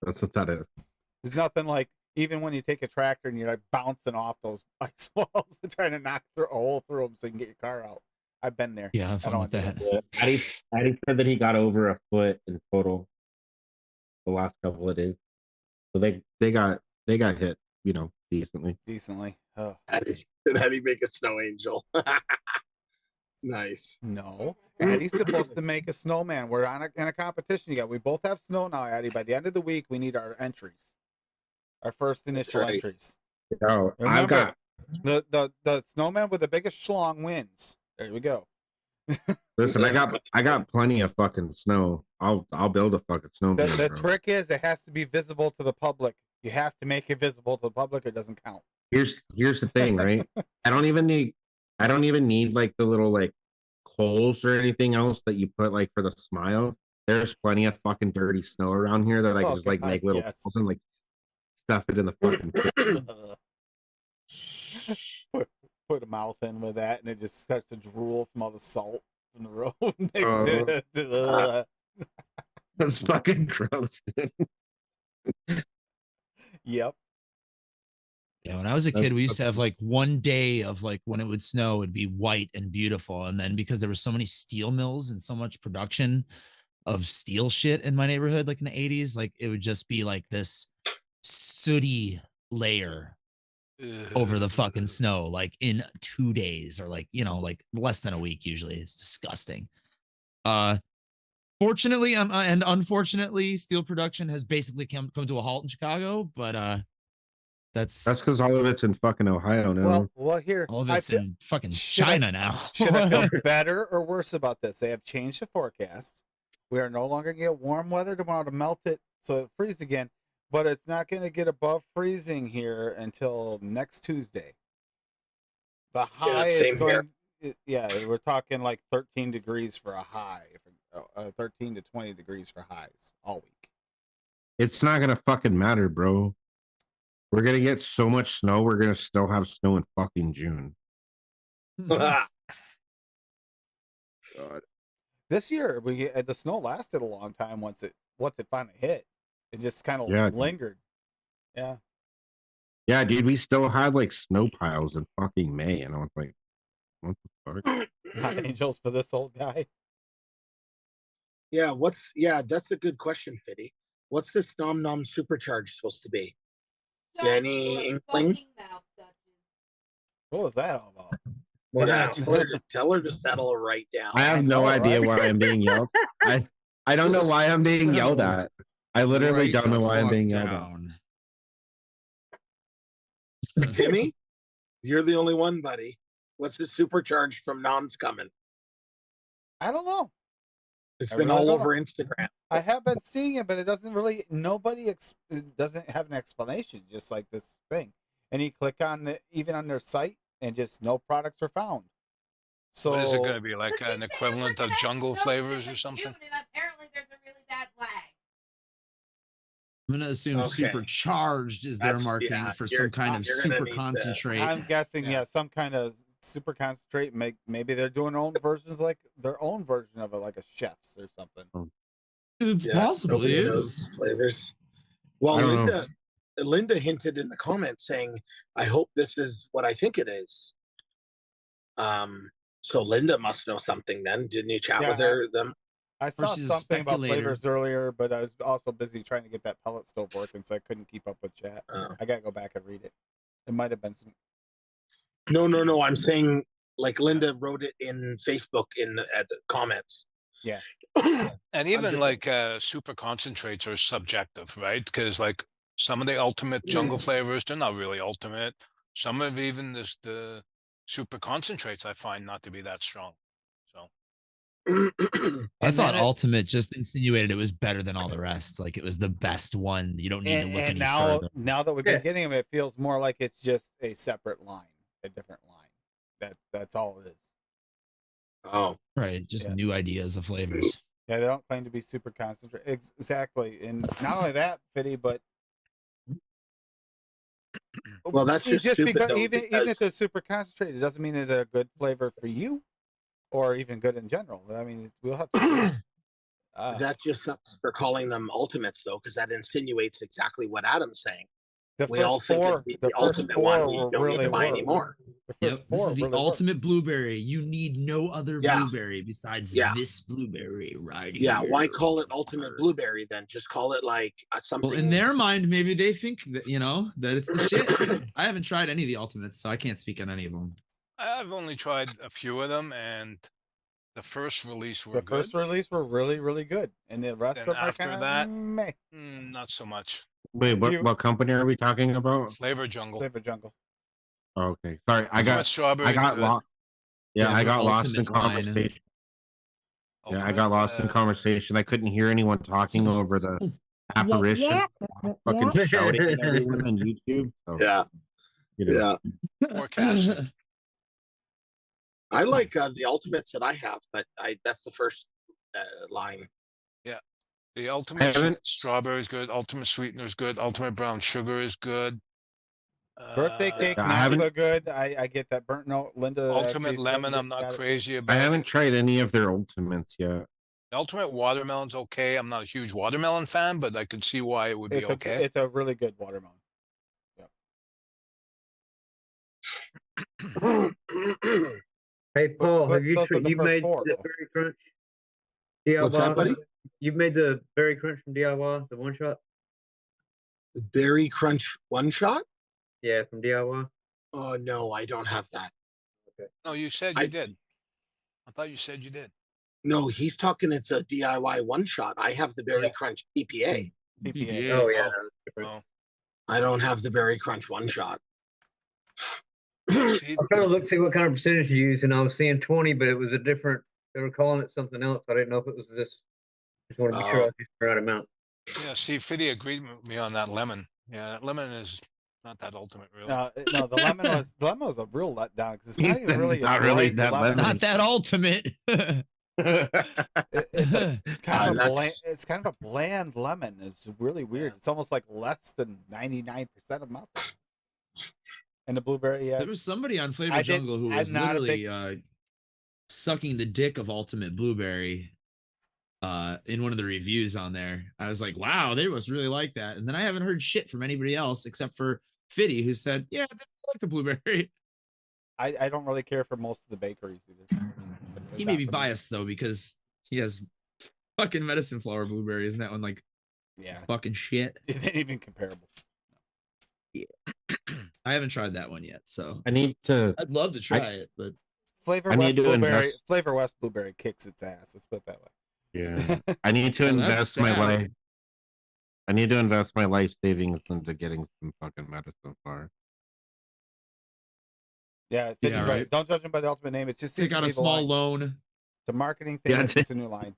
That's what that is. There's nothing like even when you take a tractor and you're like bouncing off those ice walls and trying to knock through a hole through them so you can get your car out. I've been there. Yeah, I'm fine with that. Yeah. Addie said that he got over a foot in total the last couple of days. So they got hit, decently. Oh. Addie make a snow angel. Nice. No, Addie's supposed to make a snowman. We're in a competition. We both have snow now, Addie. By the end of the week, we need our entries, our first initial entries. Oh, Remember, the snowman with the biggest schlong wins. There we go. Listen, I got plenty of fucking snow. I'll build a fucking snowman. The bro. trick is it has to be visible to the public. You have to make it visible to the public. It doesn't count. Here's the thing, right? I don't even need like the little like coals or anything else that you put like for the smile. There's plenty of fucking dirty snow around here that I can Oh, just like God, make little yes. holes and like stuff it in the fucking. Put a mouth in with that, and it just starts to drool from all the salt from the road. That's fucking gross, dude. Yep. Yeah, when I was a kid, That's- we used to have like one day of like when it would snow, it'd be white and beautiful. And then because there were so many steel mills and so much production of steel shit in my neighborhood, like in the 80s, like it would just be like this sooty layer over the fucking snow, like in 2 days or like, you know, like less than a week usually. It's disgusting. Fortunately and unfortunately, steel production has basically come to a halt in Chicago, but that's because all of it's in fucking Ohio now. Well, here. all of I it's feel- in fucking should I- China now. Should I feel better or worse about this? They have changed the forecast. We are no longer going to get warm weather tomorrow to melt it so it freezes again, but it's not going to get above freezing here until next Tuesday. The high is same here. going. Yeah, we're talking like 13 degrees for a high, 13 to 20 degrees for highs all week. It's not gonna fucking matter, bro. We're gonna get so much snow. We're gonna still have snow in fucking June. God. This year, the snow lasted a long time once it finally hit. It just kind of Yeah. lingered. Yeah. Yeah, dude, we still had like snow piles in fucking May, and I was like, what the fuck? Not angels for this old guy. Yeah, that's a good question, Fitty. What's this nom nom supercharge supposed to be? Yeah, any Shut your inkling? fucking mouth, Dutchess. What was that all about? Yeah, tell her to settle it right down. I have no know, idea right? why I'm being yelled. I don't know why I'm being yelled at. I literally Right don't know the why I'm fuck being yelled at. down. Timmy, you're the only one, buddy. What's the supercharge from Nom's coming? I don't know. It's I been really all don't over Instagram. I have been seeing it, but it doesn't really. Nobody it doesn't have an explanation. Just like this thing, and you click on it, even on their site, and just no products are found. So What is it going to be like But they an said equivalent we're of gonna jungle have snow flavors in or something? June, and apparently there's a really bad lag. I'm gonna assume Okay. supercharged is their That's- marketing yeah, for you're some kind not- of you're gonna super need to- concentrate. I'm guessing, Yeah. yeah, some kind of super concentrate. Maybe they're doing their own versions, like their own version of it, like a chef's or something. It's Yeah, possible, nobody dude. knows flavors. Well, I don't know. Linda hinted in the comments saying, "I hope this is what I think it is." So Linda must know something. Then didn't you chat Yeah, with her? Them. I saw she's a something about speculator. flavors earlier, but I was also busy trying to get that pellet stove working, so I couldn't keep up with chat. Oh. I gotta go back and read it. It might have been some. No. I'm saying like Linda wrote it in Facebook at the comments. Yeah. And even just- like super concentrates are subjective, right? Because like some of the ultimate jungle flavors, they're not really ultimate. Some of even the super concentrates I find not to be that strong. So I thought then Ultimate just insinuated it was better than all the rest. Like it was the best one. You don't need to look And any now, further. now that we've been getting them, it feels more like it's just a separate line, a different line. That's all it is. Oh, Right. Just Yeah. new ideas of flavors. Yeah, they don't claim to be super concentrated. Exactly, and not only that, Fitty, but Well, that's just stupid, because though, even if because- they're super concentrated, it doesn't mean that they're a good flavor for you, or even good in general. I mean, we'll have to. See. that just sucks for calling them ultimates, though, because that insinuates exactly what Adam's saying. The We all first think four, it'd be the the first ultimate four one. You were don't need really to buy were. anymore. The first Yep. This four is the really were. ultimate blueberry. You need no other Yeah. blueberry besides Yeah. this blueberry right Yeah, here. why call it ultimate blueberry then? Just call it like something. Well, in their mind, maybe they think that that it's the shit. I haven't tried any of the ultimates, so I can't speak on any of them. I've only tried a few of them, and the first release were The good. first release were really, really good, and the rest Then of them are after kind that- of meh. Not so much. Wait, what company are we talking about? Flavor Jungle. Flavor Jungle. Oh, okay, sorry, I Ultimate got strawberry. lost. Yeah, I their got lost in ultimate line. conversation. Yeah, I got lost in conversation. I couldn't hear anyone talking over the apparition, fucking shouting at everyone on YouTube. So, Yeah, you know. yeah. Forecasting. I like the ultimates that I have, but that's the first line. Yeah. The ultimate haven't- strawberry is good. Ultimate sweetener is good. Ultimate brown sugar is good. Birthday cake, I not haven't- so good. I get that burnt note. Linda. Ultimate actually said lemon, that I'm not got it. crazy I about. haven't tried any of their ultimates yet. The ultimate watermelon's okay. I'm not a huge watermelon fan, but I could see why it would be okay. It's a really good watermelon. Hey Paul, But have you those are the you first made four, the though. berry crunch? DIY. What's that, buddy? You've made the berry crunch from DIY, the one shot. The Berry Crunch one shot? Yeah, from DIY. Oh no, I don't have that. No, you said you did. I thought you said you did. No, he's talking. It's a DIY one shot. I have the Berry Crunch TPA. PPA. Oh yeah, Oh. that was different. Oh. I don't have the Berry Crunch one shot. See, I was trying to look see what kind of percentage you use, and I was seeing 20, but it was a different. They were calling it something else. I didn't know if it was this. Just want to be sure I was using the right amount. yeah, see, Fiddy agreed with me on that lemon. Yeah, that lemon is not that ultimate, really. No, the lemon was a real letdown because it's not He even said really not a really bright that lemon. lemon. Not that ultimate. It's kind of a that's- bland. It's kind of a bland lemon. It's really weird. Yeah. It's almost like less than 99% of mouth. And the blueberry, yeah. There was somebody on Flavor I did- Jungle who I'm was not a literally sucking the dick of Ultimate Blueberry in one of the reviews on there. I was like, wow, they must really like that. And then I haven't heard shit from anybody else except for Fiddy, who said, yeah, I like the blueberry. I don't really care for most of the bakeries either. He may be biased though because he has fucking medicine flower blueberry. Isn't that one like Yeah, fucking shit? it ain't even comparable. I haven't tried that one yet, so I need to. I'd love to try it, but Flavor I West need to blueberry. invest- Flavor West blueberry kicks its ass. Let's put it that way. Yeah, I need to Oh, that's invest my sad. life. I need to invest my life savings into getting some fucking medicine flower. Yeah, Yeah, right. right. Don't judge them by the ultimate name. It's just take seems to out be a the small line. loan. It's a marketing thing. Yeah, It's just a new line.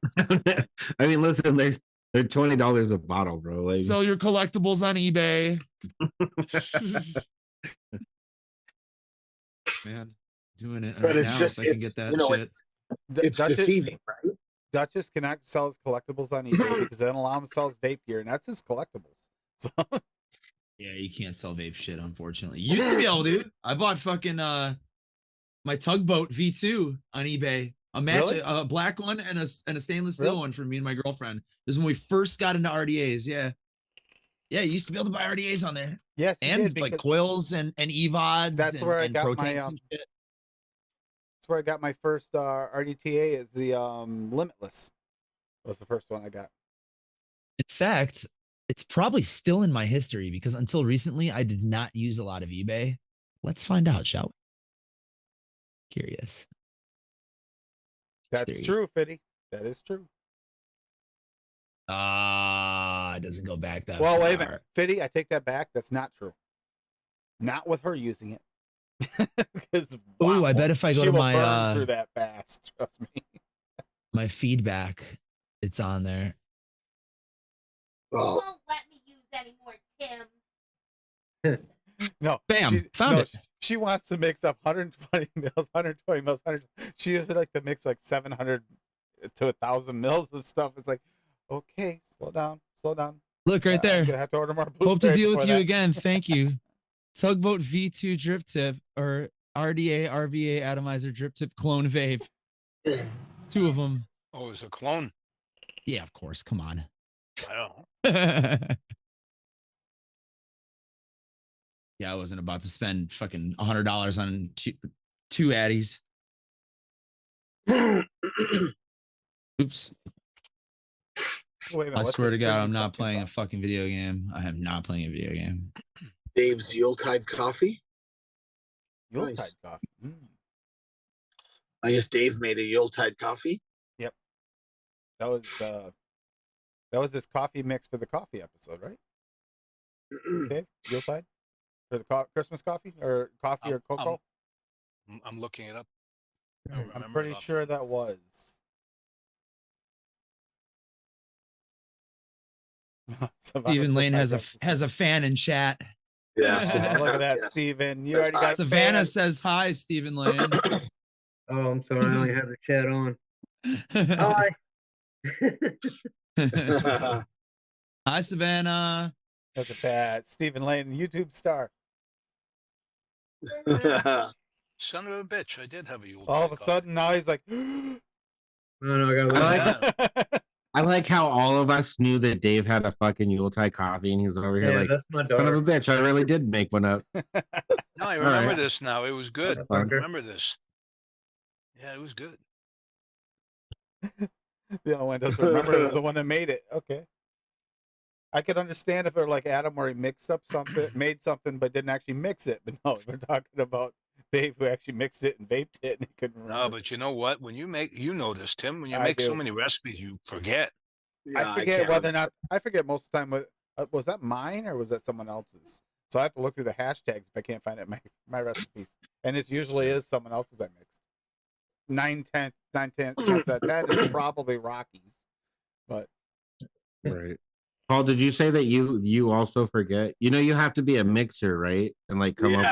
I mean, listen, they're $20 a bottle, bro. Like, Sell your collectibles on eBay. Man, doing it But right it's now just so I can get that you know, shit. it's Duchess, deceiving, right? Duchess cannot sell his collectibles on eBay because they don't allow him to sell his vape gear, and that's his collectibles. So Yeah, you can't sell vape shit, unfortunately. Used to be able to. I bought fucking my tugboat V2 on eBay. A match, Really? a black one and a stainless steel Really? one for me and my girlfriend. This is when we first got into RDAs. Yeah. Yeah, you used to be able to buy RDAs on there. yes, he And did, like because coils and EVODs That's and, where I and got pro my, tanks and shit. that's where I got my first RDTA. Is the Limitless was the first one I got. In fact, it's probably still in my history because until recently I did not use a lot of eBay. Let's find out, shall we? Curious. That's History. true, Fiddy. That is true. It doesn't go back that Well, far. wait a minute, Fiddy. I take that back. That's not true. Not with her using it. Because Ooh, I bet if I go she to will my burn through that fast. Trust me. my feedback, it's on there. You Well, won't let me use anymore, Tim. No, Bam, found it. She wants to mix up 120 mils, 120 mils, 100. She would like to mix like 700 to 1,000 mils of stuff. It's like, okay, slow down. Look right I'm there. gonna have to order more. Hope to blueberries deal with before you that. again. Thank you. Tugboat V2 drip tip or RDA RVA atomizer drip tip clone vape. Two of them. Oh, it's a clone. Yeah, of course. Come on. Wow. Yeah, I wasn't about to spend fucking $100 on two addies. Oops. Wait a minute, I what's swear this to God, thing I'm you not talking playing a about? fucking video game. I am not playing a video game. Dave's Yuletide coffee. Yuletide Nice. coffee. Mm. I guess Dave made a Yuletide coffee. That was this coffee mix for the coffee episode, right? Dave, Yuletide for the Christmas coffee or coffee or cocoa? I'm looking it up. I don't I'm remember pretty it off- sure that was. Stephen Lane has a fan in chat. Yeah. Oh, look at that, Yes. Stephen. You already got Savannah fans. says hi, Stephen Lane. Oh, I'm sorry. I only have the chat on. Hi. Hi, Savannah. Look at that, Stephen Lane, YouTube star. Son of a bitch! I did have a Yuletide All of a coffee. sudden, now he's like, No, I gotta I look. like I like how all of us knew that Dave had a fucking Yuletide coffee, and he's over here Yeah, like, that's my son of a daughter. bitch, I really did make one up. No, I All remember right. this now. It was good. That's I fine. remember this. Yeah, it was good. the only one that doesn't remember it is the one that made it. Okay. I could understand if it were like Adam where he mixed up something, made something, but didn't actually mix it. But no, we're talking about Dave who actually mixed it and vaped it and he couldn't remember. No, but you know what? When you make, you know this, Tim. When you I make so do. many recipes, you forget. I forget whether or not, I forget most of the time, was that mine or was that someone else's? So I have to look through the hashtags if I can't find it in my recipes. And it usually is someone else's I mixed. 9 chance out of 10 is probably Rocky's. But Right. Paul, did you say that you also forget? You know, you have to be a mixer, right? And like come up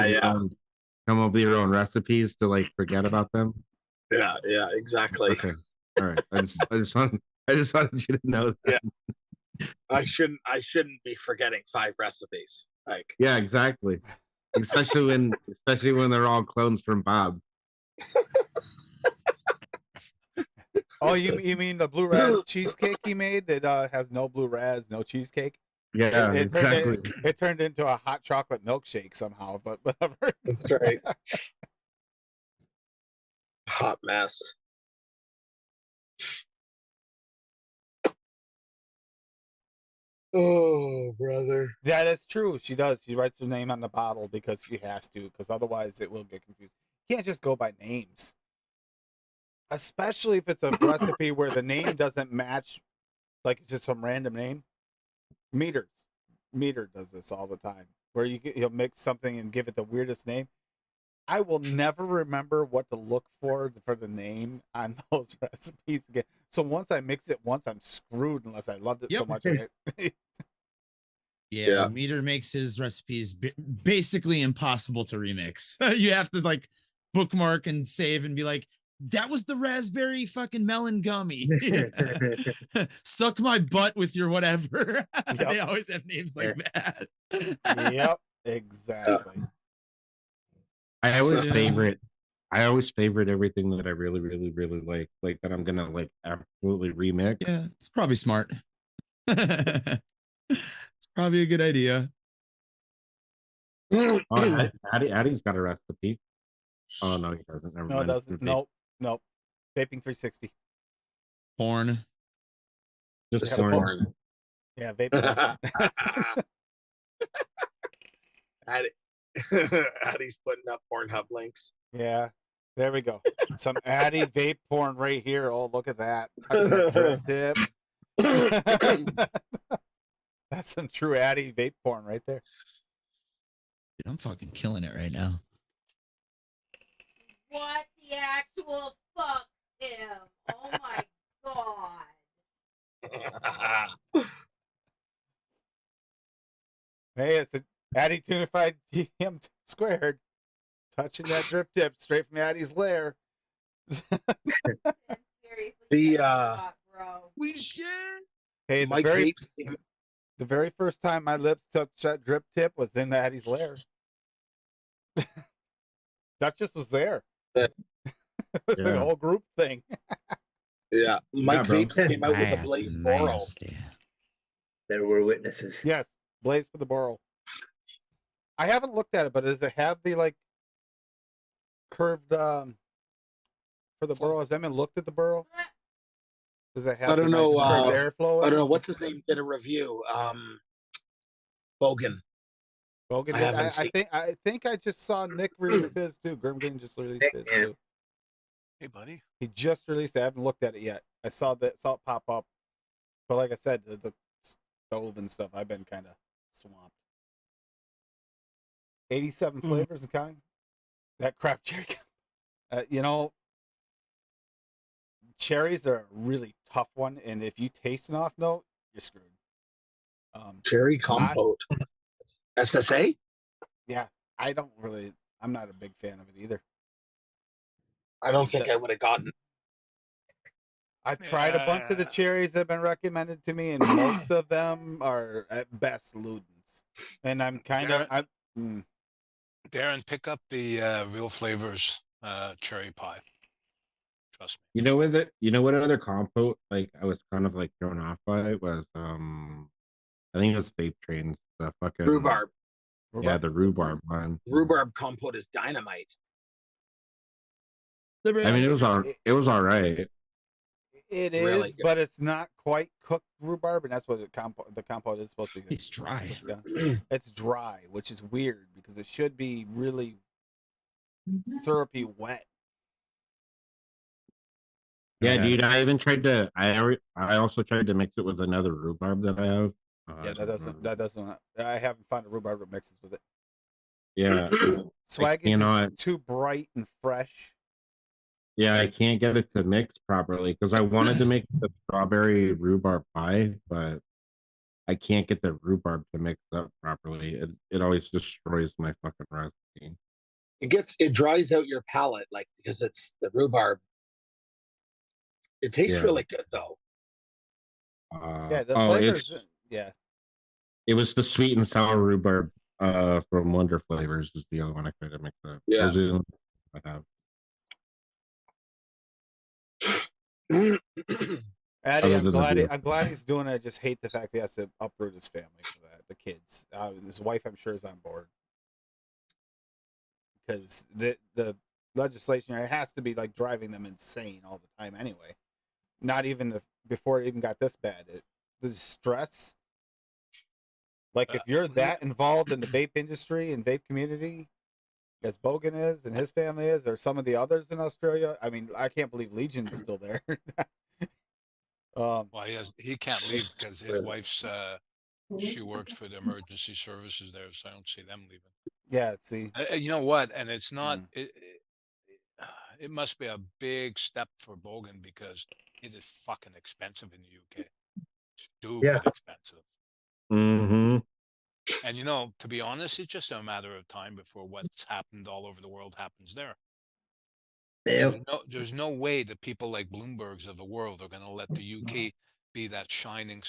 with your own recipes to like forget about them. Yeah, exactly. Okay. All right. I just wanted you to know that. Yeah. I shouldn't be forgetting 5 recipes. Like, Yeah, exactly. Especially when they're all clones from Bob. oh, you mean the blue raz cheesecake he made that has no blue raz, no cheesecake? Yeah, exactly. It turned into a hot chocolate milkshake somehow, but whatever. that's right. Hot mess. Oh, brother. That is true. She does. She writes her name on the bottle because she has to, because otherwise it will get confused. You can't just go by names. Especially if it's a recipe where the name doesn't match, like it's just some random name. Meter does this all the time, where he'll mix something and give it the weirdest name. I will never remember what to look for the name on those recipes again. So once I mix it once, I'm screwed unless I loved it so much. Yeah, Meter makes his recipes basically impossible to remix. You have to like bookmark and save and be like, that was the raspberry fucking melon gummy. Suck my butt with your whatever. Yep. They always have names like that. Yep, exactly. I always favorite everything that I really, really, really like that I'm gonna like absolutely remix. Yeah, it's probably smart. It's probably a good idea. Oh, Addie's got a recipe. Oh no, he doesn't. Never No, it mind. doesn't. Nope. Vaping 360. Porn. Just Yeah, porn. Yeah, vaping. Addie's putting up Pornhub links. Yeah, there we go. Some Addy vape porn right here. Oh, look at that. That drip tip. That's some true Addy vape porn right there. Dude, I'm fucking killing it right now. What the actual fuck, Tim? Oh my god. Hey, it's an Addy Tunified TM squared. Touching that drip tip straight from Addy's lair. Hey, the very first time my lips touched that drip tip was in Addy's lair. Duchess was there. It was like a whole group thing. Yeah, Mike Vapes came out with a That's Blaze Boral. nasty. There were witnesses. Yes, Blaze for the Boral. I haven't looked at it, but does it have the like curved for the Boral? Has anyone looked at the Boral? Does it have I don't the know. nice curved airflow? I don't know what's his name. Did a review. Bogan. Bogan. I think I just saw Nick release his too. Grim Green just released his too. Hey, buddy. He just released it. I haven't looked at it yet. I saw it pop up, but like I said, the stove and stuff, I've been kind of swamped. 87 flavors and counting. That crap cherry. Cherries are a really tough one, and if you taste an off note, you're screwed. Cherry I- compote. SSA? yeah, I'm not a big fan of it either. I don't think I would have gotten. I've tried a bunch of the Yeah. cherries that have been recommended to me, and most of them are at best Ludens. And I'm kind of, Darren, pick up the Real Flavors cherry pie. Trust me. You know what other compote like I was kind of like thrown off by was I think it was Vape Trains, the fucking Rhubarb. Yeah, the rhubarb one. Rhubarb compote is dynamite. I mean, it was all right. It is, Really good. but it's not quite cooked rhubarb, and that's what the compote is supposed to be. It's dry. Yeah. It's dry, which is weird because it should be really syrupy wet. Yeah, Okay. dude. I even tried to. I also tried to mix it with another rhubarb that I have. Yeah, that doesn't. I haven't found a rhubarb that mixes with it. Yeah. Swag is cannot- too bright and fresh. Yeah, I can't get it to mix properly because I wanted to make the strawberry rhubarb pie, but I can't get the rhubarb to mix up properly. It always destroys my fucking recipe. It dries out your palate, like, because it's the rhubarb. It tastes Yeah. really good though. Yeah, the flavors. Yeah, It was the sweet and sour rhubarb from Wonder Flavors is the other one I tried to mix up. Yeah. Those are the ones I have. Addie, Other than the I'm glad he's doing it. I just hate the fact he has to uproot his family for that. The kids, his wife, I'm sure, is on board because the legislation it has to be like driving them insane all the time anyway. Not even before it even got this bad. The stress. Like if you're that involved in the vape industry and vape community, as Bogan is and his family is, or some of the others in Australia. I mean, I can't believe Legion's still there. Well, he can't leave because his wife's she works for the emergency services there, so I don't see them leaving. Yeah, see, You know what? And it's not. It must be a big step for Bogan because it is fucking expensive in the UK. Stupid expensive. Mm-hmm. And you know, to be honest, it's just a matter of time before what's happened all over the world happens there. There's no way that people like Bloomberg's of the world are going to let the UK be that shining,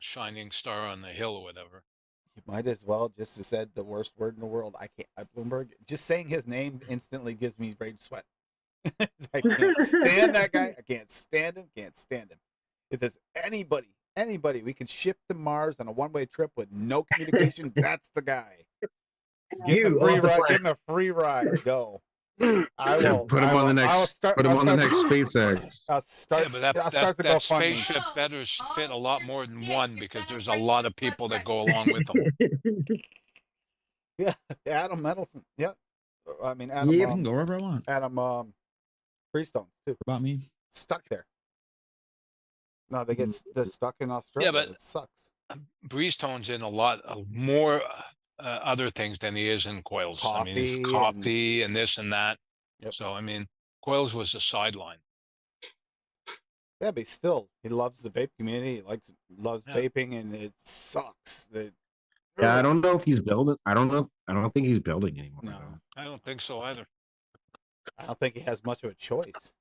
shining star on the hill or whatever. you might as well just have said the worst word in the world. I can't. Bloomberg. Just saying his name instantly gives me rage sweat. I can't stand that guy. I can't stand him. Can't stand him. If there's anybody we can ship to Mars on a one-way trip with no communication, that's the guy. Give him a free ride. Give him a free ride. Go. I will Put him on the next. Put him on the next SpaceX. I'll start. Yeah, but I'll start the that GoFundMe. spaceship better fit a lot more than one because there's a lot of people that go along with them. Yeah, Adam Mendelson. Yeah, I mean Adam. I can go wherever I want. Adam Freestone too. What about me? Stuck there. No, they're stuck in Australia. Yeah, but it sucks. Breezetone's in a lot of more other things than he is in Coils. I mean, it's Coffee coffee and this and that. Yep. So I mean, Coils was the sideline. Yeah, but still, he loves the vape community. He loves Yeah. vaping, and it sucks that. Yeah, I don't know if he's building. I don't know. I don't think he's building anymore. No. though. I don't think so either. I don't think he has much of a choice.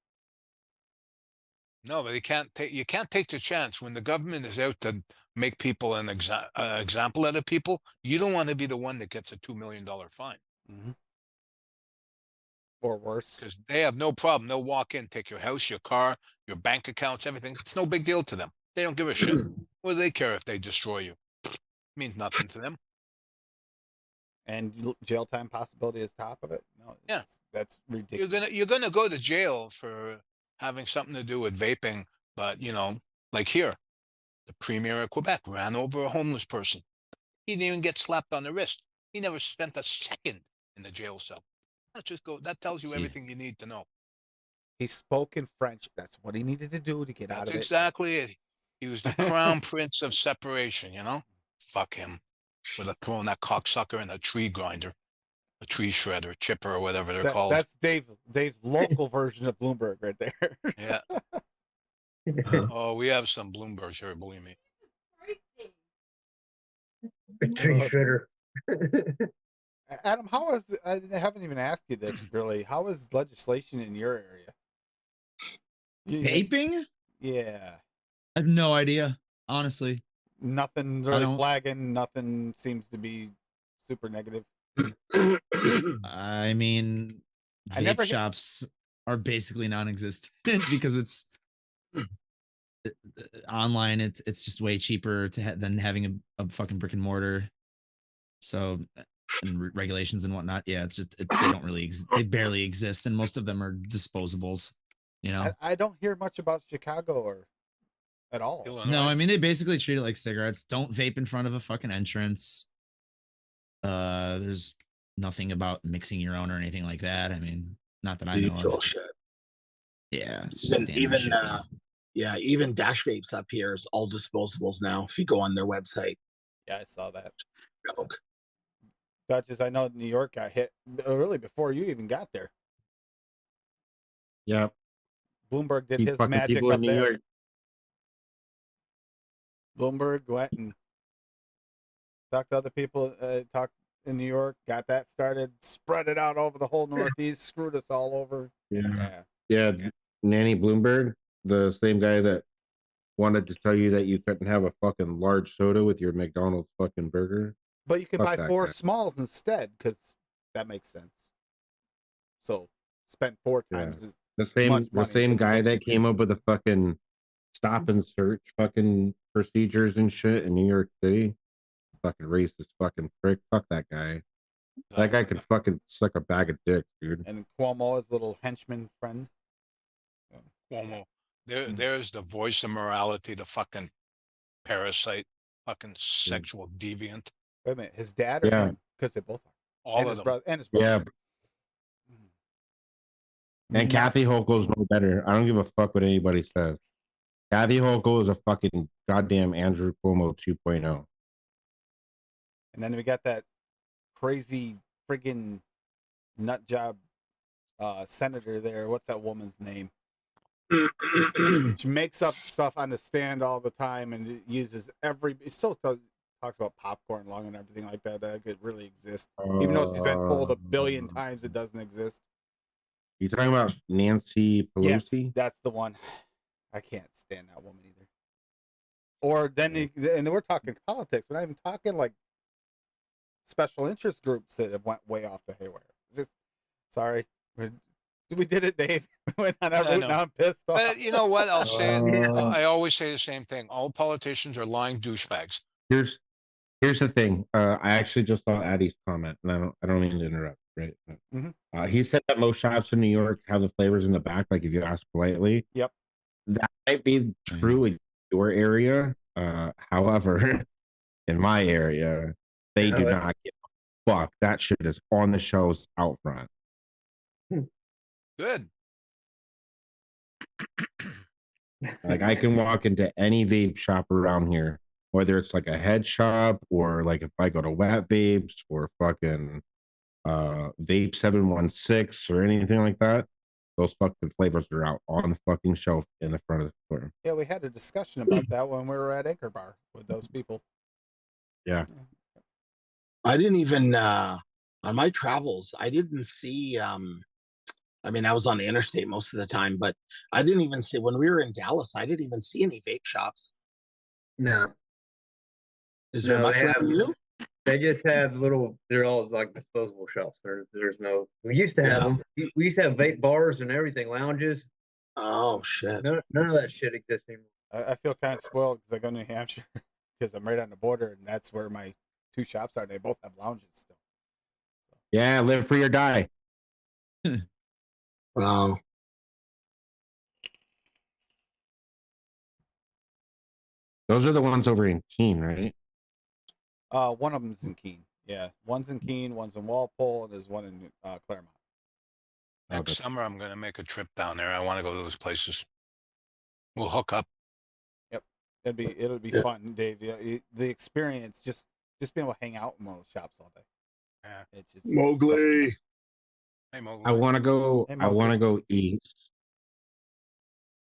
No, but you can't take the chance when the government is out to make people an example out of people. You don't want to be the one that gets a $2 million fine Mm-hmm. Or worse. because they have no problem. They'll walk in, take your house, your car, your bank accounts, everything. It's no big deal to them. They don't give a shit. What do they care if they destroy you? Means nothing to them. And jail time possibility is top of it. No, Yeah. that's ridiculous. You're gonna go to jail for having something to do with vaping, but you know, like here, the premier of Quebec ran over a homeless person. He didn't even get slapped on the wrist. He never spent a second in the jail cell. That tells you See. everything you need to know. He spoke in French. That's what he needed to do to get out That's of it. exactly it. He was the crown prince of separation, you know? Fuck him. With throwing that cocksucker in a tree grinder, a tree shredder, chipper, or whatever they're called. That's Dave's local version of Bloomberg right there. Yeah. Oh, we have some Bloombergs here, believe me. A tree shredder. Adam, how is I haven't even asked you this really. How is legislation in your area? Vaping? Yeah. I have no idea, honestly. Nothing's I really don't- flagging. Nothing seems to be super negative. I mean, I vape never shops are basically non-existent because it's online. It's just way cheaper than having a fucking brick and mortar. So and regulations and whatnot. Yeah, it's just they don't really they barely exist, and most of them are disposables. You know. I don't hear much about Chicago or at all. No, I mean they basically treat it like cigarettes. Don't vape in front of a fucking entrance. There's nothing about mixing your own or anything like that. I mean, not that I know Usual of. shit. Yeah, it's just Even standard shit. yeah, even Dash Vapes up here is all disposables now. If you go on their website, Yeah, I saw that. joke. Duchess, I know New York got hit really before you even got there. Yeah. Bloomberg did Keep his fucking magic people up in New there. York. Bloomberg went and talked to other people, talked in New York, got that started, spread it out over the whole Northeast, screwed us all over. Yeah. Yeah. Yeah. Nanny Bloomberg, the same guy that wanted to tell you that you couldn't have a fucking large soda with your McDonald's fucking burger. But you can Fuck buy that 4 guy. smalls instead, because that makes sense. So spend 4 Yeah. times The as same much the money. same guy instead. that came up with the fucking stop and search fucking procedures and shit in New York City. Fucking racist fucking prick. Fuck that guy. That guy could fucking suck a bag of dick, dude. And Cuomo, his little henchman friend. Cuomo. There's the voice of morality, the fucking parasite, fucking sexual deviant. Wait a minute, his dad or Yeah. him? Because they both are. All and of his them. brother. And his brother. Yeah. And Kathy Hochul's no better. I don't give a fuck what anybody says. Kathy Hochul is a fucking goddamn Andrew Cuomo 2.0. And then we got that crazy friggin' nut job senator there. What's that woman's name? She makes up stuff on the stand all the time and it uses it still talks about popcorn long and everything like that. That could really exist. Even though she's been told a billion times it doesn't exist. You talking about Nancy Pelosi? Yes, that's the one. I can't stand that woman either. Or then, and we're talking politics. We're not even talking like special interest groups that have went way off the haywire. Sorry, we did it, Dave. We went on that route. Now I'm pissed off. But you know what? I'll say it. Yeah. I always say the same thing. All politicians are lying douchebags. Here's the thing. I actually just saw Addie's comment, and I don't mean to interrupt. Right? He said that most shops in New York have the flavors in the back. Like if you ask politely. Yep. That might be true in your area. However, in my area, they do not give a fuck. That shit is on the shelves out front. Good. Like I can walk into any vape shop around here, whether it's like a head shop or like if I go to Wet Vapes or fucking Vape 716 or anything like that, those fucking flavors are out on the fucking shelf in the front of the store. Yeah, we had a discussion about that when we were at Anchor Bar with those people. Yeah. I didn't even on my travels, I didn't see I mean, I was on the interstate most of the time, but I didn't even see when we were in Dallas, I didn't even see any vape shops. No. Is there much around you? They just have little. They're all like disposable shelves. There's no. We used to have them. We used to have vape bars and everything, lounges. Oh shit! None of that shit exists anymore. I feel kind of spoiled because I go to New Hampshire because I'm right on the border, and that's where my 2 shops are. They both have lounges still. Yeah, live free or die. Wow. Those are the ones over in Keene, right? One of them's in Keene. Yeah, one's in Keene, one's in Walpole, and there's one in Claremont. Next summer, I'm going to make a trip down there. I want to go to those places. We'll hook up. Yep, it'll be fun, Dave. The experience, just being able to hang out in one of those shops all day. Yeah, it's just Mowgli. Hey, Mowgli. I want to go. Hey, I want to go east,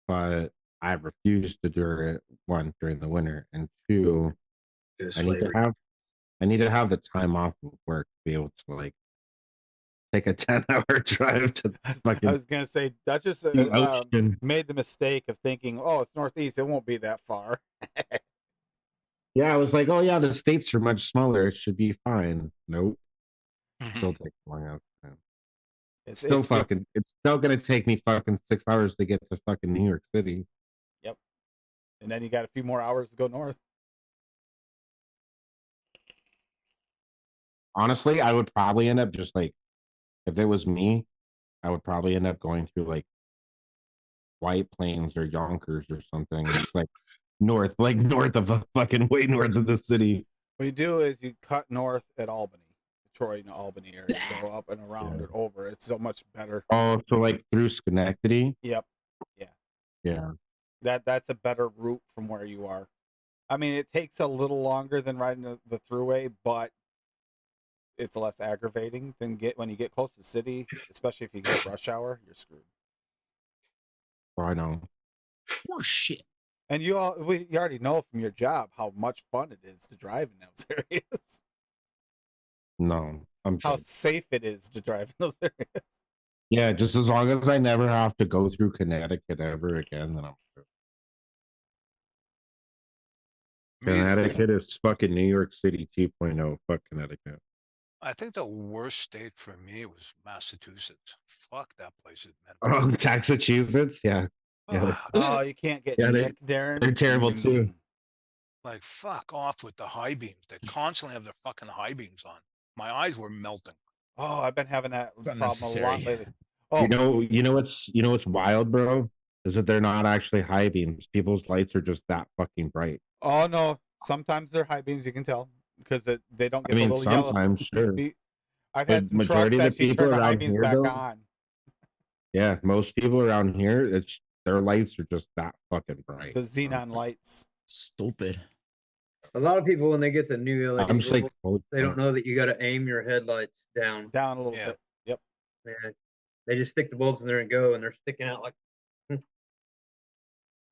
but I refuse to do it. 1, during the winter, and 2, I need to have I need to have the time off of work to be able to like take a 10-hour drive to the I fucking was gonna say Duchess ocean. made the mistake of thinking, "Oh, it's northeast; it won't be that far." Yeah, I was like, oh yeah, the states are much smaller. It should be fine. Nope. Still takes long enough. It's Still good. fucking. It's still gonna take me fucking 6 hours to get to fucking New York City. Yep. And then you got a few more hours to go north. Honestly, I would probably end up just like, if it was me, I would probably end up going through like White Plains or Yonkers or something, like north of fucking way north of the city. What you do is you cut north at Albany, Troy and Albany area, go up and around and over. It's so much better. Oh, so like through Schenectady. Yep. Yeah. Yeah. That's a better route from where you are. I mean, it takes a little longer than riding the thruway, but it's less aggravating than when you get close to the city, especially if you get rush hour, you're screwed. I know. Oh shit. And you already know from your job how much fun it is to drive in those areas. No, I'm How good. safe it is to drive in those areas. Yeah, just as long as I never have to go through Connecticut ever again, then I'm good. Connecticut is fucking New York City 2.0. Fuck Connecticut. I think the worst state for me was Massachusetts. Fuck that place. Oh, Massachusetts? Yeah. Yeah. Oh, you can't get Yeah, Nick, Darren. they're terrible too. Like, fuck off with the high beams. They constantly have their fucking high beams on. My eyes were melting. Oh, I've been having that It's problem a lot unnecessary. lately. Oh, You know what's wild, bro? Is that they're not actually high beams. People's lights are just that fucking bright. oh no. Sometimes they're high beams. You can tell because they don't I get mean, the little yellow. sometimes, sure. I've had But some trucks majority of the actually people turn the high around beams here, back though, on. yeah, most people around here, it's their lights are just that fucking bright. The xenon lights. Stupid. A lot of people, when they get the new LED I'm just like, bulbs, they don't know that you got to aim your headlights down. Down a little bit. Yep. Yeah. They just stick the bulbs in there and go, and they're sticking out like.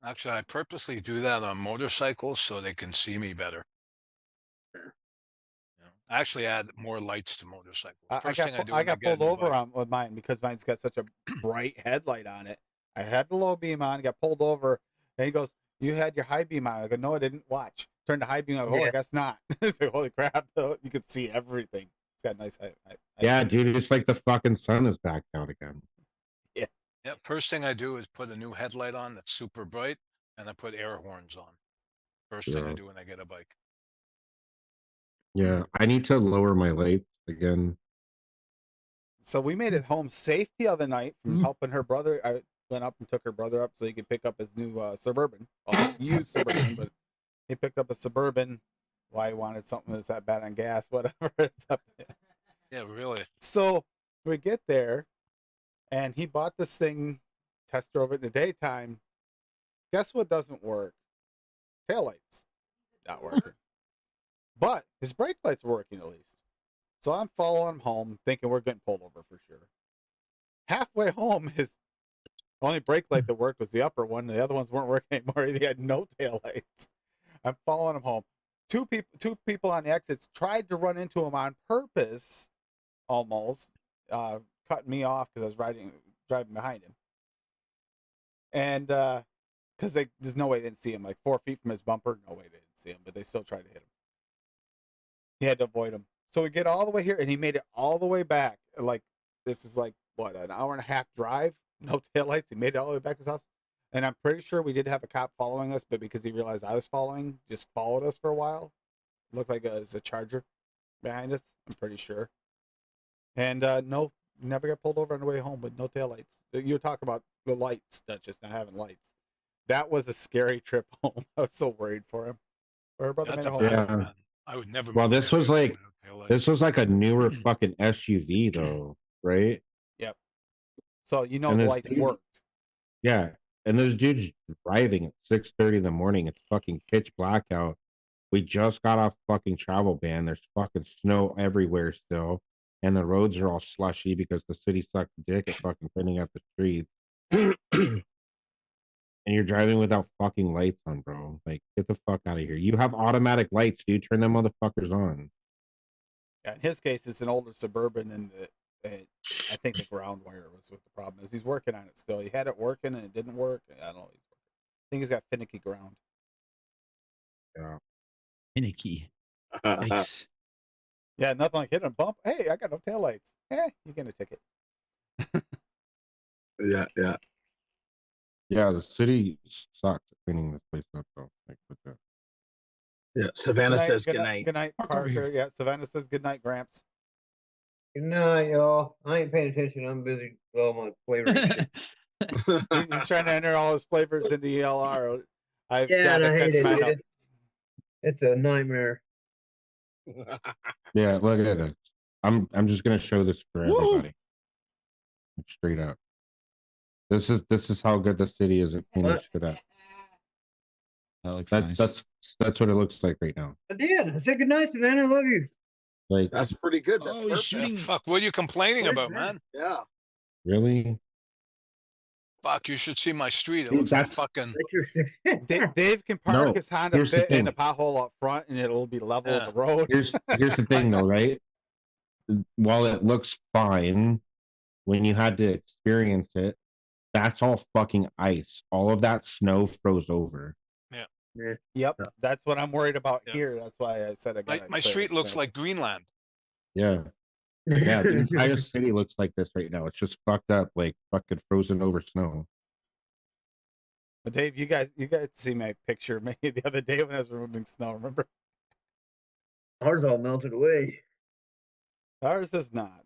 Actually, I purposely do that on motorcycles so they can see me better. I actually add more lights to motorcycles. I got pulled over on with mine because mine's got such a bright headlight on it. I had the low beam on, got pulled over, and he goes, "You had your high beam on." I go, "No, I didn't watch." Turned the high beam on. Oh, I guess not. It's like, holy crap! Though you can see everything. It's got nice high. yeah, dude, it's like the fucking sun is back out again. Yeah. Yeah. First thing I do is put a new headlight on that's super bright, and I put air horns on. First thing I do when I get a bike. Yeah, I need to lower my lights again. So we made it home safe the other night from helping her brother. I went up and took her brother up so he could pick up his new Suburban. Well, used Suburban, but he picked up a Suburban. Why he wanted something that's that bad on gas, whatever. It's up there. Yeah, really. So we get there, and he bought this thing, test drove it in the daytime. Guess what doesn't work? Taillights. Not working. But his brake lights are working at least. So I'm following him home, thinking we're getting pulled over for sure. Halfway home, his only brake light that worked was the upper one. The other ones weren't working anymore. He had no tail lights. I'm following him home. Two people on the exits tried to run into him on purpose, almost, cutting me off because I was driving behind him. And because there's no way they didn't see him. Like 4 feet from his bumper, no way they didn't see him, but they still tried to hit him. He had to avoid him. So we get all the way here, and he made it all the way back. Like, this is like, what, an hour and a half drive? No taillights. He made it all the way back to his house. And I'm pretty sure we did have a cop following us, but because he realized I was following, just followed us for a while. Looked like it was a Charger behind us, I'm pretty sure. And no, never got pulled over on the way home with no taillights. You were talking about the lights, Duchess, not having lights. That was a scary trip home. I was so worried for him. Or her brother made it home. Yeah. I would never. Well, this was like a newer fucking SUV though, right? Yep. So you know And the this lights dude- worked. Yeah, and those dudes driving at 6:30 in the morning. It's fucking pitch black out. We just got off fucking travel ban. There's fucking snow everywhere still, and the roads are all slushy because the city sucked dick at fucking cleaning up the streets. And you're driving without fucking lights on, bro. Like, get the fuck out of here. You have automatic lights, dude. Turn them motherfuckers on. Yeah, in his case, it's an older Suburban, and I think the ground wire was what the problem is. He's working on it still. He had it working, and it didn't work. I don't know. I think he's got finicky ground. Yeah. Finicky. Yikes. Yeah, nothing like hitting a bump. Hey, I got no taillights. You get a ticket. Yeah, yeah. Yeah, the city sucks at cleaning this place up though. Like with the Yeah. Savannah says good night. Good night, Park over Parker. here. Yeah, Savannah says good night, Gramps. Good night, y'all. I ain't paying attention. I'm busy with all my flavoring shit. He's trying to enter all his flavors into the LR. I've Yeah, got and to I hate catch it. mine up. It's a nightmare. Yeah, look at this. I'm just gonna show this for Woo! everybody. Straight up. This is how good the city is at cleaning What? shit up. That looks That's nice. that's what it looks like right now. I did. I said good night, Savannah. I love you. Like That's pretty good. That's Oh, he's perfect. shooting me. Fuck, what are you complaining Where's about, Matt? man? Yeah. really? Fuck, you should see my street. It Dude, looks like that's- fucking. That's your Dave can park No, his Honda here's the Fit in a thing. pothole up front, and it'll be level Yeah. of the road. Here's the thing though, right? While it looks fine, when you had to experience it, that's all fucking ice. All of that snow froze over. Yep, that's what I'm worried about Yeah. here. That's why I said I got My street looks like Greenland. Yeah. Yeah, the entire city looks like this right now. It's just fucked up, like fucking frozen over snow. But Dave, you guys see my picture maybe the other day when I was removing snow. Remember? Ours all melted away. Ours is not.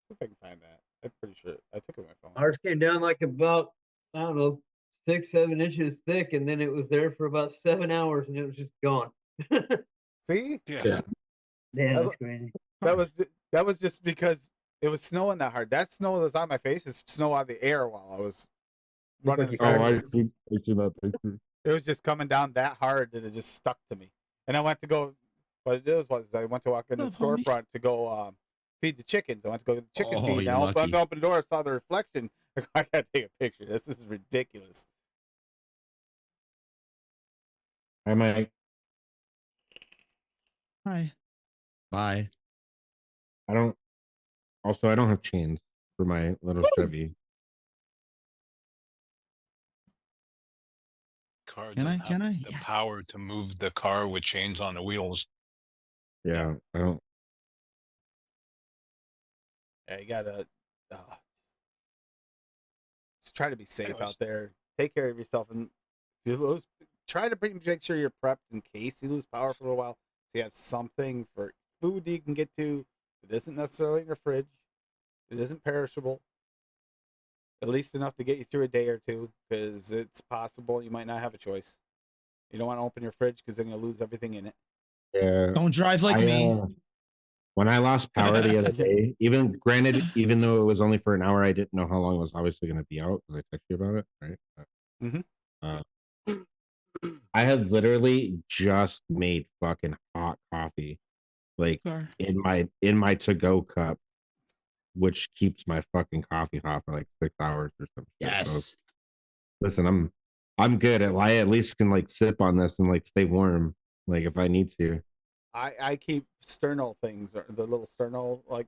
See if I can find that. I'm pretty sure I took it with my phone. Ours came down like about, I don't know, 6-7 inches thick, and then it was there for about 7 hours, and it was just gone. See? Yeah. Yeah, that's crazy. That was just because it was snowing that hard. That snow that's on my face is snow out of the air while I was running. Look the like car. I see that picture. It was just coming down that hard that it just stuck to me. And I went to go. What it is was I went to walk in the What's up, homie? storefront to go feed the chickens. I went to go get the chicken Oh, feed. And you're I lucky. opened the door, I saw the reflection. I gotta take a picture. This is ridiculous. Hi, Mike. Hi. Bye. I don't have chains for my little Chevy. Car Can I? doesn't Can have I? the power Yes. to move the car with chains on the wheels. Yeah, I don't. Yeah, you gotta just try to be safe Anyways. out there. Take care of yourself, and if you lose, try to make sure you're prepped in case you lose power for a while. So you have something for food you can get to. It isn't necessarily in your fridge. It isn't perishable. At least enough to get you through a day or two, because it's possible you might not have a choice. You don't want to open your fridge because then you'll lose everything in it. Yeah. Don't drive like me. When I lost power the other day, even though it was only for an hour, I didn't know how long it was obviously going to be out because I texted you about it, right? I had literally just made fucking hot coffee, like Car. in my to-go cup, which keeps my fucking coffee hot for like 6 hours or something. Yes. Listen, I'm good. I at least can like sip on this and like stay warm, like if I need to. I keep sterno things, or the little sterno like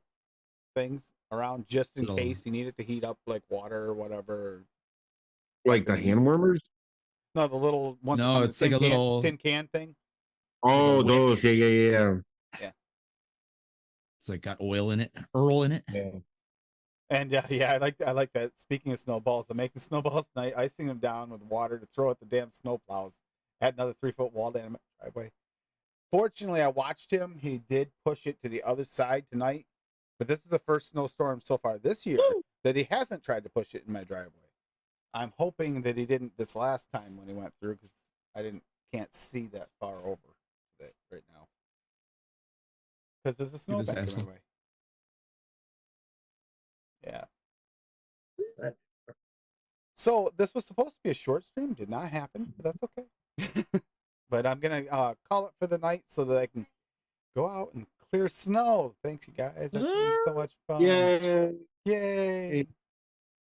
things around just in Little- case you need it to heat up like water or whatever. Like the hand warmers. No, the little one. No, on the it's like tin a can- little- tin can thing. Oh, wick. those. Yeah. It's like got oil in it, Earl in it. And yeah, I like that. Speaking of snowballs, I'm making snowballs tonight, icing them down with water to throw at the damn snowplows. Add another 3-foot wall down my driveway. Fortunately, I watched him. He did push it to the other side tonight, but this is the first snowstorm so far this year that he hasn't tried to push it in my driveway. I'm hoping that he didn't this last time when he went through, because I can't see that far over right now because there's a snowbank in my asshole. way. Yeah. So this was supposed to be a short stream, did not happen, but that's okay. But I'm gonna call it for the night so that I can go out and clear snow. Thanks, you guys. That's gonna be so much fun. Yay!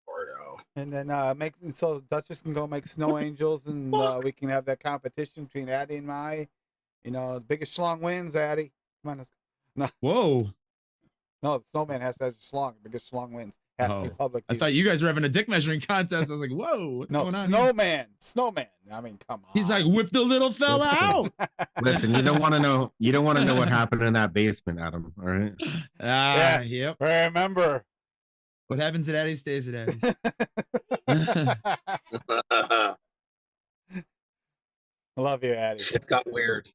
Ordo. And then make so Duchess can go make snow angels, and we can have that competition between Addie and I. You know, the biggest schlong wins, Addie. Come on, let's Whoa. No, the snowman has to have a schlong. The biggest schlong wins. Has to be Oh, public. I view. thought you guys were having a dick measuring contest. I was like, whoa, what's No, going on? Here? snowman. I mean, come on. He's like, whip the little fella out. Listen, you don't want to know. You don't want to know what happened in that basement, Adam. All right. Ah, Yeah. yep. Remember. What happens at Addie's stays at Addie's. I love you, Addie. Shit got weird.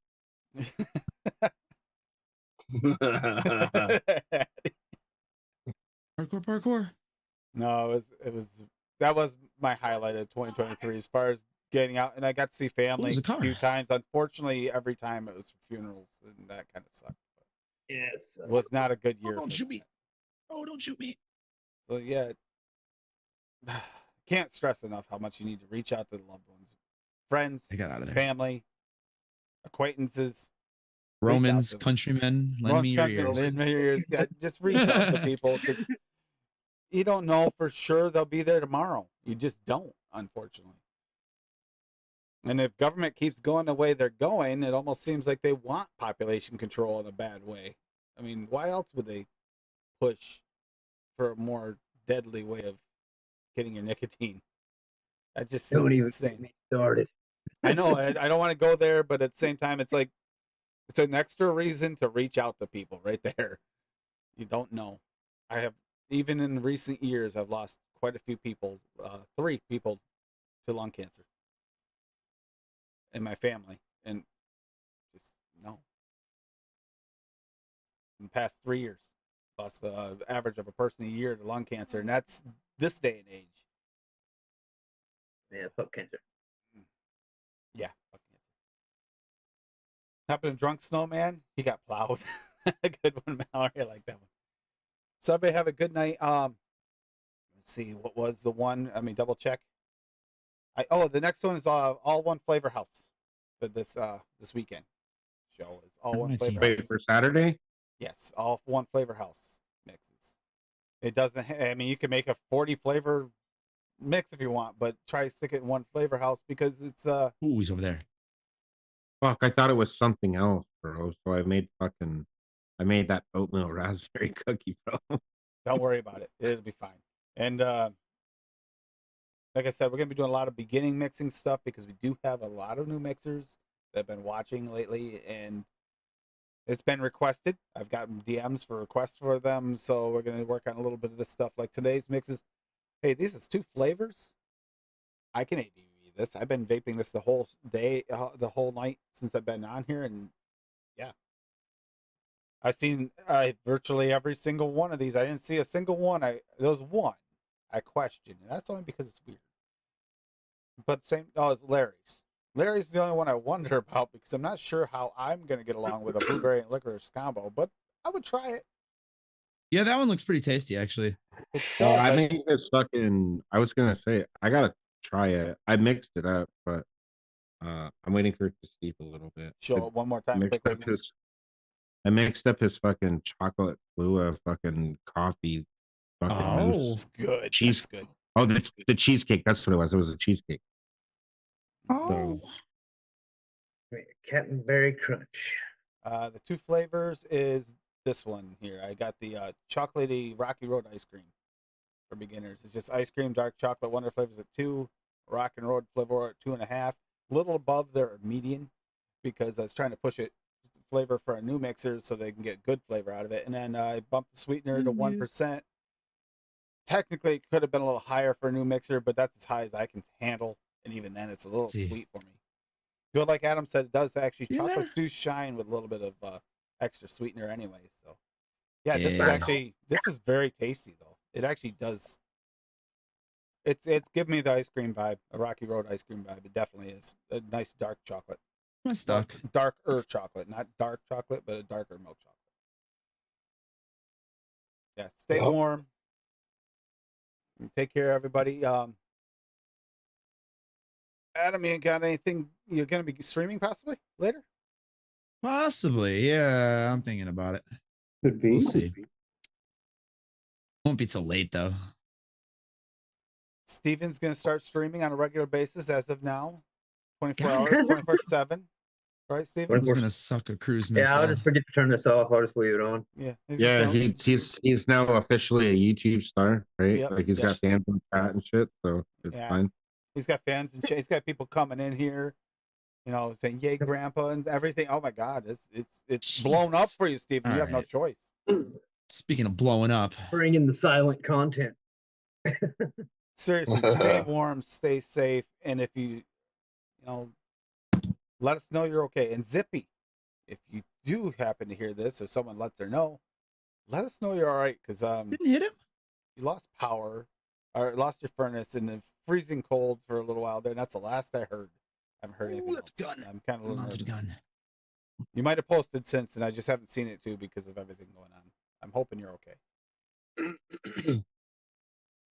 Parkour. No, that was my highlight of 2023 as far as getting out, and I got to see family there's a a car. few times. Unfortunately, every time it was funerals, and that kind of sucked. Yes. It was not a good year. Don't for shoot that. me. Oh, don't shoot me. So yeah, can't stress enough how much you need to reach out to the loved ones, friends, I got out of there. family, acquaintances, Romans, to them. countrymen, lend me your ears. Lend me your ears. Yeah, just reach out to people because you don't know for sure they'll be there tomorrow. You just don't, unfortunately. And if government keeps going the way they're going, it almost seems like they want population control in a bad way. I mean, why else would they push for a more deadly way of getting your nicotine? That just Don't seems even insane. get me started. I know. I don't want to go there, but at the same time, it's like it's an extra reason to reach out to people right there. You don't know. I have, even in recent years, I've lost quite a few people, 3 people to lung cancer in my family. And just no. In the past 3 years, lost the average of a person a year to lung cancer. And that's this day and age. Yeah, fuck cancer. Yeah. Fuck cancer. Happened to Drunk Snowman. He got plowed. A good one, Mallory. I like that one. So everybody have a good night. Let's see, what was the one? I mean, double check. The next one is all one flavor house for this weekend. Show is all one flavor Wait, house. for Saturday? Yes, all one flavor house mixes. It doesn't. I mean, you can make a 40 flavor mix if you want, but try to stick it in one flavor house because it's Ooh, he's over there. Fuck, I thought it was something else, bro. So I made that oatmeal raspberry cookie, bro. Don't worry about it. It'll be fine. And like I said, we're gonna be doing a lot of beginning mixing stuff because we do have a lot of new mixers that I've been watching lately, and it's been requested. I've gotten DMs for requests for them, so we're gonna work on a little bit of this stuff. Like today's mixes. Hey, this is 2 flavors. I can ADV this. I've been vaping this the whole day, the whole night since I've been on here, and yeah, I've seen virtually every single one of these. I didn't see a single one. There was one I questioned, and that's only because it's weird. But it's Larry's. Larry's the only one I wonder about because I'm not sure how I'm gonna get along with a blueberry and licorice combo, but I would try it. Yeah, that one looks pretty tasty, actually. I think it's fucking. I was gonna say I gotta try it. I mixed it up, but I'm waiting for it to steep a little bit. Show it one more time quickly. I mixed up his fucking chocolate Kahlua fucking coffee. Fucking it's good. Cheese. That's good. Oh, that's the cheesecake. That's what it was. It was a cheesecake. Oh. Captain Berry Crunch. The 2 flavors is this one here. I got the chocolatey Rocky Road ice cream for beginners. It's just ice cream, dark chocolate, Wonder flavors at 2, Rock and Road flavor at 2.5. A little above their median because I was trying to push it flavor for a new mixer so they can get good flavor out of it. And then I bumped the sweetener to 1%. Technically, it could have been a little higher for a new mixer, but that's as high as I can handle. And even then, it's a little sweet for me. But like Adam said, it does actually, chocolates do shine with a little bit of extra sweetener anyway. So, yeah, this is very tasty, though. It actually does. It's giving me the ice cream vibe, a Rocky Road ice cream vibe. It definitely is. A nice dark chocolate. I'm stuck. Darker chocolate, not dark chocolate, but a darker milk chocolate. Yeah, stay warm. Take care, everybody. Adam, you got anything you're going to be streaming possibly later? Possibly, yeah. I'm thinking about it. Could be. We'll see. Won't be till late though. Steven's going to start streaming on a regular basis as of now, 24 hours, 24/7. Right, Steven? I was gonna suck a cruise missile. Yeah, I'll just forget to turn this off. I'll just leave it on. Yeah. Yeah, he's now officially a YouTube star, right? Yep, Like he's got fans in the chat and shit, so it's fine. He's got fans and he's got people coming in here, saying "Yay, Grandpa" and everything. Oh my God, it's blown up for you, Steven. You have no choice. Speaking of blowing up, bring in the silent content. Seriously, stay warm, stay safe, and if you let us know you're okay. And Zippy, if you do happen to hear this or someone lets her know, let us know you're all right, because didn't hit him. You lost power or lost your furnace in the freezing cold for a little while there. And that's the last I heard. I haven't heard anything else. I'm kind of a little nervous. You might have posted since, and I just haven't seen it too because of everything going on. I'm hoping you're okay.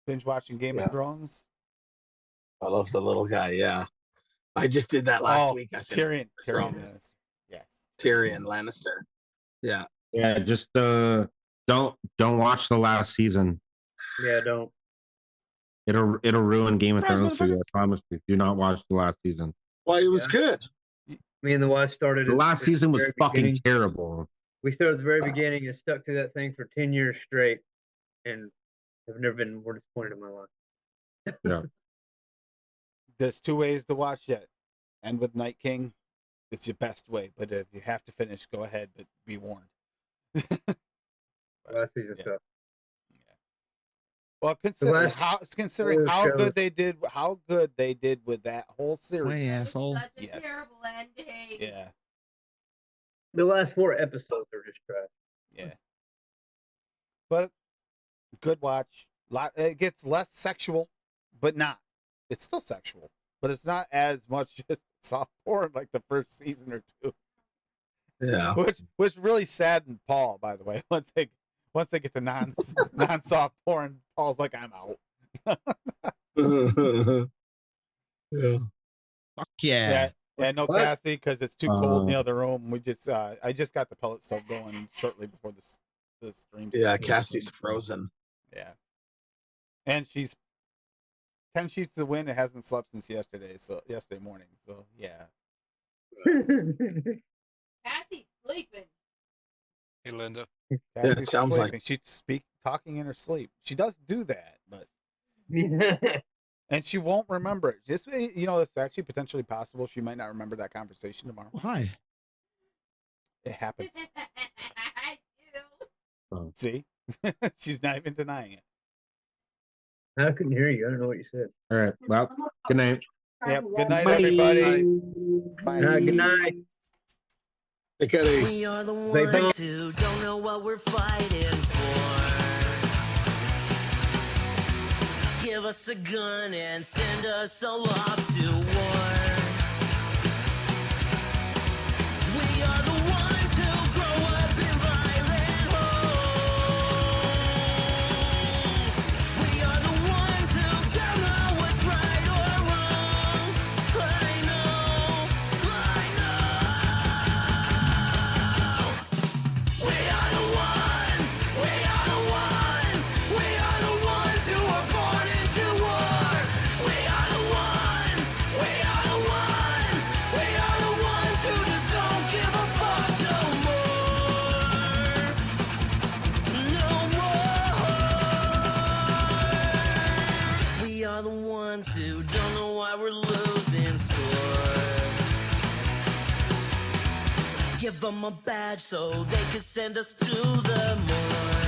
Binge watching Game of Thrones. I love the little guy. Yeah, I just did that last week. I think. Tyrion. Yes. Tyrion Lannister. Yeah. Yeah, just don't watch the last season. Yeah, don't. It'll ruin Game of Thrones for you. I promise you. Do not watch the last season. Well, it was good. Me and the wife started. The last season was fucking terrible. We started at the very beginning and stuck to that thing for 10 years straight, and I've never been more disappointed in my life. Yeah. There's 2 ways to watch it. End with Night King. It's your best way, but if you have to finish, go ahead, but be warned. Last season stuff. Well, considering how good they did with that whole series. Hey, asshole. Such a terrible ending. Yeah. The last 4 episodes are just trash. Yeah. But good watch. It gets less sexual, but not. It's still sexual, but it's not as much just soft porn like the first season or 2. Yeah. Which really saddened Paul, by the way. Once they get to non soft porn, Paul's like, I'm out. Yeah. Fuck yeah. Yeah, no Cassie, because it's too cold in the other room. I just got the pellet stove going shortly before the stream. Yeah, Cassie's frozen. Yeah. And she's 10 sheets to win. It hasn't slept since yesterday morning. So yeah. Cassie's sleeping. Hey, Linda. Cassie's it sounds sleeping. like She's talking in her sleep. She does do that, but and she won't remember it. Just it's actually potentially possible she might not remember that conversation tomorrow. Why? It happens. I do. See, she's not even denying it. I couldn't hear you. I don't know what you said. All right. Well, good night. Yep. Good night, everybody. Bye. Good night. We are the ones who don't know what we're fighting for. Give us a gun and send us all off to war. We are the ones who grow up in violent homes. We are the ones who don't know what's right or wrong. I know. We are the ones who were born into war. We are the ones who just don't give a fuck no more. No more. We are the ones who don't know why we're losing score. Give them a badge so they can send us to the moon.